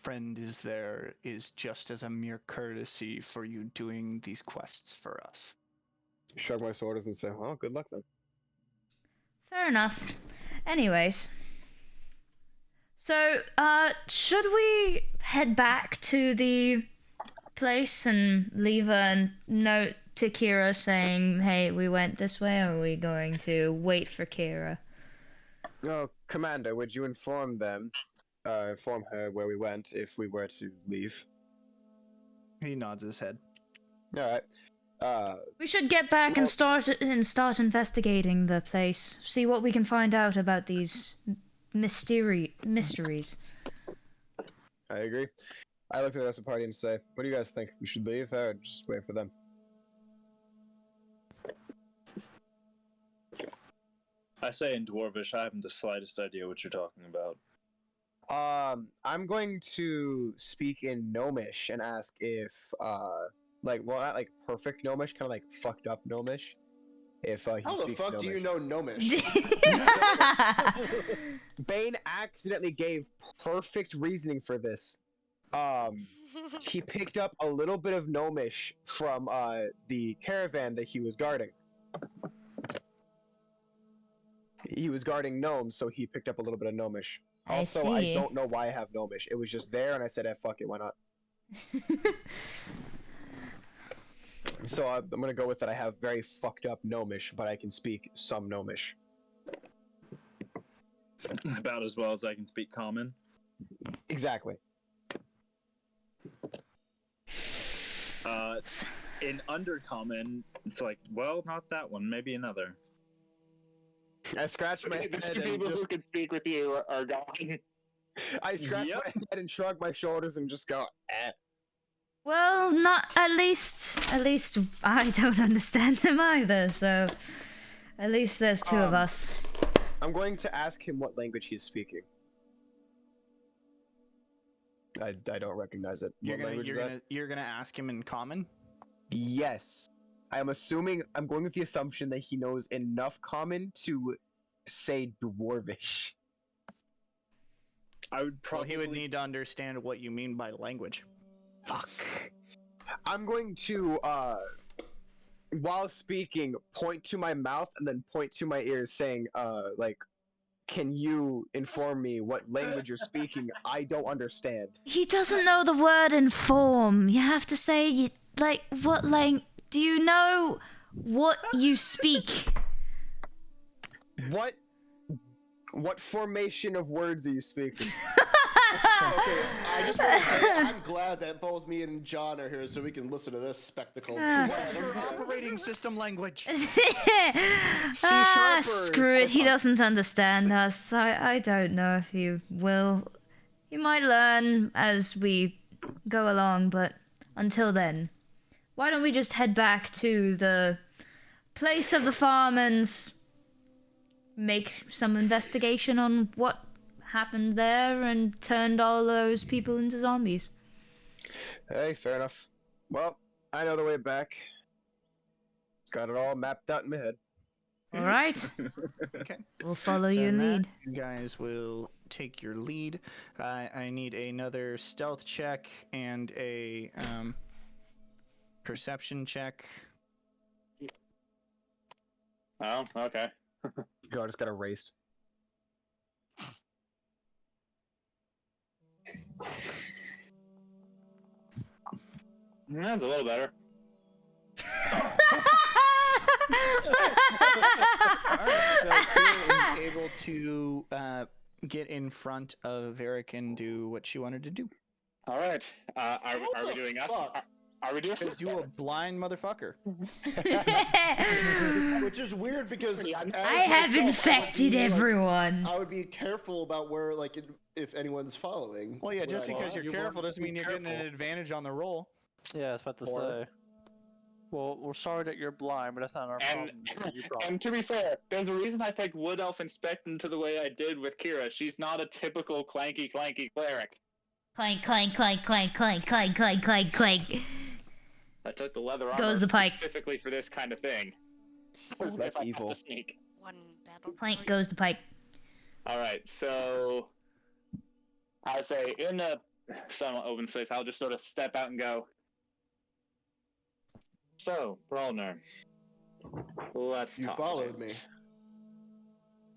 friend is there is just as a mere courtesy for you doing these quests for us." Shrug my shoulders and say, "Well, good luck then." Fair enough. Anyways. So, should we head back to the place and leave a note to Kira saying, hey, we went this way, or are we going to wait for Kira? Oh, Commander, would you inform her where we went if we were to leave? He nods his head. Alright. We should get back and start investigating the place. See what we can find out about these mysteries. I agree. I look at the rest of the party and say, what do you guys think? We should leave or just wait for them? I say in Dwarvish, I haven't the slightest idea what you're talking about. I'm going to speak in Gnomish and ask if, not like perfect Gnomish, kind of like fucked up Gnomish. If he How the speaks fuck Gnomish. do you know Gnomish? Bane accidentally gave perfect reasoning for this. He picked up a little bit of Gnomish from the caravan that he was guarding. He was guarding gnomes, so he picked up a little bit of Gnomish. Also, see. I don't know why I have Gnomish. It was just there, and I said, fuck it, why not? So I'm gonna go with that. I have very fucked up Gnomish, but I can speak some Gnomish. About as well as I can speak Common. Exactly. In Undercommon, it's like, well, not that one, maybe another. I scratched my The head two and people who just... can speak with you are gone. I scratch my head and shrug my shoulders and just go, eh. Well, not at least I don't understand him either, so at least there's two of us. I'm going to ask him what language he's speaking. I don't recognize it. What language is that? You're gonna ask him in common? Yes. I'm going with the assumption that he knows enough Common to say Dwarvish. I would probably... Well, he would need to understand what you mean by language. Fuck. I'm going to, while speaking, point to my mouth and then point to my ears saying, like, can you inform me what language you're speaking? I don't understand. He doesn't know the word inform. You have to say, like, what do you know what you speak? What formation of words are you speaking? Okay, I just want to say I'm glad that both me and John are here so we can listen to this spectacle. What's your operating system language? Screw it. He doesn't understand us. I don't know if he will. He might learn as we go along, but until then, why don't we just head back to the place of the farm and make some investigation on what happened there and turned all those people into zombies. Hey, fair enough. Well, I know the way back. Got it all mapped out in my head. All right. Okay. We'll follow So your in that, lead. you guys will take your lead. I need another stealth check and a perception check. Oh, okay. God, I just got erased. That's a little better. Alright, so Kira is able to get in front of Varric and do what she wanted to do. Alright. Are we doing us? Are we doing Because you a blind motherfucker. Which is weird because I have infected everyone. I would be careful about where, like, if anyone's following. Well, yeah, just because you're careful doesn't mean you're careful. getting an advantage on the roll. Yeah, I was about to say. Well, we're sorry that you're blind, but that's not our problem. And to be fair, there's a reason I picked Wood Elf Inspectant to the way I did with Kira. She's not a typical clanky cleric. Clank, clank, clank, clank, clank, clank, clank, clank, clank. I took the leather Goes armor the pike. specifically for this kind of thing. Oh, that's evil. To sneak. One battle. Clank goes the pike. Alright, so I say in a somewhat open space, I'll just sort of step out and go. So, Brawlner, let's talk. You followed me.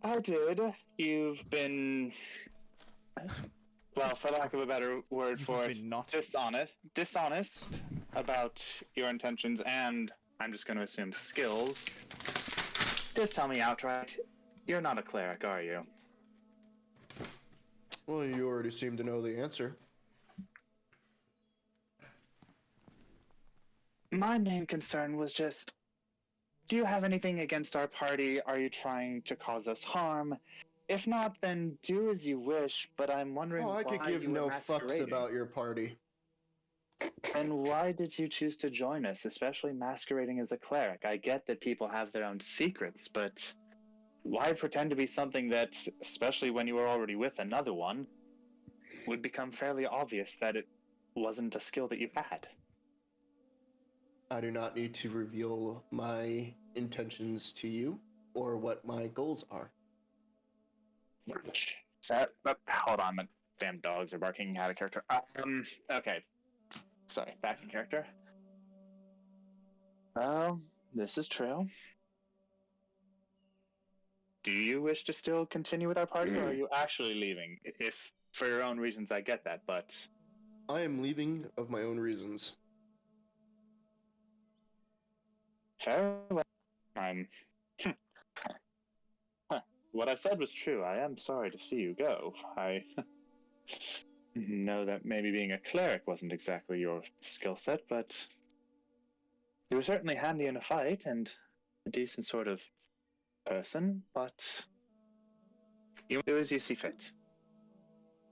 I did. You've been, well, for lack of a better word for it, dishonest about your intentions and, I'm just going to assume, skills. Just tell me outright, you're not a cleric, are you? Well, you already seem to know the answer. My main concern was just, do you have anything against our party? Are you trying to cause us harm? If not, then do as you wish, but I'm wondering Oh, I why could give you were no fucks masquerading. about your party. And why did you choose to join us, especially masquerading as a cleric? I get that people have their own secrets, but why pretend to be something that, especially when you were already with another one, would become fairly obvious that it wasn't a skill that you had? I do not need to reveal my intentions to you or what my goals are. Hold on, my damn dogs are barking out of character. Okay. Sorry, back in character. Well, this is true. do you wish to still continue with our party, or are you actually leaving? If for your own reasons, I get that, but I am leaving of my own reasons. farewell. I'm. What I said was true. I am sorry to see you go. I know that maybe being a cleric wasn't exactly your skill set, but you were certainly handy in a fight and a decent sort of person, but you do as you see fit.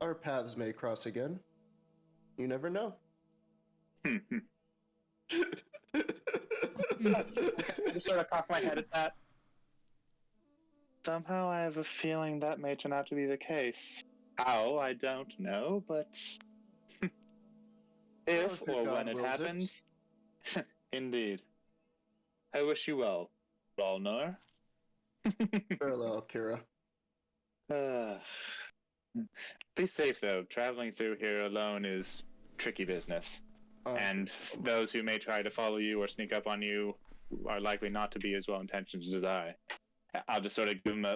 Our paths may cross again. You never know. I just sort of cock my head at that. Somehow I have a feeling that may turn out to be the case. How, I don't know, but if or when it happens, indeed. I wish you well, Ralnar. Farewell, Kira. Be safe, though. Traveling through here alone is tricky business. And those who may try to follow you or sneak up on you are likely not to be as well intentioned as I. I'll just sort of give them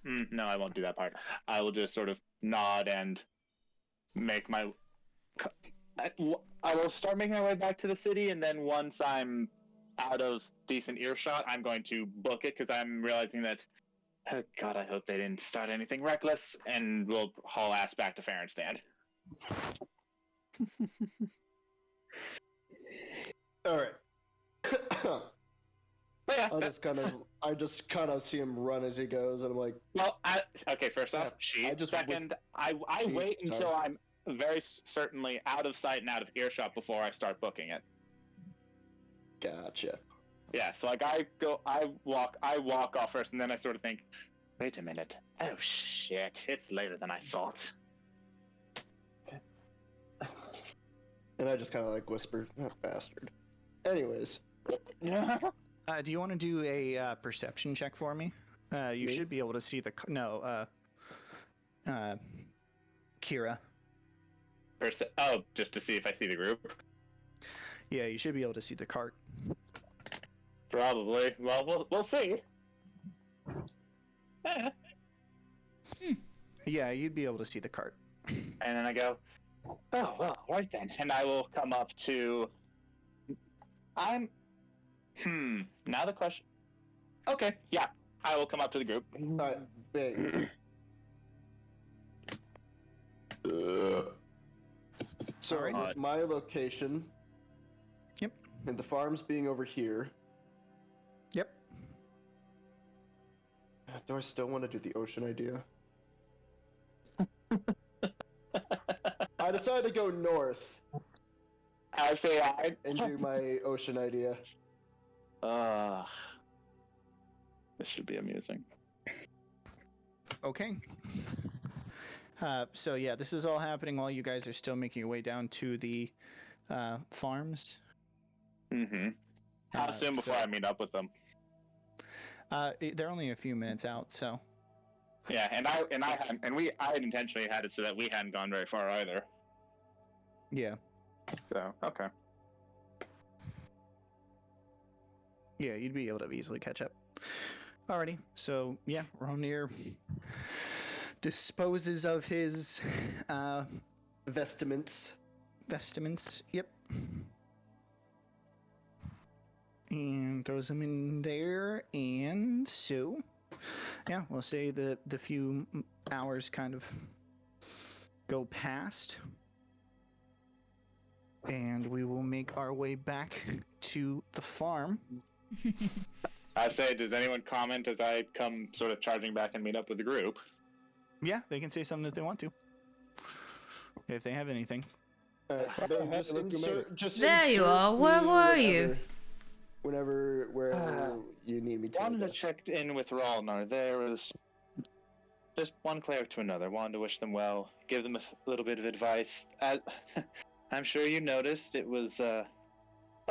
no, I won't do that part. I will just sort of nod and make my... I will start making my way back to the city, and then once I'm out of decent earshot, I'm going to book it, because I'm realizing that, oh God, I hope they didn't start anything reckless, and we'll haul ass back to Farenstand. All right. But yeah, I just kind of see him run as he goes, and I'm like, well, okay. First off, second, I wait until I'm very certainly out of sight and out of earshot before I start booking it. Gotcha. Yeah, so like I walk off first, and then I sort of think, wait a minute, oh shit, it's later than I thought. And I just kind of like whisper, that bastard. Anyways. Do you want to do a perception check for me? You should be able to see the... Kira. Just to see if I see the group? Yeah, you should be able to see the cart. Probably. Well, we'll see. Yeah, you'd be able to see the cart. And then I go, oh, well, right then. And I will come up to... Now the question... Okay, yeah. I will come up to the group. Alright, big. So, Alright. my location... Yep. And the farms being over here... Yep. Do I still want to do the ocean idea? I decided to go north. I say I... And do my ocean idea. This should be amusing. Okay. So yeah, this is all happening while you guys are still making your way down to the farms. Mm-hmm. How soon before I meet up with them? They're only a few minutes out, so. Yeah, I had intentionally had it so that we hadn't gone very far either. Yeah. So, okay. Yeah, you'd be able to easily catch up. Alrighty, so yeah, Ronir disposes of his vestments. Yep. And throws them in there, and so yeah, we'll say the few hours kind of go past, and we will make our way back to the farm. I say, does anyone comment as I come sort of charging back and meet up with the group? Yeah, they can say something if they want to. If they have anything. There you are. Where were you? Wherever you need me to. Wanted to check in with Ralnar. There was just one cleric to another. Wanted to wish them well, give them a little bit of advice. I'm sure you noticed it was a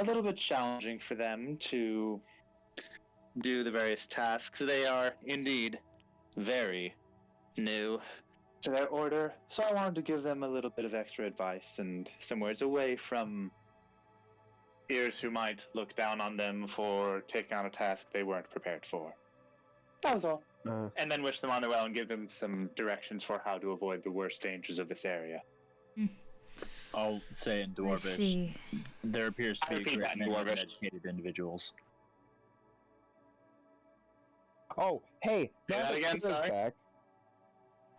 little bit challenging for them to do the various tasks. They are indeed very new to their order, so I wanted to give them a little bit of extra advice and some words away from ears who might look down on them for taking on a task they weren't prepared for. That was all. and then wish them on their well and give them some directions for how to avoid the worst dangers of this area. I'll say in I Dwarvish, see. there appears to I be a repeat great that in many Dwarvish. uneducated individuals. Oh, hey, Say now that again, Kira's sorry? back.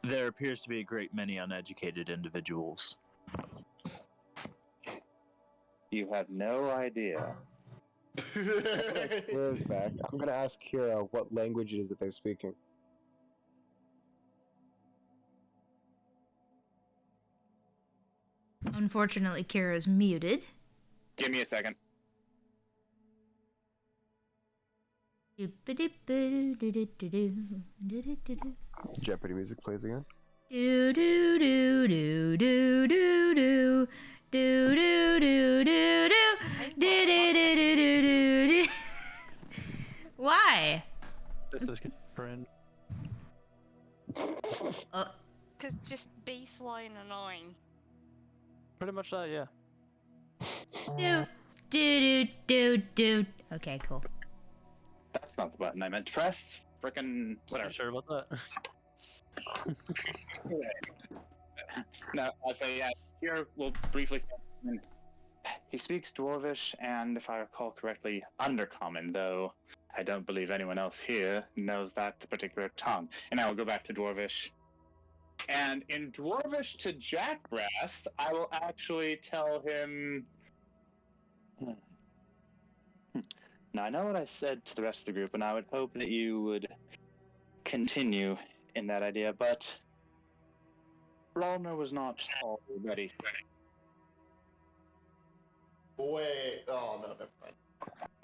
There appears to be a great many uneducated individuals. You have no idea. Kira's back. I'm gonna ask Kira what language it is that they're speaking. Unfortunately, Kira's muted. Give me a second. Jeopardy music plays again. Do do do do do do do do do do do do do do do do do. Why? This is good, friend. Cause just baseline annoying. Pretty much that, yeah. Do do do do do. Okay, cool. That's not the button I meant to press. Frickin' whatever. Not sure about that. No, I'll say, yeah, here we'll briefly say, he speaks Dwarvish and, if I recall correctly, Undercommon, though I don't believe anyone else here knows that particular tongue. And I will go back to Dwarvish. And in Dwarvish to Jackbrass, I will actually tell him... Now, I know what I said to the rest of the group, and I would hope that you would continue in that idea, but Ralmer was not already. Wait. Oh no, never mind.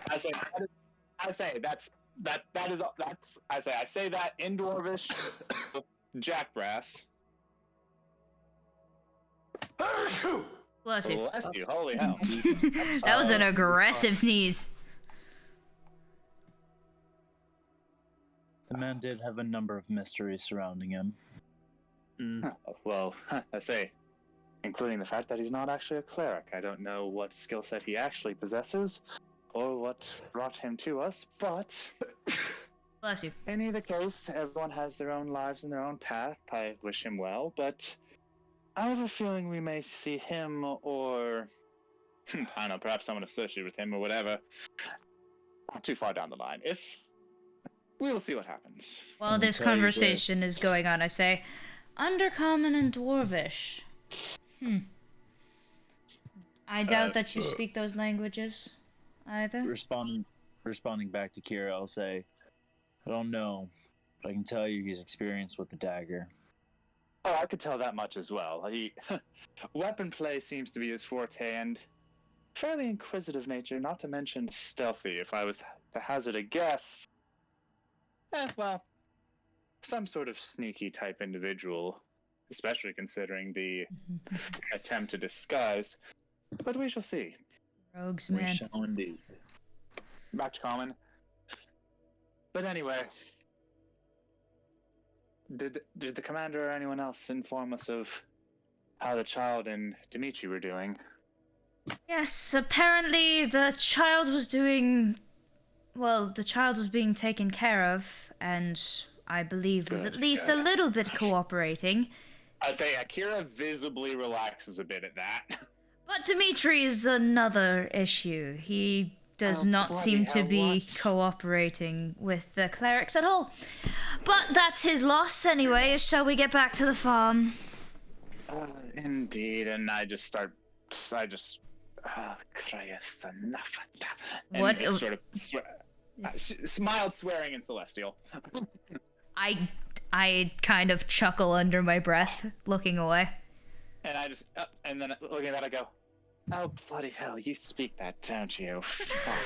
I say that in Dwarvish, Jackbrass. Bless you. Bless you, holy hell. That was an aggressive sneeze. The man did have a number of mysteries surrounding him. Well, I say, including the fact that he's not actually a cleric. I don't know what skill set he actually possesses, or what brought him to us, but... Bless you. In either case, everyone has their own lives and their own path. I wish him well, but I have a feeling we may see him or, I don't know, perhaps someone associated with him or whatever, not too far down the line. We will see what happens. While this conversation is going on, I say, Undercommon and Dwarvish. I doubt that you speak those languages, either. Responding back to Kira, I'll say, I don't know, but I can tell you he's experienced with the dagger. Oh, I could tell that much as well. Weapon play seems to be his forte, and fairly inquisitive nature, not to mention stealthy. If I was to hazard a guess, well, some sort of sneaky type individual, especially considering the attempt to disguise. But we shall see. Rogues, We man. shall indeed. Back to common. But anyway, did the commander or anyone else inform us of how the child and Dimitri were doing? Yes, apparently the child was doing... Well, the child was being taken care of, and I believe was Good, at least good. a little bit cooperating. I'd say Akira visibly relaxes a bit at that. But Dimitri is another issue. He does Oh, not seem bloody to hell, be what? cooperating with the clerics at all. But that's his loss anyway. Shall we get back to the farm? Indeed, and I just, Christ, enough of that. And What- just sort of smiled, swearing in Celestial. I kind of chuckle under my breath, looking away. And I just, and then looking at that, I go, oh, bloody hell, you speak that, don't you? Fuck.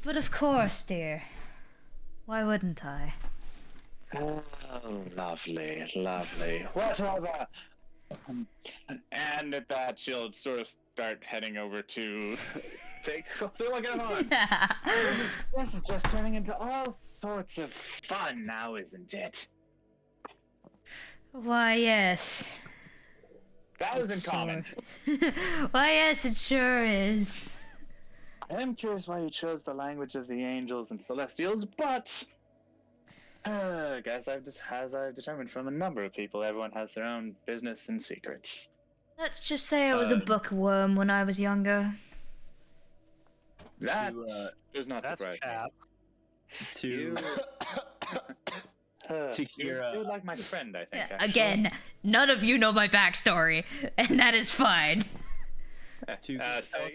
But of course, dear. Why wouldn't I? Oh, lovely, lovely. Whatever. And at that, she'll sort of start heading over to take a look at him. This is just turning into all sorts of fun now, isn't it? Why, yes. That was in common. Why, yes, it sure is. I am curious why you chose the language of the angels and celestials, but Guys, as I've determined from a number of people, everyone has their own business and secrets. Let's just say I was a bookworm when I was younger. That does not That's surprise cap. To me. To Kira. You're like my friend, I think. Again, none of you know my backstory, and that is fine.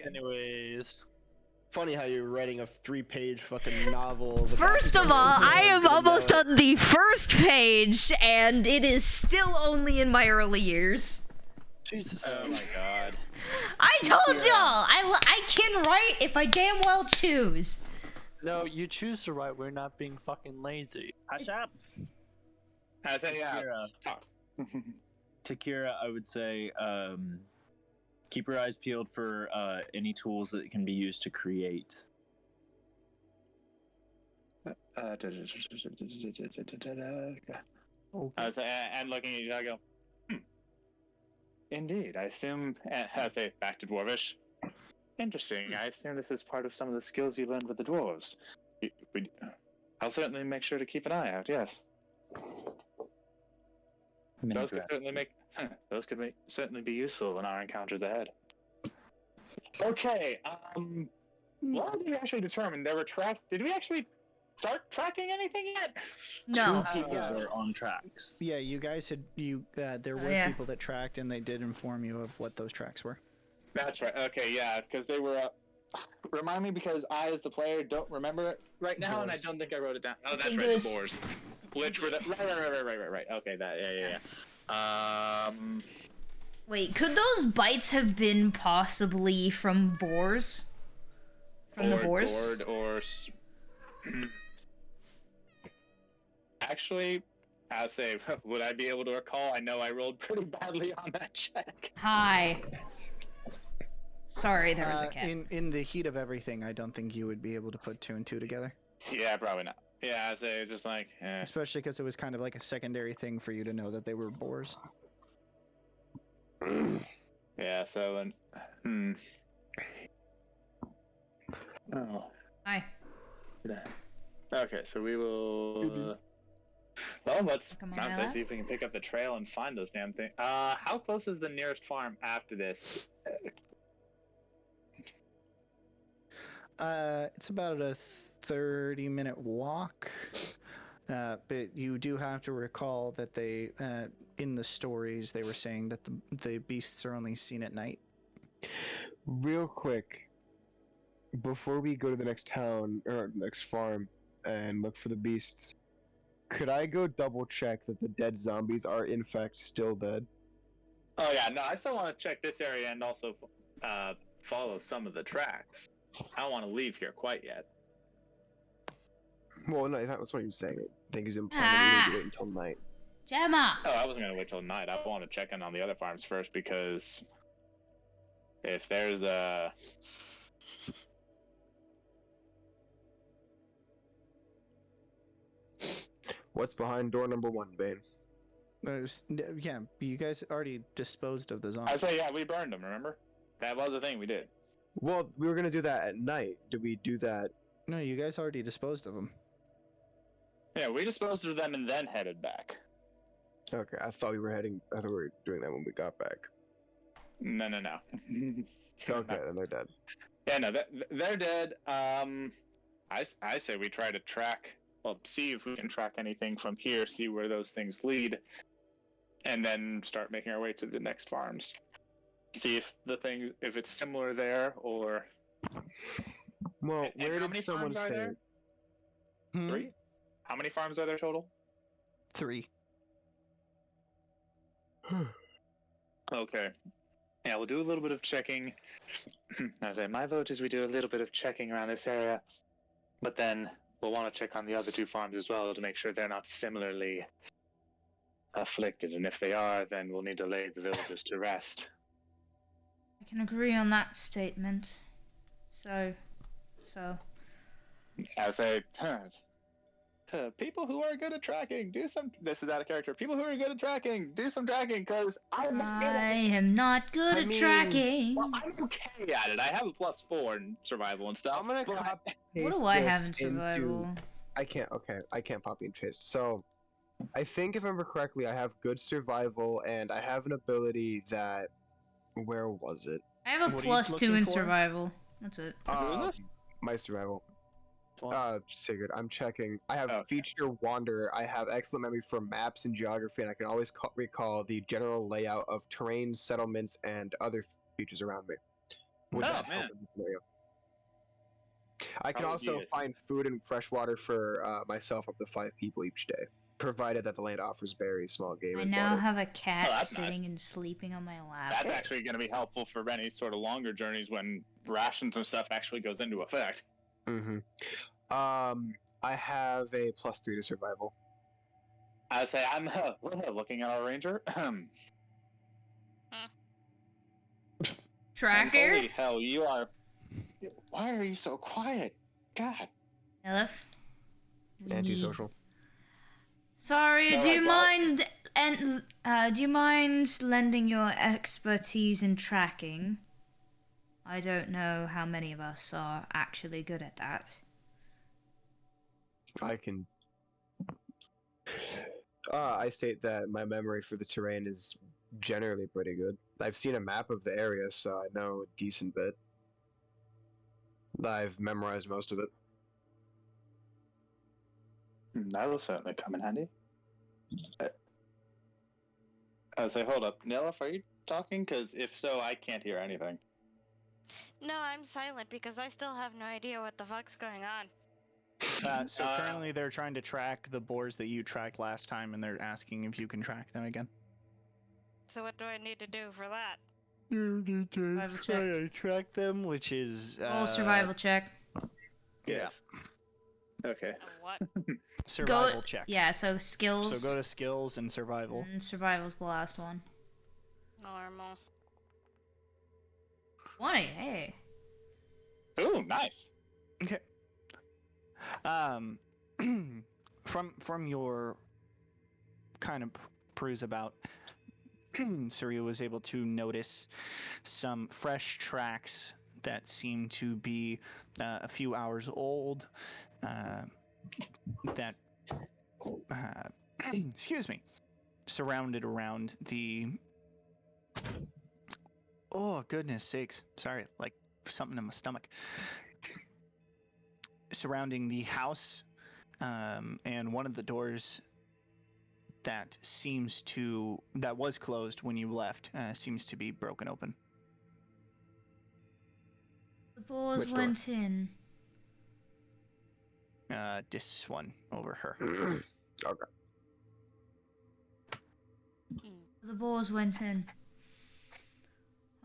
Anyways. Funny how you're writing a 3-page fucking novel. First of all, I have almost done the first page, and it is still only in my early years. Jesus. Oh my god. I told y'all, I can write if I damn well choose. No, you choose to write. We're not being fucking lazy. Hush up. I say, yeah. Talk. To Kira, I would say, keep your eyes peeled for any tools that can be used to create. And looking at you, I go, Indeed, I assume, I say back to Dwarvish. Interesting, I assume this is part of some of the skills you learned with the dwarves. I'll certainly make sure to keep an eye out, yes. Those could certainly be useful in our encounters ahead. Okay, what did we actually determine? There were tracks. Did we actually start tracking anything yet? No. Two people were on tracks. Yeah, you guys had there were yeah. people that tracked, and they did inform you of what those tracks were. That's right. Okay, yeah, because they were. Remind me, because I, as the player, don't remember it right now, and I don't think I wrote it down. Oh, that's right, the boars. Which were the right. Okay, that yeah. Wait, could those bites have been possibly from boars? From the boars? Actually, I'll say, would I be able to recall? I know I rolled pretty badly on that check. Hi. Sorry, there was a cat. In the heat of everything, I don't think you would be able to put 2 and 2 together. Yeah, probably not. Yeah, I'd say it's just like, Especially because it was kind of like a secondary thing for you to know that they were boars. Yeah, so then, Oh. Hi. Okay, so we will. Well, let's see if we can pick up the trail and find those damn things. How close is the nearest farm after this? It's about a 30-minute walk. But you do have to recall that they, in the stories, they were saying that the beasts are only seen at night. Real quick, before we go to the next town, or next farm, and look for the beasts, could I go double check that the dead zombies are in fact still dead? Oh yeah, no, I still want to check this area and also follow some of the tracks. I don't want to leave here quite yet. Well, no, that was what he was saying. I think he's implying we need to wait until night. Gemma! Oh, I wasn't going to wait till night. I want to check in on the other farms first, because if there's a... What's behind door number 1, Bane? Yeah, you guys already disposed of the I zombies. say, yeah, we burned them, remember? That was the thing we did. Well, we were going to do that at night. Did we do that? No, you guys already disposed of them. Yeah, we disposed of them and then headed back. Okay, I thought we were doing that when we got back. No. Okay, then they're dead. Yeah, no, they're dead. I say we try to see if we can track anything from here, see where those things lead, and then start making our way to the next farms. See if if it's similar there, or... Well, and where how did many someone farms are say? there? 3? How many farms are there total? 3. Okay. Yeah, we'll do a little bit of checking. I say, my vote is we do a little bit of checking around this area, but then we'll want to check on the other 2 farms as well to make sure they're not similarly afflicted, and if they are, then we'll need to lay the villagers to rest. I can agree on that statement. So. I say, people who are good at tracking, this is out of character. People who are good at tracking, do some tracking, because I am not good at tracking. Well, I'm okay at it. I have a +4 in survival and stuff. I'm gonna What do I have in survival? I can't. Okay, I can't pop being chased. So, I think if I remember correctly, I have good survival, and I have an ability that. Where was it? I have a What are you +2 looking in for? survival. That's it. Who is this? My survival. Well, Sigurd, I'm checking. I have Okay. feature wander. I have excellent memory for maps and geography, and I can always recall the general layout of terrain, settlements, and other features around me. Would Oh, that help man. in this scenario? I can Probably also be find food and fresh water for myself up to 5 people each day, provided that the land offers berries, small game, I and now water. have a cat that's sitting nice. and sleeping on my lap. That's actually going to be helpful for any sort of longer journeys when rations and stuff actually goes into effect. Mm-hmm. I have a +3 to survival. I say I'm looking at our ranger. Tracker? Holy hell, you are. Why are you so quiet? God. Elif? Antisocial. Sorry, No, do you I mind do you mind lending your expertise in tracking? I don't know how many of us are actually good at that. I can. I state that my memory for the terrain is generally pretty good. I've seen a map of the area, so I know a decent bit. I've memorized most of it. That'll certainly come in handy. I say, hold up, Nilif, are you talking? Because if so, I can't hear anything. No, I'm silent because I still have no idea what the fuck's going on. So currently they're trying to track the boars that you tracked last time, and they're asking if you can track them again. So what do I need to do for that? You need to Survival try to track them, which is Roll survival check. Yeah, Okay. What? survival check. Yeah, so skills. So go to skills and survival. And survival's the last one. Normal. 20, hey. Ooh, nice. Okay. From your kind of peruse about, Surya was able to notice some fresh tracks that seem to be a few hours old. That excuse me, surrounded around the. Oh goodness sakes! Sorry, like something in my stomach. Surrounding the house, and one of the doors that was closed when you left seems to be broken open. The boars Which door? went in. This one over her. Okay. The boars went in.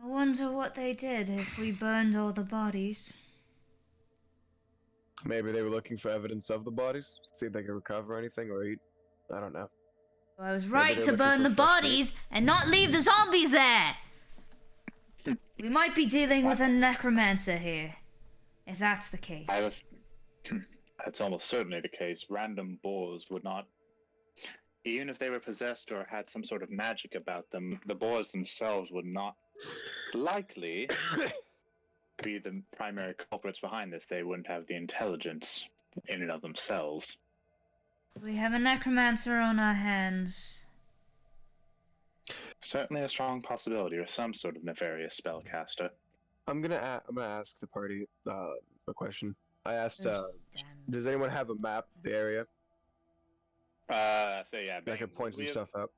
I wonder what they did if we burned all the bodies. Maybe they were looking for evidence of the bodies, see if they could recover anything or eat. I don't know. I was Maybe right they're to looking burn for the fresh meat. bodies and not leave the zombies there! We might be dealing with a necromancer here, if that's the case. That's almost certainly the case. Random boars would not, even if they were possessed or had some sort of magic about them, the boars themselves would not likely be the primary culprits behind this. They wouldn't have the intelligence in and of themselves. We have a necromancer on our hands. Certainly a strong possibility, or some sort of nefarious spellcaster. I'm gonna ask the party a question. I asked, Damn. does anyone have a map of the area So yeah, that can point some stuff out?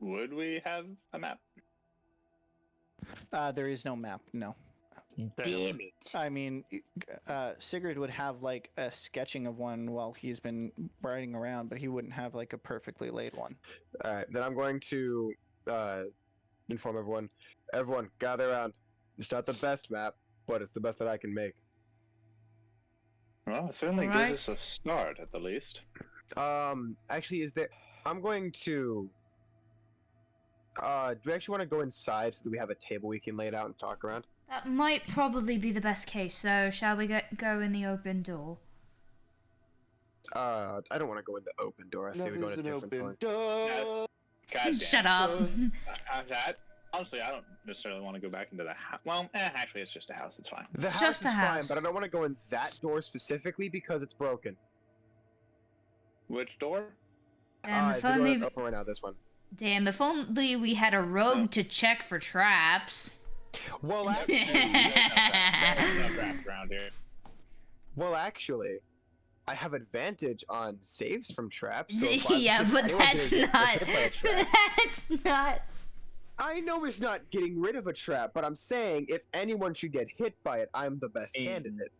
Would we have a map? There is no map. No. Damn it. I mean, Sigurd would have like a sketching of one while he's been riding around, but he wouldn't have like a perfectly laid one. All right, then I'm going to inform everyone. Everyone, gather around. It's not the best map, but it's the best that I can make. Well, it certainly Alright. gives us a start, at the least. Actually, I'm going to. Do we actually want to go inside so that we have a table we can lay it out and talk around? That might probably be the best case, so shall we go in the open door? I don't want to go in the open door. I say we go in a different door. God damn. Shut up. Honestly, I don't necessarily want to go back into the house. Well, actually, it's just a house. It's fine. The It's house just is a fine, house. but I don't want to go in that door specifically because it's broken. Which door? If the door only, that's open right now, this one. damn, if only we had a rogue to check for traps. Well, No traps around here. well, actually, I have advantage on saves from traps. So if Yeah, if but anyone that's gets hit not. by a trap- That's not. I know it's not getting rid of a trap, but I'm saying if anyone should get hit by it, I'm the best candidate.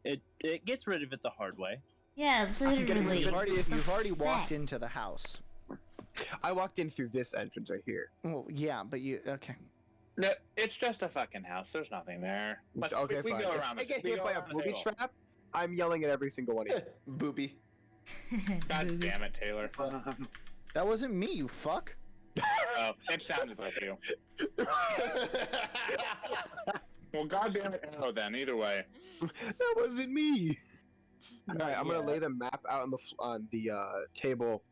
It gets rid of it the hard way. Yeah, literally. You've already walked into the house. I walked in through this entrance right here. Well, yeah, but you okay? No, it's just a fucking house. There's nothing there. But Okay, we fine. go If around. I get we hit go by a around the booby table. trap, I'm yelling at every single one of you. Booby. God damn it, Taylor. That wasn't me, you fuck. Oh, it sounded like you. Well, goddamn it, Arrow. Then either way. That wasn't me. All right, I'm gonna lay the map out on the table,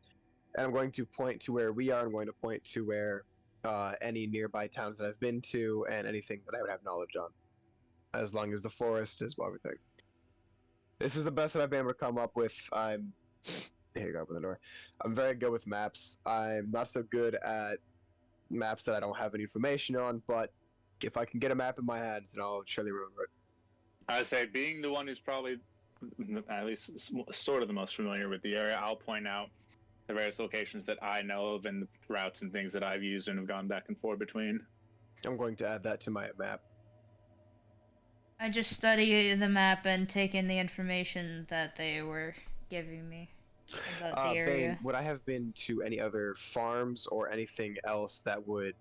and I'm going to point to where we are. I'm going to point to where any nearby towns that I've been to and anything that I would have knowledge on, as long as the forest is everything. This is the best that I've been able to come up with. Here you go, open the door. I'm very good with maps. I'm not so good at maps that I don't have any information on, but if I can get a map in my hands, then I'll surely remember it. I say, being the one who's probably at least sort of the most familiar with the area, I'll point out the various locations that I know of and the routes and things that I've used and have gone back and forth between. I'm going to add that to my map. I just study the map and take in the information that they were giving me about the area. Bane, would I have been to any other farms or anything else that would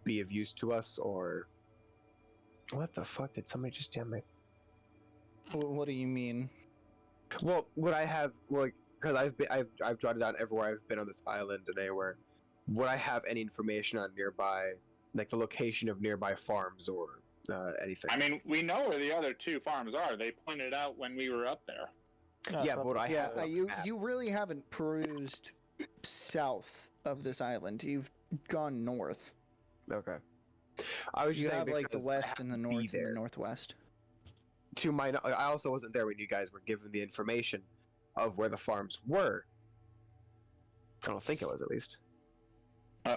be of use to us, or what the fuck did somebody just jam me? What do you mean? Well, would I have because I've jotted down everywhere I've been on this island and anywhere. Would I have any information on nearby, like the location of nearby farms or anything? I mean, we know where the other two farms are. They pointed out when we were up there. Yeah, but I have a you map. you really haven't perused south of this island. You've gone north. Okay. I was just You saying have like the because I west have and the to be north and there. the northwest. To my, I also wasn't there when you guys were given the information of where the farms were. I don't think it was, at least.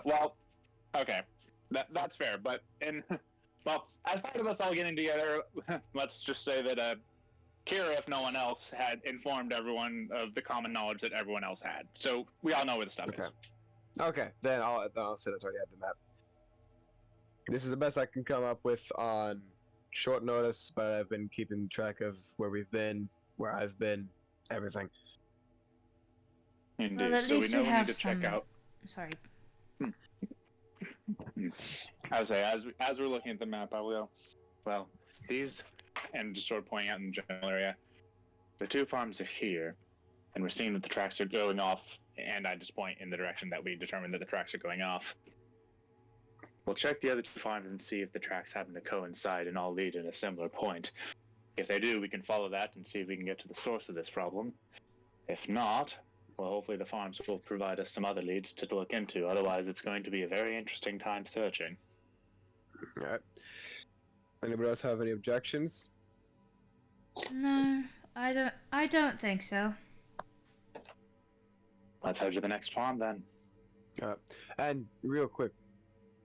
Well, okay, that's fair. But well, as part of us all getting together, let's just say that Kira, if no one else, had informed everyone of the common knowledge that everyone else had. So we all know where the stuff is. Okay, then I'll say that's already had the map. This is the best I can come up with on short notice, but I've been keeping track of where we've been, where I've been, everything. Indeed. Well, at So least we know we we have need to check some- out. Sorry. I would say, as we're looking at the map, I will go, well, these, and just sort of pointing out in the general area, the two farms are here, and we're seeing that the tracks are going off, and I just point in the direction that we determined that the tracks are going off. We'll check the other two farms and see if the tracks happen to coincide and all lead in a similar point. If they do, we can follow that and see if we can get to the source of this problem. If not, well, hopefully the farms will provide us some other leads to look into. Otherwise, it's going to be a very interesting time searching. Alright. Anybody else have any objections? No, I don't think so. Let's head to the next farm then. And real quick,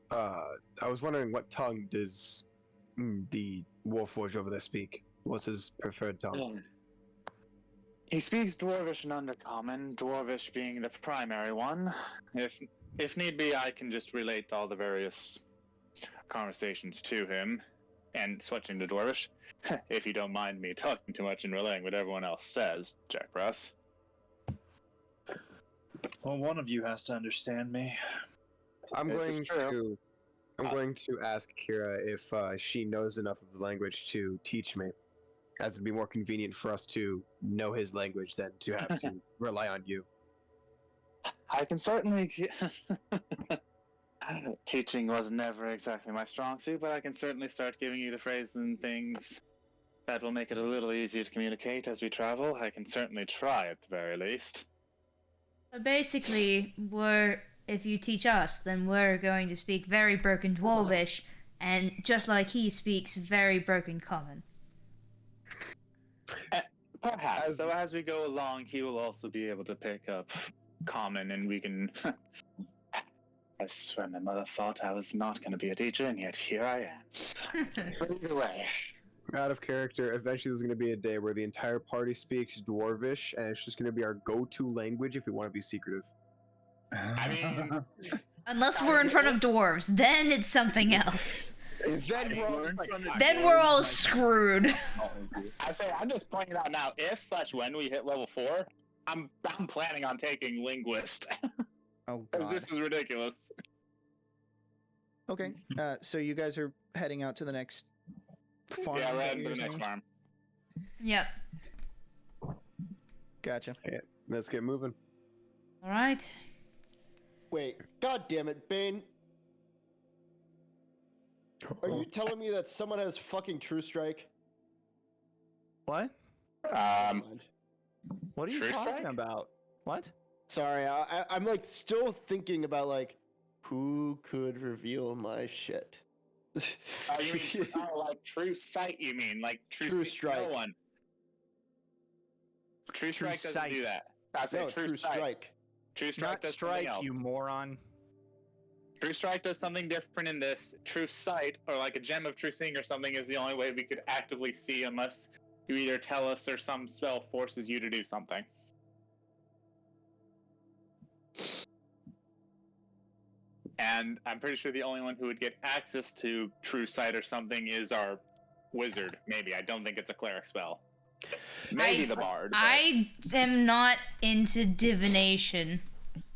I was wondering what tongue does the Warforged over there speak? What's his preferred tongue? He speaks Dwarvish and Undercommon, Dwarvish being the primary one. If need be, I can just relate all the various conversations to him, and switching to Dwarvish, if you don't mind me talking too much and relaying what everyone else says, Jack Russ. Well, one of you has to understand me. I'm This is going to ask Kira if she knows enough of the language to teach me, as it'd be more convenient for us to know his language than to have to rely on you. I can certainly... Teaching was never exactly my strong suit, but I can certainly start giving you the phrases and things that will make it a little easier to communicate as we travel. I can certainly try at the very least. So basically, if you teach us, then we're going to speak very broken Dwarvish, and just like he speaks very broken Common. Perhaps. So as we go along, he will also be able to pick up common, and we can. I swear, my mother thought I was not going to be a teacher, and yet here I am. But either way. Out of character, eventually there's going to be a day where the entire party speaks Dwarvish, and it's just going to be our go-to language if we want to be secretive. I mean, Unless we're in front of dwarves, then it's something else. Then we're all screwed. I say, I'm just pointing out now, if/when we hit level 4, I'm planning on taking linguist. Oh god. This is ridiculous. Okay, so you guys are heading out to the next farm. Yeah, is we're that heading what to the you're next saying? farm. Yep. Gotcha. Okay, let's get moving. All right. Wait, god damn it, Bane. Are you telling me that someone has fucking True Strike? What? What are you True talking Strike? about? What? Sorry, I'm like still thinking about like who could reveal my shit. Oh, you mean like True Sight? You mean like True Strike? No one. True Strike doesn't do Sight. that. I say No, True Strike. True Strike Not does something strike, else. you moron. True Strike does something different in this. True Sight, or like a Gem of True Seeing or something, is the only way we could actively see unless you either tell us or some spell forces you to do something. And I'm pretty sure the only one who would get access to True Sight or something is our wizard. Maybe. I don't think it's a cleric spell. Maybe the bard. But... I am not into divination,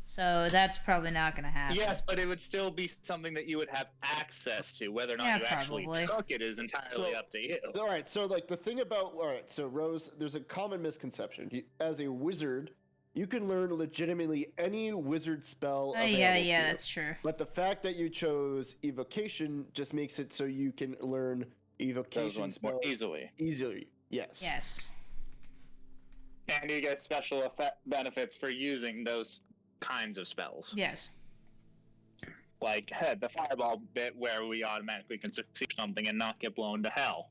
so that's probably not gonna happen. Yes, but it would still be something that you would have access to. Whether or not Yeah, you actually probably. took it is entirely up to you. All right, so like the thing about so Rose, there's a common misconception. As a wizard, you can learn legitimately any wizard spell. Yeah, available to you. that's true. But the fact that you chose evocation just makes it so you can learn Those evocation ones more spells easily. easily. Yes. Yes. And you get special benefits for using those kinds of spells. Yes. Like the fireball bit where we automatically can succeed something and not get blown to hell.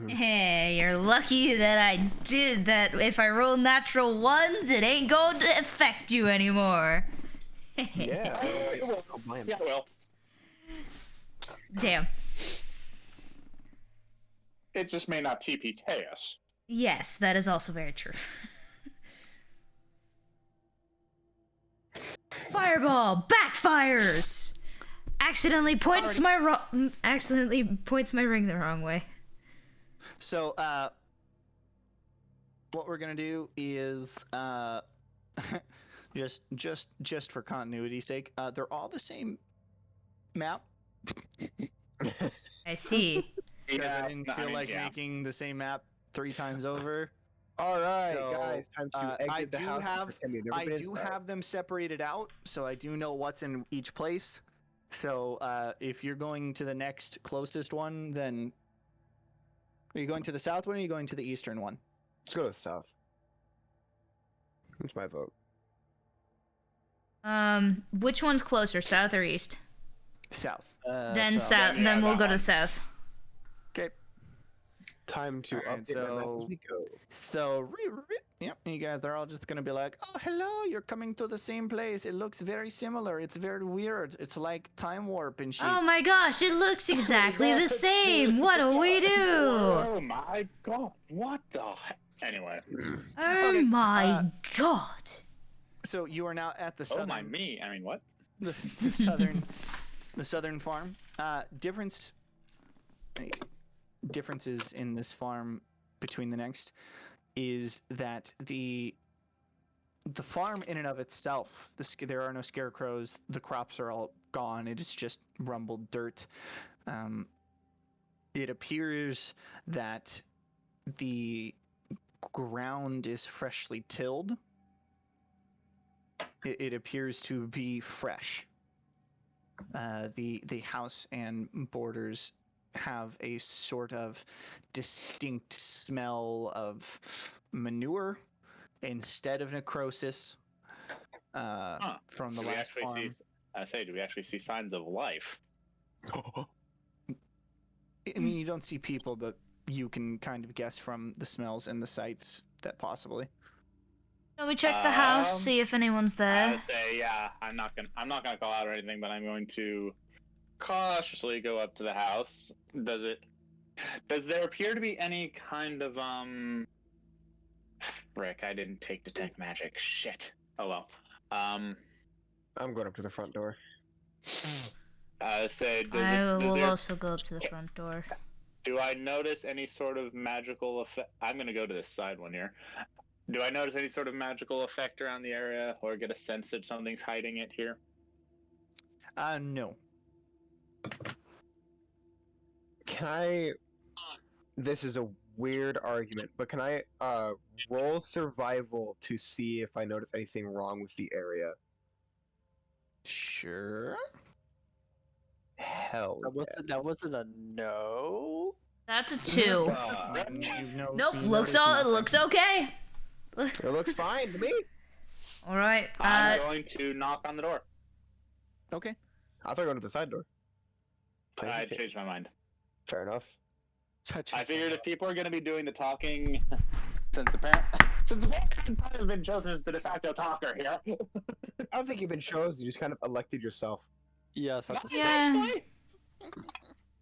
Hey, you're lucky that I did that. If I roll natural ones, it ain't going to affect you anymore. Yeah. Yeah, well, Damn. it just may not TPK us. Yes, that is also very true. Fireball backfires. Accidentally points my ring the wrong way. So, what we're gonna do is, just for continuity's sake, they're all the same map. I see. Because Yeah, I didn't feel like making the same map 3 times over. All right, So, guys, time to exit the house. and pretend we've never I been do inside. have them separated out, so I do know what's in each place. So if you're going to the next closest one, then are you going to the south one or are you going to the eastern one? Let's go to the south. That's my vote. Which one's closer, south or east? South. Then south. south. yeah, Then we'll that go to one. south. Okay. Time to Alright, update my map as we go. So, yep, you guys are all just gonna be like, oh, hello, you're coming to the same place. It looks very similar. It's very weird. It's like time warp and shit. Oh my gosh, it looks exactly the same. What do we do? Oh my god, what the heck? Anyway. Oh Okay, my god. So you are now at the Oh southern. my me. I mean, what? the southern farm. Differences in this farm between the next is that the farm in and of itself, there are no scarecrows. The crops are all gone. It is just rumbled dirt. It appears that the ground is freshly tilled. It appears to be fresh. The house and borders have a sort of distinct smell of manure instead of necrosis from the Do we last actually farm. do we actually see signs of life? I mean, you don't see people, but you can kind of guess from the smells and the sights that possibly. Shall we check the house, see if anyone's I there? would say, yeah. I'm not gonna call out or anything, but I'm going to cautiously go up to the house. Does there appear to be any kind of frick, I didn't take detect magic. Shit. Oh well. I'm going up to the front door. Say, I will also go up to the front door. do I notice any sort of magical effect? I'm gonna go to this side one here. Do I notice any sort of magical effect around the area, or get a sense that something's hiding it here? No. Can I? This is a weird argument, but can I roll survival to see if I notice anything wrong with the area? Sure. Hell. That wasn't a no. That's a 2. Nope, you looks notice it nothing. looks okay. It looks fine to me. All right. I'm going to knock on the door. Okay. I thought going to the side door. I changed my mind. Fair enough. I figured if people are going to be doing the talking, since apparently I've been chosen as the de facto talker here. I don't think you've been chosen. You just kind of elected yourself. Yeah, I was about to say. Yeah.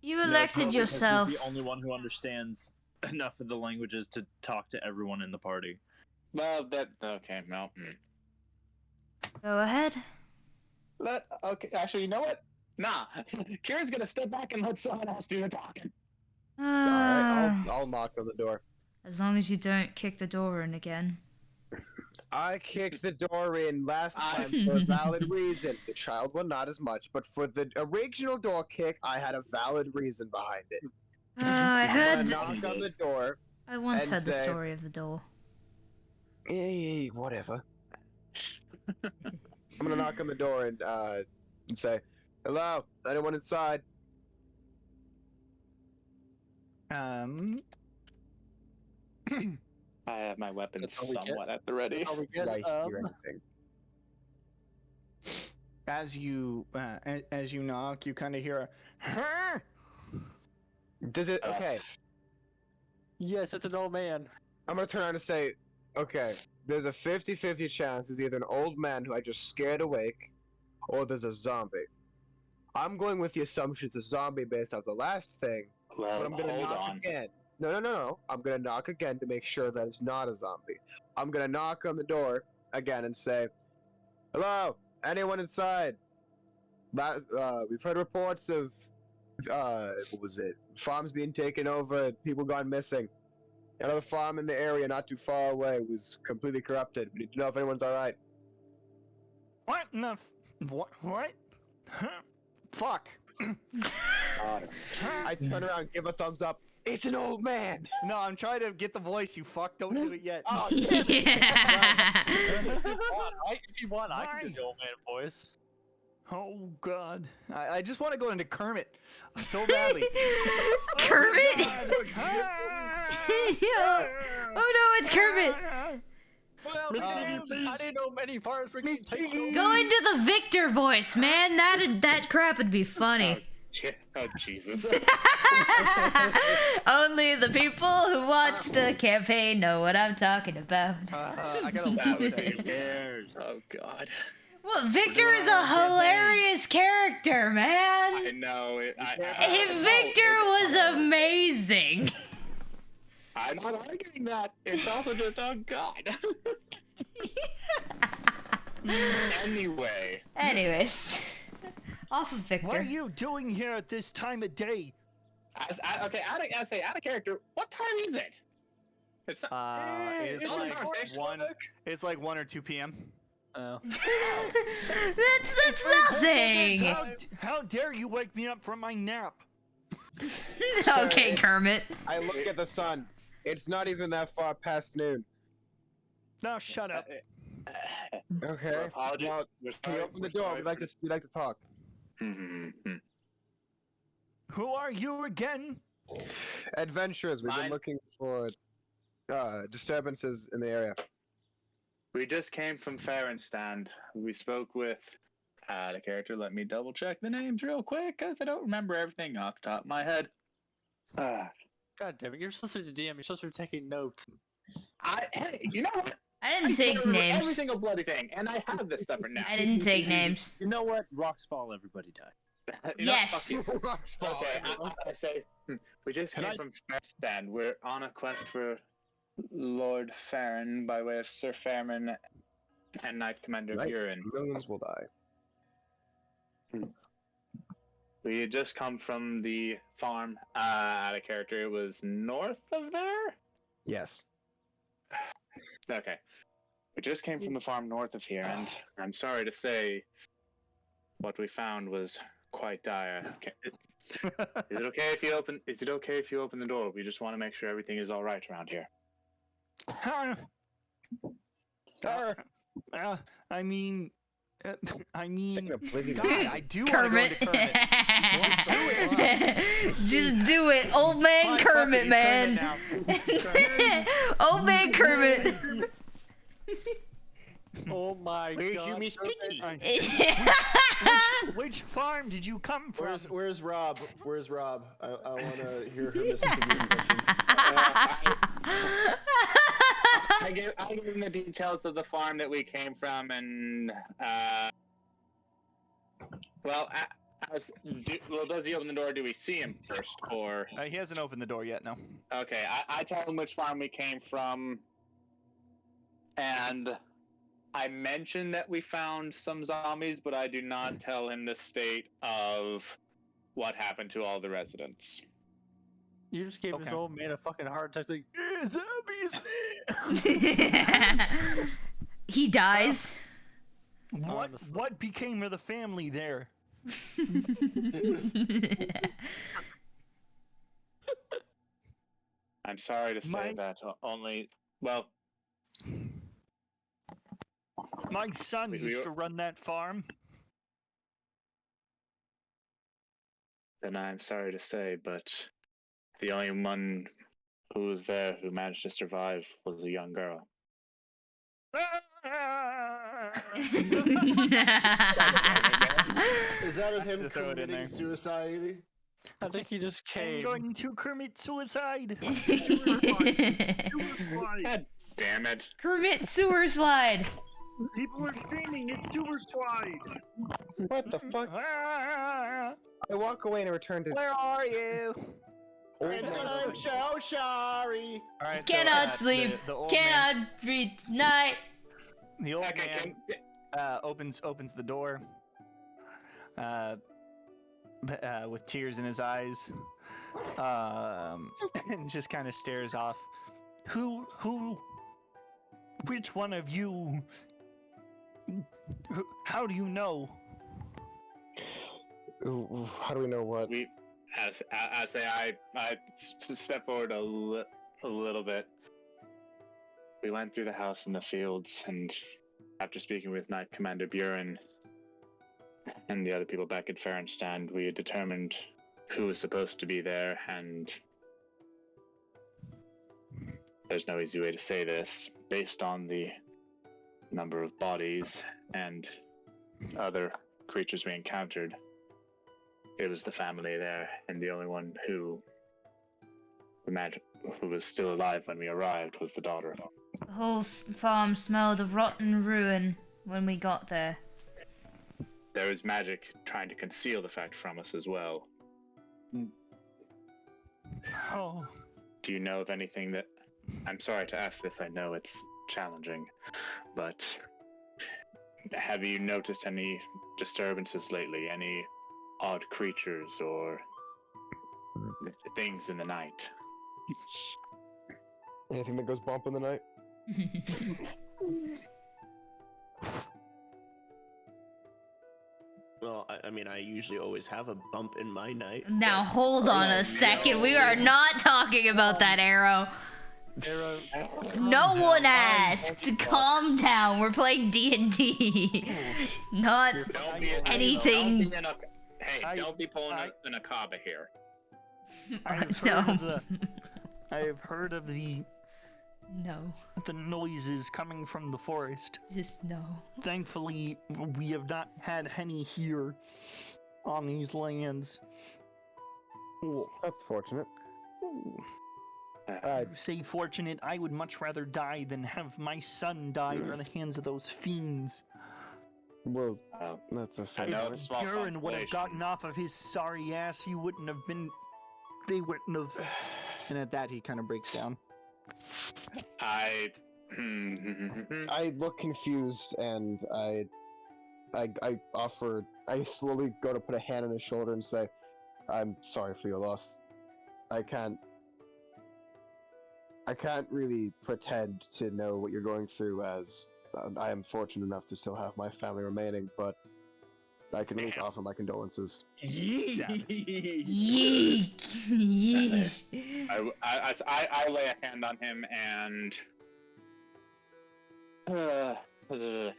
You elected because yourself. He's the only one who understands enough of the languages to talk to everyone in the party. Well, okay, no. Go ahead. Okay, actually, you know what? Nah, Kira's gonna step back and let someone else do the talking. Alright, I'll knock on the door. As long as you don't kick the door in again. I kicked the door in last time for a valid reason. The child one, not as much, but for the original door kick, I had a valid reason behind it. I I'm heard. gonna knock on the door. I once and heard the say- story of the door. Hey, whatever. I'm gonna knock on the door and say, "Hello, anyone inside?" I have my weapons That's all we get? somewhat at the ready. Oh, we get Did I hear anything? As you knock, you kind of hear a. "Huh?" Does it? Okay. Yes, it's an old man. I'm gonna turn around and say, okay, there's a 50-50 chance there's either an old man who I just scared awake, or there's a zombie. I'm going with the assumption it's a zombie based off the last thing, Well, but I'm gonna hold knock on. again. No. I'm gonna knock again to make sure that it's not a zombie. I'm gonna knock on the door again and say, "Hello, anyone inside?" We've heard reports of, what was it? Farms being taken over, people gone missing. Another farm in the area not too far away was completely corrupted. We need to know if anyone's alright. What in the? What? Huh? Fuck. I turn around, give a thumbs up. It's an old man! No, I'm trying to get the voice. You fuck. Don't do it yet. Oh, Yeah. If you want, I can do the old man voice. Oh God. I just want to go into Kermit so badly. Kermit? Yeah. Oh no, it's Kermit. Well, I didn't know many farms were getting taken over. Go into the Victor voice, man. That crap would be funny. Oh, Jesus. Only the people who watched the campaign know what I'm talking about. I got a loud second. Oh, God. Well, Victor is a hilarious character, man. I know it. Victor was amazing. I'm not arguing that. It's also just, oh, God. Anyway. Anyways, off of Victor. What are you doing here at this time of day? Okay, out of character, what time is it? It's It's only like conversation. 1 or 2 p.m. Oh. That's nothing. How dare you wake me up from my nap? Okay, Kermit. I look at the sun. It's not even that far past noon. No, shut up. Okay. Apologies. Well, can you open the door? We'd like to talk. Who are you again? Adventurers. We've been Mine. looking for disturbances in the area. We just came from Farenstand. We spoke with the character. Let me double check the names real quick, because I don't remember everything off the top of my head. God damn it, you're supposed to be the DM, you're supposed to be taking notes. Hey, you know what? I didn't I take can't remember every names. single bloody thing, and I have this stuff for now. I didn't take names. You know what? Rocks fall, everybody die. You know, Yes. fuck you. Okay, I say, we just came from Stand. We're on a quest for Lord Farron by way of Sir Fairman and Knight Commander Right. Buren. Millions will die. We had just come from the farm out of character. It was north of there? Yes. Okay. We just came from the farm north of here, and I'm sorry to say what we found was quite dire. Is it okay if you open the door? We just want to make sure everything is all right around here. I mean, God, I I do want to go into Kermit. Just do it, old man Fine, Kermit, fuck it, he's man. Old man Kermit. Oh my Where's god. you, Miss Piggy? Which farm did you come from? Where's Rob? Where's Rob? I want to hear her Miss Piggy impression. I gave him the details of the farm that we came from, and does he open the door? Or do we see him first, or? He hasn't opened the door yet. No. Okay, I tell him which farm we came from, and I mentioned that we found some zombies, but I do not tell him the state of what happened to all the residents. You just gave his old man a fucking heart attack, like, zombies! He dies. What became of the family there? I'm sorry to say that only, well... My son used to run that farm. Then I'm sorry to say, but the only one who was there who managed to survive was a young girl. Is that him committing suicide? I think he just came. I'm going to commit suicide. God damn it. Kermit sewer slide. People are screaming, it's sewer slide! What the fuck? I walk away and return to. Where are you? I'm so sorry. All right, Cannot sleep. The old Cannot breathe. Night. The old man opens the door with tears in his eyes, and just kind of stares off. Which one of you? How do you know? How do we know what? I step forward a little bit. We went through the house and the fields, and after speaking with Knight Commander Buren and the other people back at Farenstand, we had determined who was supposed to be there, and there's no easy way to say this. Based on the number of bodies and other creatures we encountered, it was the family there, and the only one who was still alive when we arrived was the daughter. The whole farm smelled of rotten ruin when we got there. There was magic trying to conceal the fact from us as well. Oh. Do you know of anything that... I'm sorry to ask this, I know it's challenging, but have you noticed any disturbances lately? Any odd creatures or things in the night? Anything that goes bump in the night? Well, I mean, I usually always have a bump in my night. Now hold on a second. We are not talking about that, Arrow. No one asked. Calm down. We're playing D&D. Not anything. Don't be pulling an Akaba here. I have heard of the No. the noises coming from the forest. Just no. Thankfully, we have not had any here on these lands. That's fortunate. Say fortunate, I would much rather die than have my son die by the hands of those fiends. Well, that's a fair I know point. it's a small Buren would have consolation. gotten off of his sorry ass, he wouldn't have been. They wouldn't have. And at that, he kind of breaks down. I look confused, and I offer. I slowly go to put a hand on his shoulder and say, "I'm sorry for your loss. I can't really pretend to know what you're going through, as I am fortunate enough to still have my family remaining, but I can at least offer my condolences." Yeek. Yeesh. I lay a hand on him and I would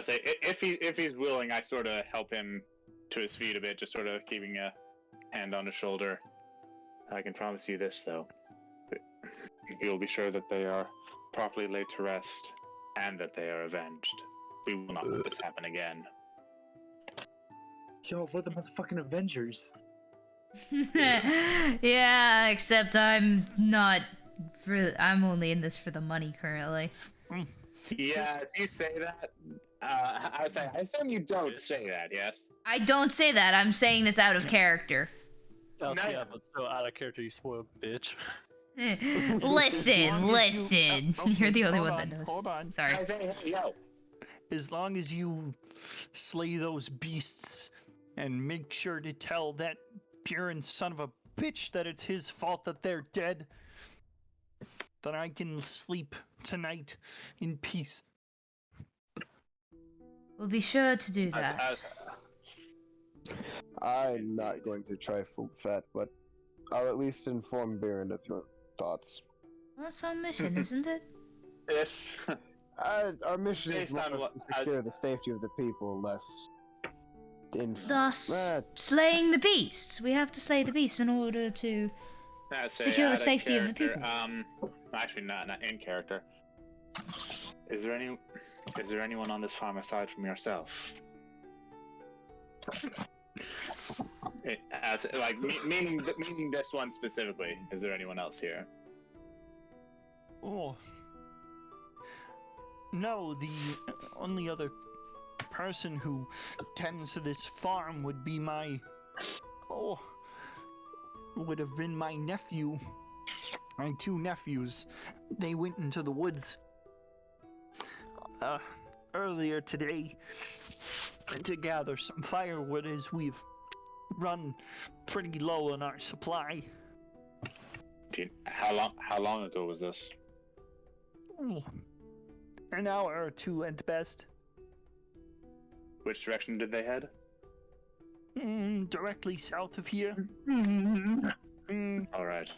say if he's willing, I sort of help him to his feet a bit, just sort of keeping a hand on his shoulder. I can promise you this, though: you'll be sure that they are properly laid to rest and that they are avenged. We will not let this happen again. Yo, we're the motherfucking Avengers. Yeah, except I'm not. I'm only in this for the money currently. Yeah, if you say that, I assume you don't say that, yes? I don't say that. I'm saying this out of character. Oh, No. yeah, but so out of character, you spoiled bitch. Listen. You're the only one that knows. Hold on. Sorry. I say, hey, yo. As long as you slay those beasts and make sure to tell that Buren son of a bitch that it's his fault that they're dead, then I can sleep tonight in peace. We'll be sure to do that. I'm not going to trifle with that, but I'll at least inform Baron of your thoughts. Well, that's our mission, isn't it? If our mission is Based more on to what- secure the safety of the people, less Thus, slaying the beasts. We have to slay the beasts in order to I say, secure out the of safety of the character, people. Actually, not in character. Is there anyone on this farm aside from yourself? Meaning this one specifically. Is there anyone else here? Oh. No, the only other person who tends to this farm would be would have been my nephew. My two nephews. They went into the woods earlier today to gather some firewood, as we've run pretty low on our supply. How long ago was this? An hour or two at best. Which direction did they head? Directly south of here. All right.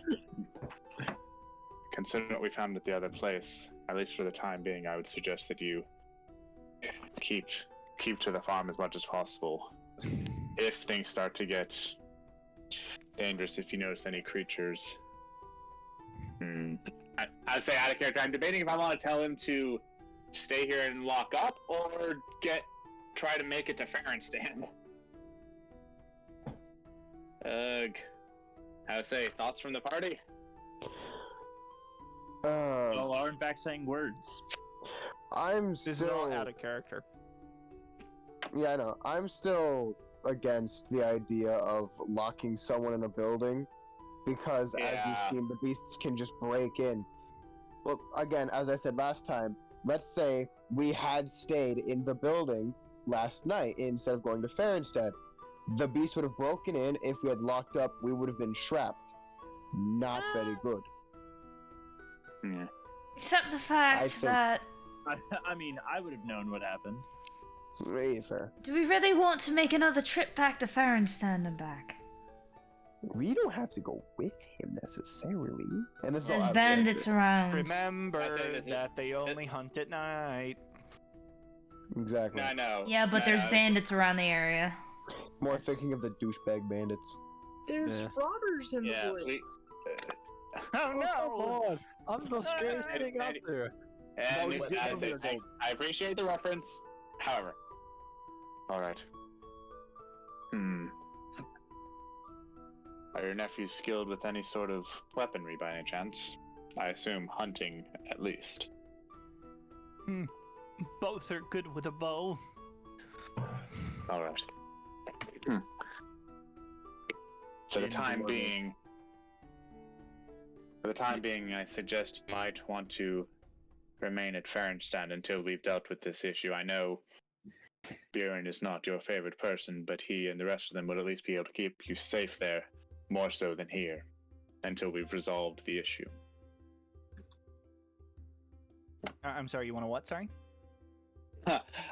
Considering what we found at the other place, at least for the time being, I would suggest that you keep to the farm as much as possible. If things start to get dangerous, if you notice any creatures, I'd say out of character. I'm debating if I want to tell him to stay here and lock up, or try to make it to Ferenstan. I would say, thoughts from the party? Y'all are in fact saying words. I'm This is still all out of character. Yeah, I know. I'm still against the idea of locking someone in a building, because as you've seen, the beasts can just break in. Well, again, as I said last time, let's say we had stayed in the building last night instead of going to Ferenstan. The beast would have broken in. If we had locked up, we would have been trapped. Not very good. Yeah. Except the fact that... I mean, I would have known what happened. Very fair. Do we really want to make another trip back to Ferenstan and back? We don't have to go with him necessarily. And this is all There's out of bandits character. around. Remember that they only hunt at night. Exactly. No, I know. Yeah, but there's bandits around the area. More thinking of the douchebag bandits. There's robbers in the woods. Oh no! I'm the most scariest thing out there. And No, I appreciate the reference. However, all right. Are your nephews skilled with any sort of weaponry by any chance? I assume hunting, at least. Both are good with a bow. All right. For the time being, I suggest you might want to remain at Ferenstein until we've dealt with this issue. I know Bjorn is not your favorite person, but he and the rest of them would at least be able to keep you safe there, more so than here, until we've resolved the issue. I'm sorry, you want to what? Sorry?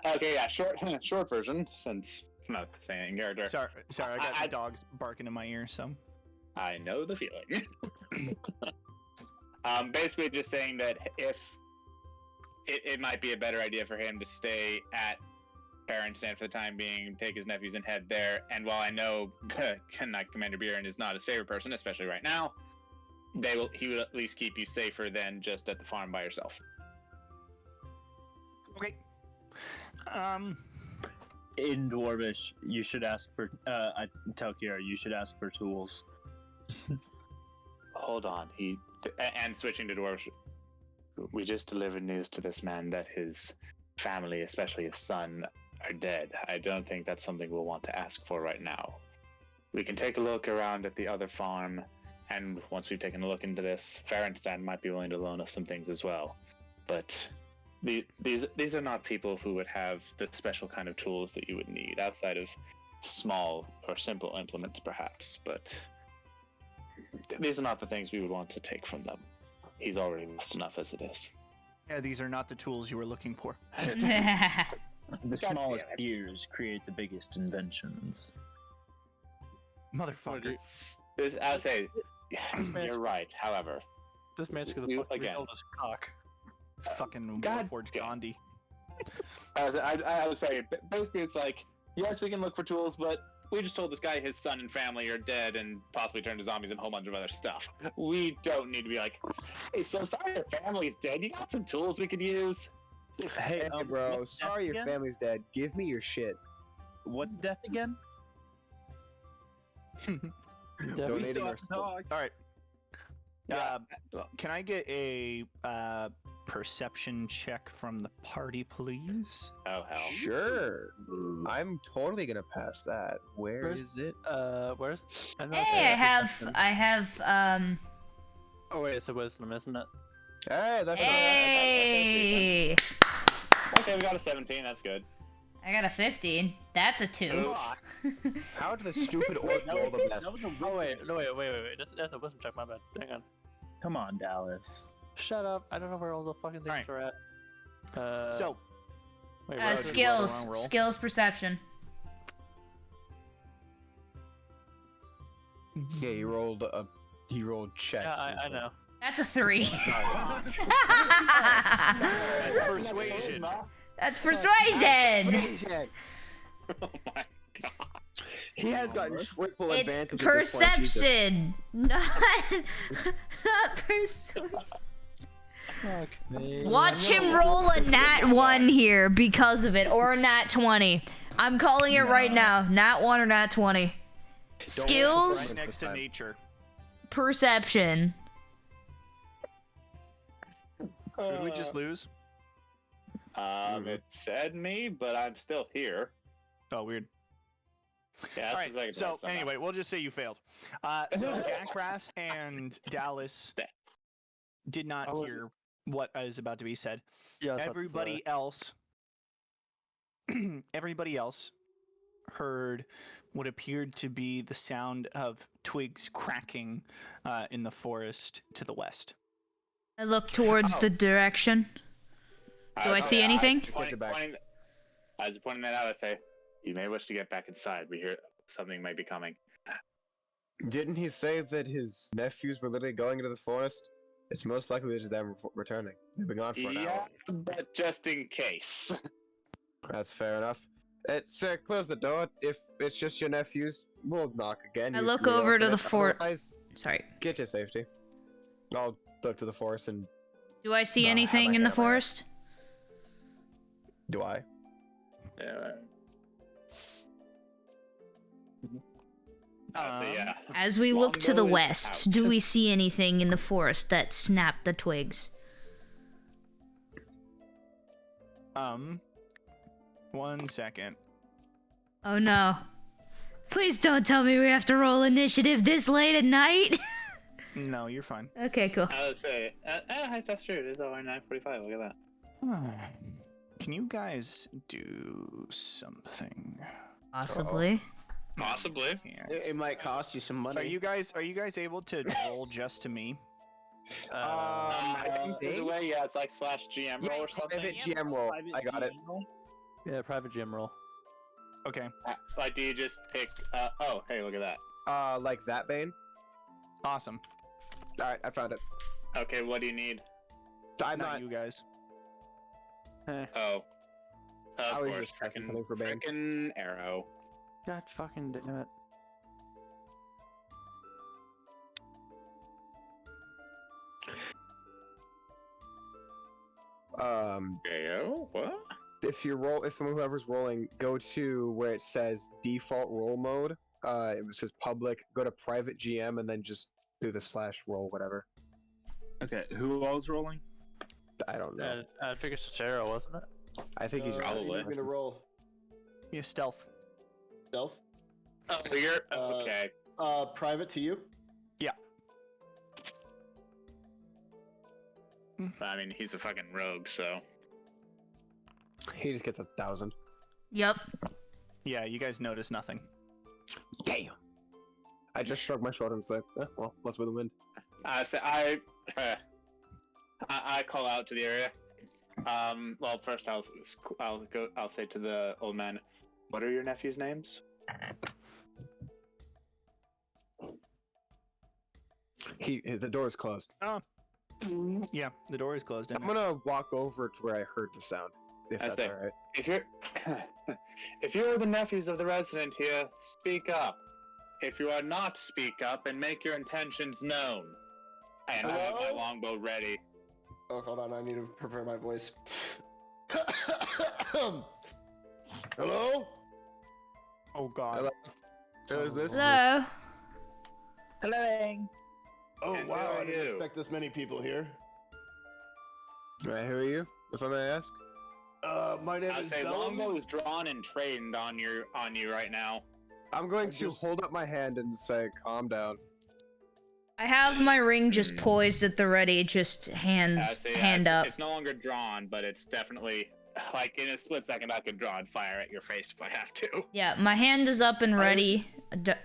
Okay, yeah, short version, since I'm not saying in character. Sorry, I got the dogs barking in my ear, so. I know the feeling. Basically just saying that if it might be a better idea for him to stay at Ferenstein for the time being, take his nephews and head there. And while I know Knight Commander Bjorn is not his favorite person, especially right now, he will at least keep you safer than just at the farm by yourself. Okay. In Dwarvish, you should ask for. I tell Kira, you should ask for tools. Hold on, and switching to Dwarvish, we just delivered news to this man that his family, especially his son, are dead. I don't think that's something we'll want to ask for right now. We can take a look around at the other farm, and once we've taken a look into this, Ferenstein might be willing to loan us some things as well. But these are not people who would have the special kind of tools that you would need, outside of small or simple implements perhaps, but these are not the things we would want to take from them. He's already lost enough as it is. Yeah, these are not the tools you were looking for. The smallest ears create the biggest inventions. Motherfucker. I'll say, you're right, however. This man's gonna fucking rebuild his cock. Fucking Warforged Gandhi. I was saying, basically it's like, yes, we can look for tools, but we just told this guy his son and family are dead and possibly turned to zombies and a whole bunch of other stuff. We don't need to be like, hey, so sorry your family's dead. You got some tools we could use? Hey, bro, sorry your family's dead. Give me your shit. What's death again? Donating our Alright. Can I get a perception check from the party, please? Oh, hell. Sure. I'm totally gonna pass that. Where's it? Where's? Hey, I have. Oh wait, it's a wisdom, isn't it? Hey, that's Hey! Okay, we got a 17. That's good. I got a 15. That's a 2. How did the stupid orc roll the best? Oh wait. That's a wisdom check. My bad. Hang on. Come on, Dallas. Shut up. I don't know where all the fucking things are at. So. Wait, where skills perception. Yeah, he rolled checks. Yeah, I know. That's a 3. That's persuasion. That's persuasion. Oh my god. He has gotten triple It's advantage. at this point, perception, not persuasion. Fuck me. Watch him roll a nat 1 here because of it, or a nat 20. I'm calling it right now. Nat 1 or nat 20. Skills, Right next to nature. perception. Did we just lose? It said me, but I'm still here. Oh, weird. Yeah, All that's the right. second So time somehow. anyway, we'll just say you failed. So Jackbrass and Dallas did not hear what is about to be said. Yeah, Everybody else heard what appeared to be the sound of twigs cracking in the forest to the west. I look towards the direction. Do I see anything? As pointing that out, I say, you may wish to get back inside. We hear something may be coming. Didn't he say that his nephews were literally going into the forest? It's most likely just them returning. They've been gone for an hour. But just in case. That's fair enough. Close the door. If it's just your nephews, we'll knock again. I look over to the fort. Sorry. Get your safety. I'll look to the forest and... Do I see anything in the forest? Do I? So yeah. As we look to the Longbow is west, out. do we see anything in the forest that snap the twigs? 1 second. Oh no. Please don't tell me we have to roll initiative this late at night. No, you're fine. Okay, cool. I would say, that's true. It is only 9:45. Look at that. Can you guys do something? Possibly. Possibly. It might cost you some money. Are you guys able to roll just to me? I think there's a way. Yeah, it's like /GM roll or something. Private GM roll. I got it. Yeah, private GM roll. Okay. Like, do you just pick? Oh, hey, look at that. Like that, Bane? Awesome. Alright, I found it. Okay, what do you need? I'm Not not. you guys. Oh. Of I was course, just checking something for Bane. frickin' arrow. God fucking damn it. Arrow? What? If someone whoever's rolling, go to where it says default roll mode. It says public. Go to private GM and then just do the /roll whatever. Okay, who all's rolling? I don't know. I think it's just arrow, wasn't it? I think he's Probably. You're gonna roll You have stealth. stealth. Oh, so you're okay. Private to you. I mean, he's a fucking rogue, so. He just gets 1,000. Yep. Yeah, you guys notice nothing. Damn. I just shrugged my shoulder and said, well, must be the wind. I call out to the area. Well, first I'll say to the old man, what are your nephews' names? The door is closed. Yeah, the door is closed. I'm gonna walk over to where I heard the sound, if I that's say, alright. If you're the nephews of the resident here, speak up. If you are not, speak up and make your intentions known. And I have my longbow ready. Oh, hold on. I need to prepare my voice. Hello? Oh god. Hello? Who is this? Hello. Hello. Oh, And wow. who are I didn't you? expect this many people here. Right, who are you? If I may ask. My name I is say Bellum. longbow is drawn and trained on you right now. I'm going to hold up my hand and say, calm down. I have my ring just poised at the ready, just hand up. It's no longer drawn, but it's definitely like in a split second I could draw and fire at your face if I have to. Yeah, my hand is up and ready.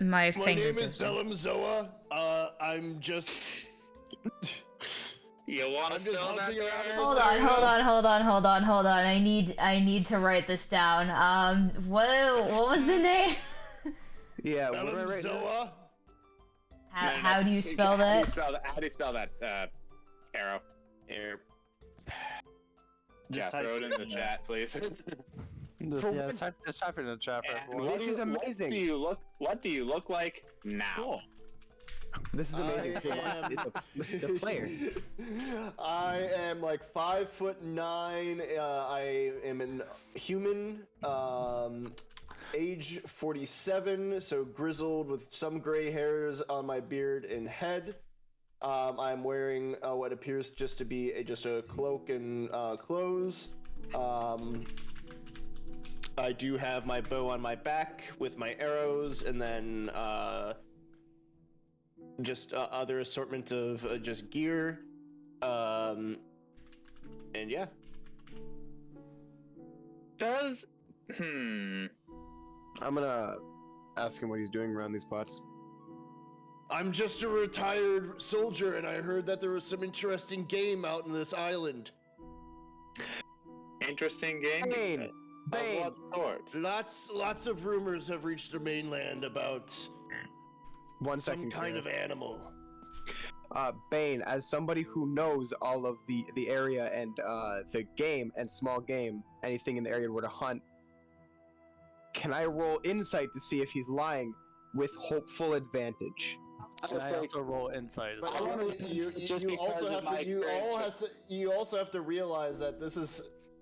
My My finger name is goes Bellum Zoa. I'm just. You want to I'm just spell that? hunting around in there? this area. Hold on. I need to write this down. What was the name? Yeah, what do I Bellum write? Zoa. How do you spell How that? do you spell that? Arrow. Yeah, throw it in the chat, please. Just type it in the chat. And This is amazing. What do you look like now? Cool. This is amazing. It's the player. I am like 5'9". I am a human. Age 47, so grizzled with some gray hairs on my beard and head. I'm wearing what appears just to be just a cloak and clothes. I do have my bow on my back with my arrows, and then just other assortment of just gear. And yeah. I'm gonna ask him what he's doing around these pots. I'm just a retired soldier, and I heard that there was some interesting game out in this island. Interesting game. you Bane. said? Bane. Of what sort? Lots of rumors have reached the mainland about One some second. kind of animal. Bane, as somebody who knows all of the area and the game and small game, anything in the area where to hunt, can I roll insight to see if he's lying with hopeful advantage? I also roll insight as well. You also have to realize that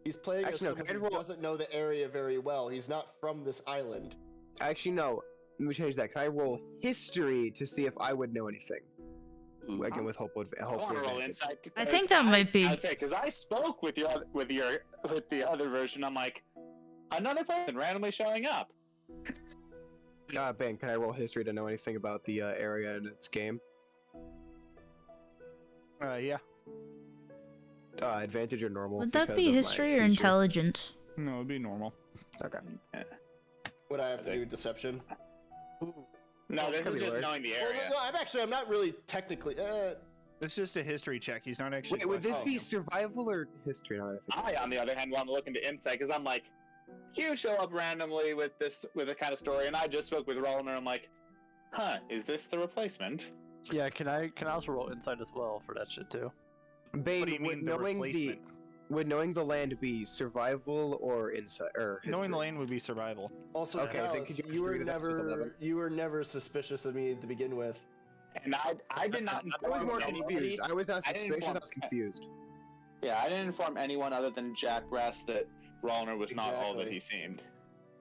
he's playing as Actually, no, someone can I who roll- doesn't know the area very well. He's not from this island. Actually, no. Let me change that. Can I roll history to see if I would know anything? Again, with I want to roll advantage. insight. I think that might be. I say because I spoke with the other version. I'm like, another person randomly showing up. Ben, can I roll history to know anything about the area and its game? Yeah. Advantage or normal? Would that because be of my history or feature? intelligence? No, it'd be normal. Okay. Would I have to do deception? No, this could is be just worse. knowing the Well, area. no, I'm not really technically. It's just a history check. He's not actually. Wait, would this be questioning survival or history? Now that I think I, on the other hand, want to look into insight because I'm like, you show up randomly with a kind of story, and I just spoke with Rollner. I'm like, huh, is this the replacement? Yeah, can I also roll insight as well for that shit too? Bane, What do you mean the replacement? Would knowing the land be survival or insight or history? Knowing the lane would be survival. Also, Okay, then Callus, could you you were read that to us, 11? never suspicious of me to begin with. And I did not I was inform more anybody. confused. I was not I didn't suspicious. I inform- was confused. Yeah, I didn't inform anyone other than Jack Brass that Rollner was not all that Exactly. he seemed.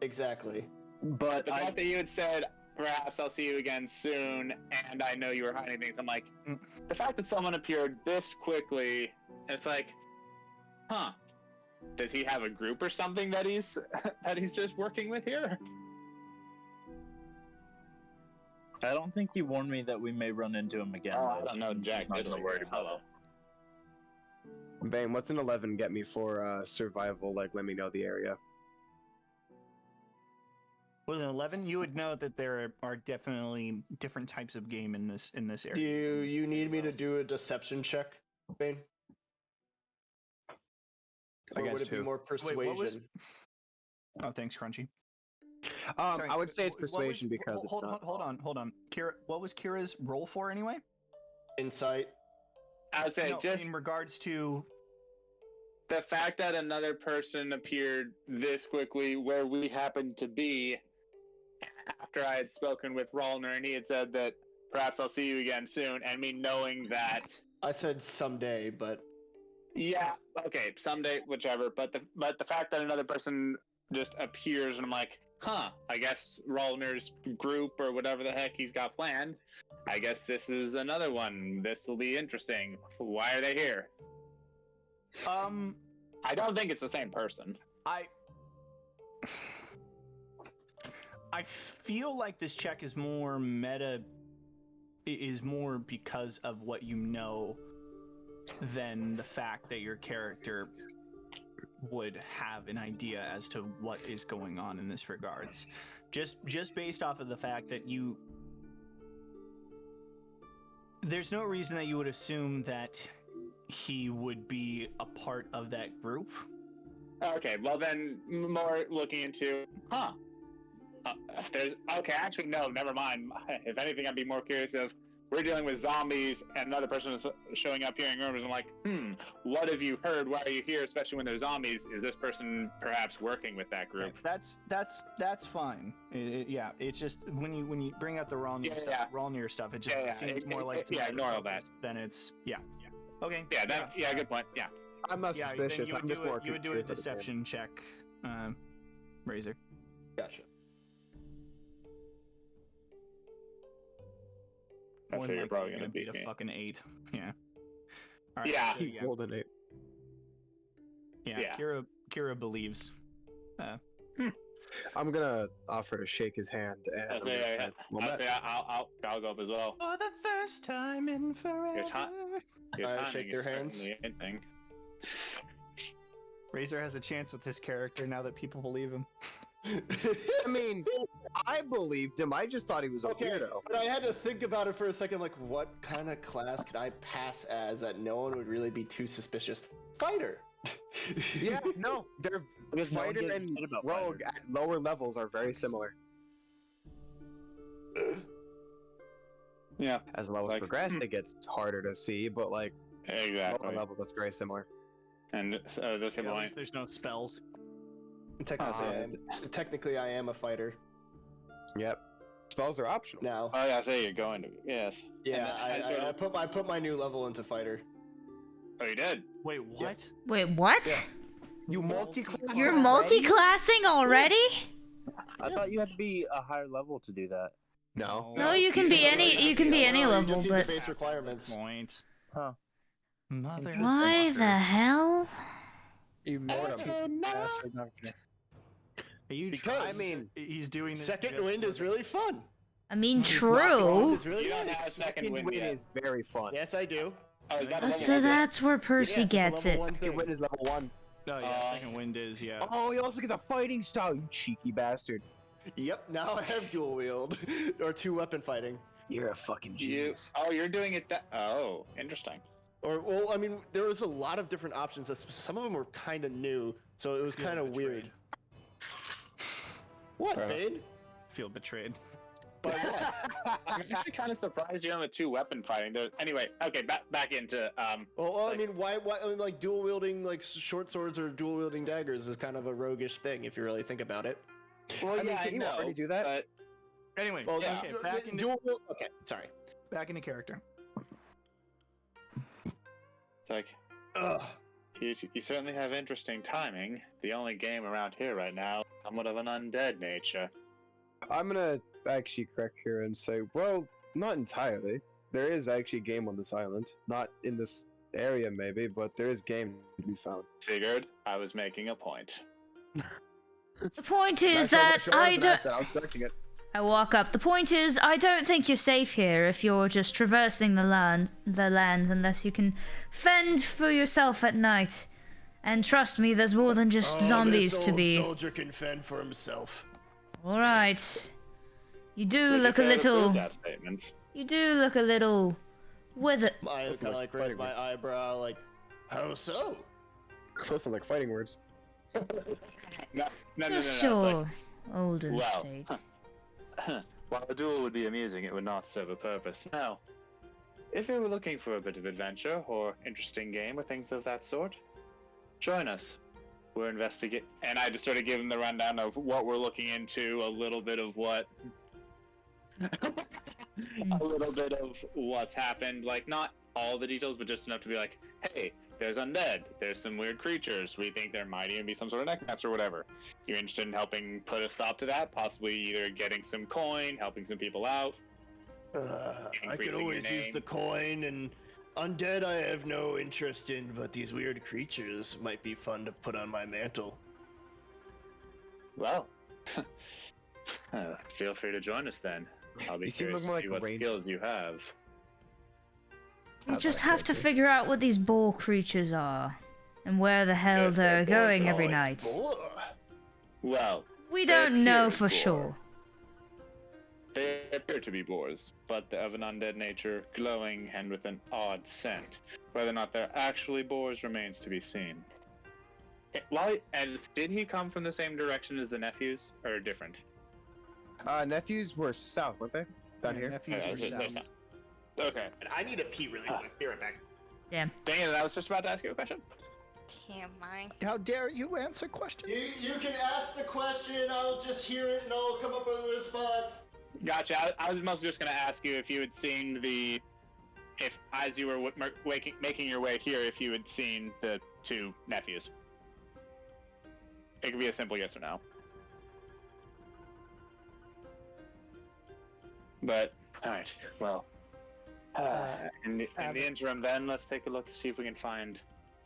Exactly. But The fact that you had said, perhaps I'll see you again soon, and I know you were hiding things, I'm like, the fact that someone appeared this quickly, it's like, huh, does he have a group or something that he's just working with here? I don't think he warned me that we may run into him again. Oh, though. I don't know, Jack I'm not didn't gonna worry really. about it. Bane, what's an 11 get me for survival? Like, let me know the area. With an 11, you would know that there are definitely different types of game in this Do area. you need me to do a deception check, Bane? Or would Against it be who? more persuasion? Wait, what was- Oh, thanks, Crunchy. Sorry, I would say it's what was- persuasion because it's hold not. on. Kira, what was Kira's roll for anyway? Insight. I would say No, just in regards to. the fact that another person appeared this quickly where we happened to be after I had spoken with Rollner and he had said that perhaps I'll see you again soon, and me knowing that, I said someday, but yeah, okay, someday, whichever, but the fact that another person just appears and I'm like, huh, I guess Rollner's group or whatever the heck he's got planned, I guess this is another one. This will be interesting. Why are they here? I don't think it's the same person. I feel like this check is more meta, is more because of what you know than the fact that your character would have an idea as to what is going on in this regards. Just based off of the fact that there's no reason that you would assume that he would be a part of that group. Okay, well then, more looking into, actually no, never mind. If anything, I'd be more curious if we're dealing with zombies and another person is showing up hearing rumors. I'm like, what have you heard? Why are you here? Especially when there's zombies. Is this person perhaps working with that group? That's fine. Yeah, it's just when you bring up the Rollner stuff, it just seems more like ignore all that. Then it's okay. Yeah, good point. Yeah. I'm not Yeah, suspicious. then you would do a confused with the deception check, Razor. gotcha. That's More who you're likely probably gonna beat beat. a fucking 8. Yeah. All right, Yeah. so, game. Rolled an 8. Yeah. Kira believes. I'm gonna offer to shake his hand and I'm gonna say, well met. I'll go up as well. For the first time in forever. Your I timing shake is their hands. certainly anything. Razor has a chance with his character now that people believe him. I mean, I believed him. I just thought he was a weirdo. But I had to think about it for a second, like, what kind of class could I pass as that no one would really be too suspicious? Fighter! Yeah, no, they're Because no one fighter gives a and shit about rogue fighters. at lower levels are very similar. Yeah. As levels Like, progress, it gets harder to see, but like Exactly. lower level, that's very similar. And so this At point, least there's no spells. Technically, I am a fighter Yep. Spells are optional. now. oh yeah, I say you're going to. Yes. Yeah, And then I put my new level into fighter. Oh, you did. Wait, what? Wait, what? You multi-class. You're already? multi-classing already? I thought you had to be a higher level to do that. No. No, you can be any. You can be any You level, just need but the base requirements. Point. Huh. Mother. why the hell? You bastard. No, I'm kidding. Are you Because, trying- I mean, he's doing this Second just wind so is that- really fun. I mean, Rock true. is really You don't have nice. second wind Wind yet. is very fun. Yes, I do. Oh, is that Oh, a so level? that's where Percy Yes, it's a gets level it. 1 Second thing. wind is level 1. Oh yeah, second wind is Oh, he also gets a fighting style, you cheeky bastard. Yep, now I have dual wield. Or 2 weapon fighting. You're a fucking You, genius. oh, you're doing it that. Oh, interesting. Or, well, I mean, there was a lot of different options. Some of them were kind of new, so it was Feel kind of betrayed. weird. What, Bane? Feel betrayed. By what? I'm actually kind of surprised you have a 2-weapon fighting. Anyway, okay, back into Well, I like- mean, why, I mean, like, dual wielding, like, short swords or dual wielding daggers is kind of a roguish thing, if you really think about it. Well, I mean, yeah, can you know, already do that? But Anyway, Well, Yeah. okay, back into dual wield. Okay, sorry. back into character. it's like Ugh. you certainly have interesting timing. The only game around here right now, somewhat of an undead nature. I'm gonna actually correct here and say, well, not entirely. There is actually game on this island. Not in this area, maybe, but there is game to be found. Sigurd, I was making a point. The point is That's that how much I yours don't. is, I was correcting it. I walk up. The point is, I don't think you're safe here if you're just traversing the land unless you can fend for yourself at night. And trust me, there's more than just zombies to be. Soldier can fend for himself. All right. You do We look a could little. approve that statement. You do look a little. With it. I Those kind of are like raise fighting my words. eyebrow, like, how so? Those sound like fighting words. No. Just It's your olden Well, state. while a duel would be amusing, it would not serve a purpose. Now, if you were looking for a bit of adventure or interesting game or things of that sort, join us. We're investigating, and I just sort of give them the rundown of what we're looking into, a little bit of what, a little bit of what's happened. Like not all the details, but just enough to be like, hey, there's undead, there's some weird creatures. We think there might even be some sort of necromancer or whatever. You're interested in helping put a stop to that? Possibly either getting some coin, helping some people out. I could Increasing your always use name. the coin, and undead I have no interest in, but these weird creatures might be fun to put on my mantle. Well, feel free to join us then. I'll be You seem curious more to like see a what ranger. skills you have. We just have to figure out what these boar creatures are. And where the hell they're going every night. Well, We they don't know appear for boar. sure. They appear to be boars, but they're of an undead nature, glowing and with an odd scent. Whether or not they're actually boars remains to be seen. Did he come from the same direction as the nephews, or different? Nephews were south, weren't they? Down Yeah, here? nephews Okay, were there's south. not. Okay. And I need to pee really quick. Be right back. Damn. Dang it, I was just about to ask you a question. Damn, my. How dare you answer questions? You can ask the question, I'll just hear it and I'll come up with a response. Gotcha. I was mostly just going to ask you if you had seen if as you were making your way here, if you had seen the 2 nephews. It could be a simple yes or no. But, alright, well. In the interim, then, let's take a look to see if we can find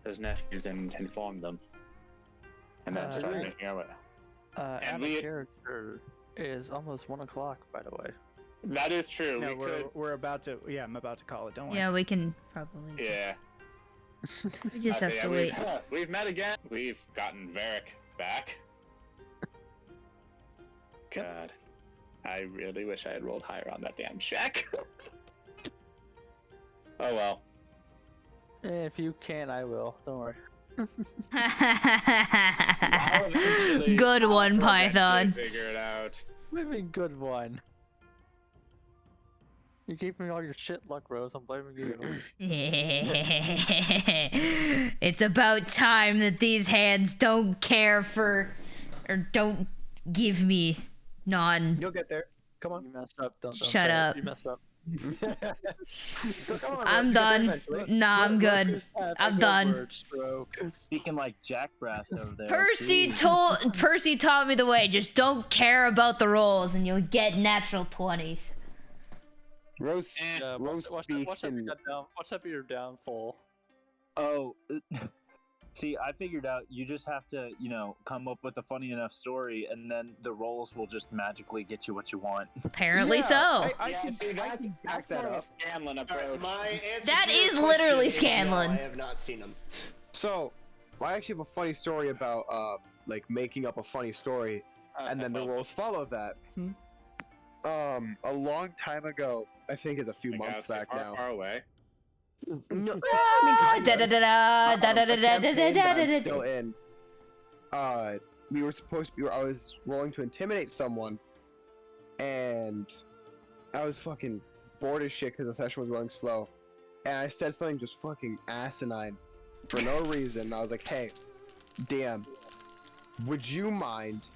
those nephews and inform them. And then start yeah. making our way. And And the we- character is almost 1 o'clock, by the way. That is true. No, we we're about to. Yeah, I'm about to call it. Don't worry. Yeah, we can probably. Yeah. We just I have say, to yeah, wait. We've met again. We've gotten Varric back. God. I really wish I had rolled higher on that damn check. Oh well. If you can, I will. Don't worry. Good one, I'll Python. eventually Figure it out. Maybe good one. You gave me all your shit luck, Rose. I'm blaming you. It's about time that these hands don't care for, or don't give me non. You'll get there. Come on. You messed up. Don't Shut say it. up. You messed up. So come on, I'm bro, you get there done. eventually. Nah, I'm good. I'm done. Speaking like Jackrass over there. Percy Jeez. taught me the way. Just don't care about the rolls, and you'll get natural 20s. Rose, Yeah, Rose watch speaks that be in. watch that be your downfall. Oh, see, I figured out you just have to, come up with a funny enough story, and then the roles will just magically get you what you want. Apparently Yeah, so. I Yeah, can, see, I can back that's that more of a up. Scanlan Alright, approach. my answer That to your is literally question is no, Scanlan. I have not seen them. So, I actually have a funny story about like making up a funny story, and then the roles follow that. A long time ago, I think it's a few months back now. Far away. No, still in. We were supposed to be. I was rolling to intimidate someone, and I was fucking bored as shit because the session was running slow, and I said something just fucking asinine for no reason. I was like, "Hey, damn, would you mind?"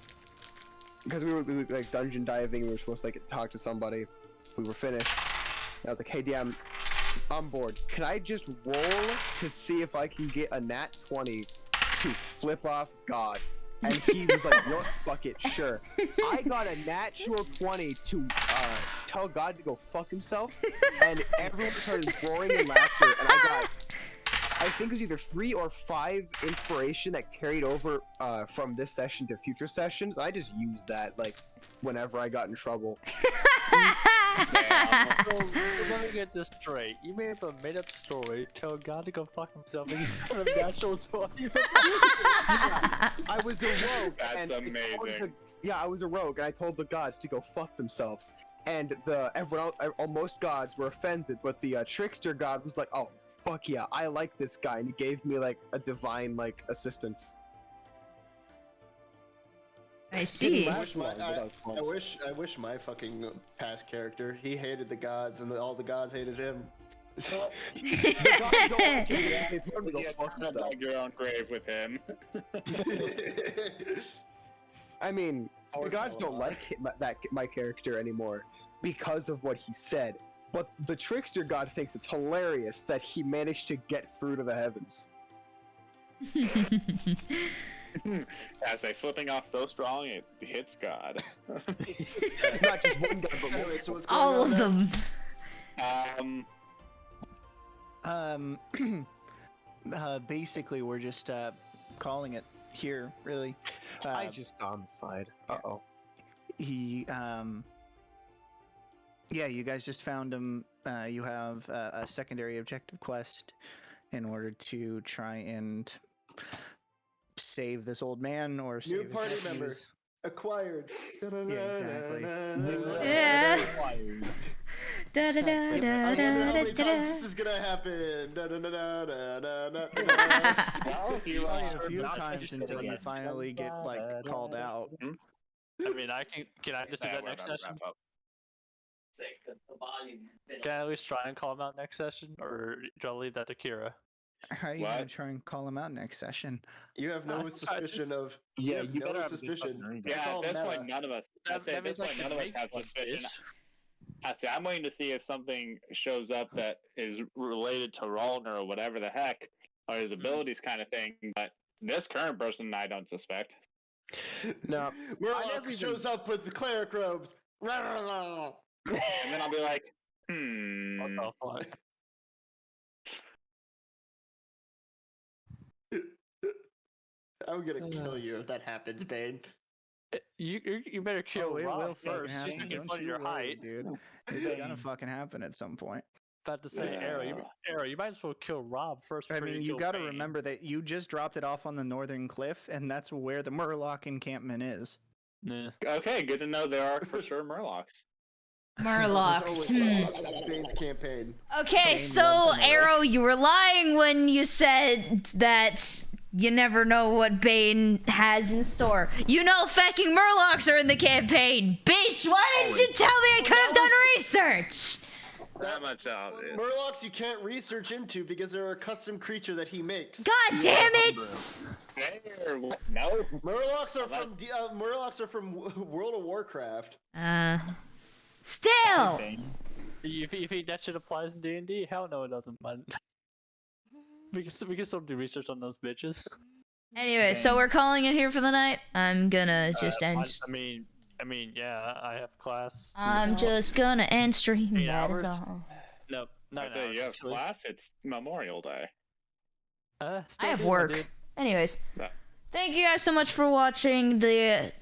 Because we were like dungeon diving. We were supposed to like talk to somebody. We were finished. And I was like, "Hey, damn, I'm bored. Can I just roll to see if I can get a nat 20 to flip off God?" And he was like, "You know what? Fuck it, sure." I got a natural 20 to tell God to go fuck himself, and everyone started roaring in laughter, and I think it was either 3 or 5 inspiration that carried over from this session to future sessions. I just used that like whenever I got in trouble. So, let me get this straight. You made up a made-up story, tell God to go fuck himself, and you got a natural 20. I was a rogue. That's and amazing. I was a rogue, and I told the gods to go fuck themselves. And everyone else, most gods were offended, but the trickster god was like, "Oh, fuck yeah, I like this guy," and he gave me like a divine like assistance. I see. I wish my fucking past character, he hated the gods and all the gods hated him. The gods don't like him, yeah, it's hard to go Yeah, fuck kind of himself. dug your own grave with him. I mean, the gods don't like my character anymore because of what he said. But the trickster god thinks it's hilarious that he managed to get through to the heavens. I say, flipping off so strong it hits God. Not just one god, but Anyway, so what's going All on of them? Basically, we're just calling it here, really. I just on the side. Uh-oh. Yeah, you guys just found him. You have a secondary objective quest in order to try and save this old man or save his party member. nephews. Acquired. Yeah, exactly. Yeah. I wonder how many times this is gonna happen. A few times until you finally get like called out. I mean, can I just do that next session? Can I at least try and call him out next session, or do I leave that to Kira? How are you gonna try and call him out next session? You have no suspicion of. Yeah, you you have better no have suspicion. Yeah, It's all at this meta. point, none of us. I say, at this point, none of us have suspicion. I say, I'm waiting to see if something shows up that is related to Ralner or whatever the heck, or his abilities kind of thing. But this current person, I don't suspect. No. Murloc shows up with the cleric robes. And then I'll be like, What the fuck? I'm gonna kill you if that happens, Bane. You better kill It Rob will fucking first. She's happen. making Don't fun of you your worry, height. dude. It's gonna fucking happen at some point. About to say, Arrow, you might as well kill Rob first. I before mean, you kill gotta Bane. remember that you just dropped it off on the northern cliff, and that's where the Murloc encampment is. Yeah. okay, good to know there are for sure Murlocs. Murlocs. That's Bane's campaign. Okay, Bane so loves Arrow, Murlocs. you were lying when you said that you never know what Bane has in store. You know fucking Murlocs are in the campaign. Bitch, why didn't you tell me I could have done research? That much obvious. Murlocs you can't research into because they're a custom creature that he makes. God damn it! No. Murlocs are from World of Warcraft. Still. If you think that shit applies in D&D, hell no, it doesn't. Man. we can still do research on those bitches. Anyway, so we're calling it here for the night. I'm gonna just end. I mean, yeah, I have class. I'm just gonna end stream. 8 That is hours? all. Nope, I 9 say hours. you have actually. class. It's Memorial Day. I Still have do, my work. dude. Anyways, Yeah. thank you guys so much for watching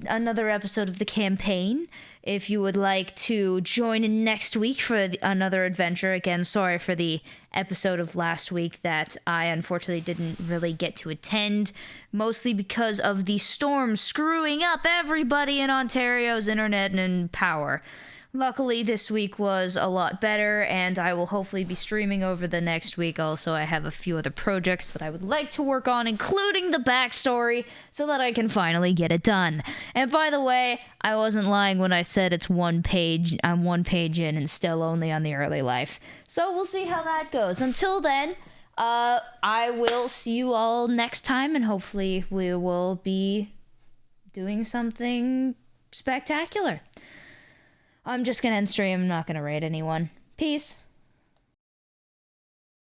another episode of the campaign. If you would like to join in next week for another adventure, again, sorry for the episode of last week that I unfortunately didn't really get to attend, mostly because of the storm screwing up everybody in Ontario's internet and power. Luckily, this week was a lot better, and I will hopefully be streaming over the next week. Also, I have a few other projects that I would like to work on, including the backstory, so that I can finally get it done. And by the way, I wasn't lying when I said it's 1 page. I'm 1 page in and still only on the early life. So we'll see how that goes. Until then, I will see you all next time, and hopefully we will be doing something spectacular. I'm just gonna end stream. I'm not gonna raid anyone. Peace.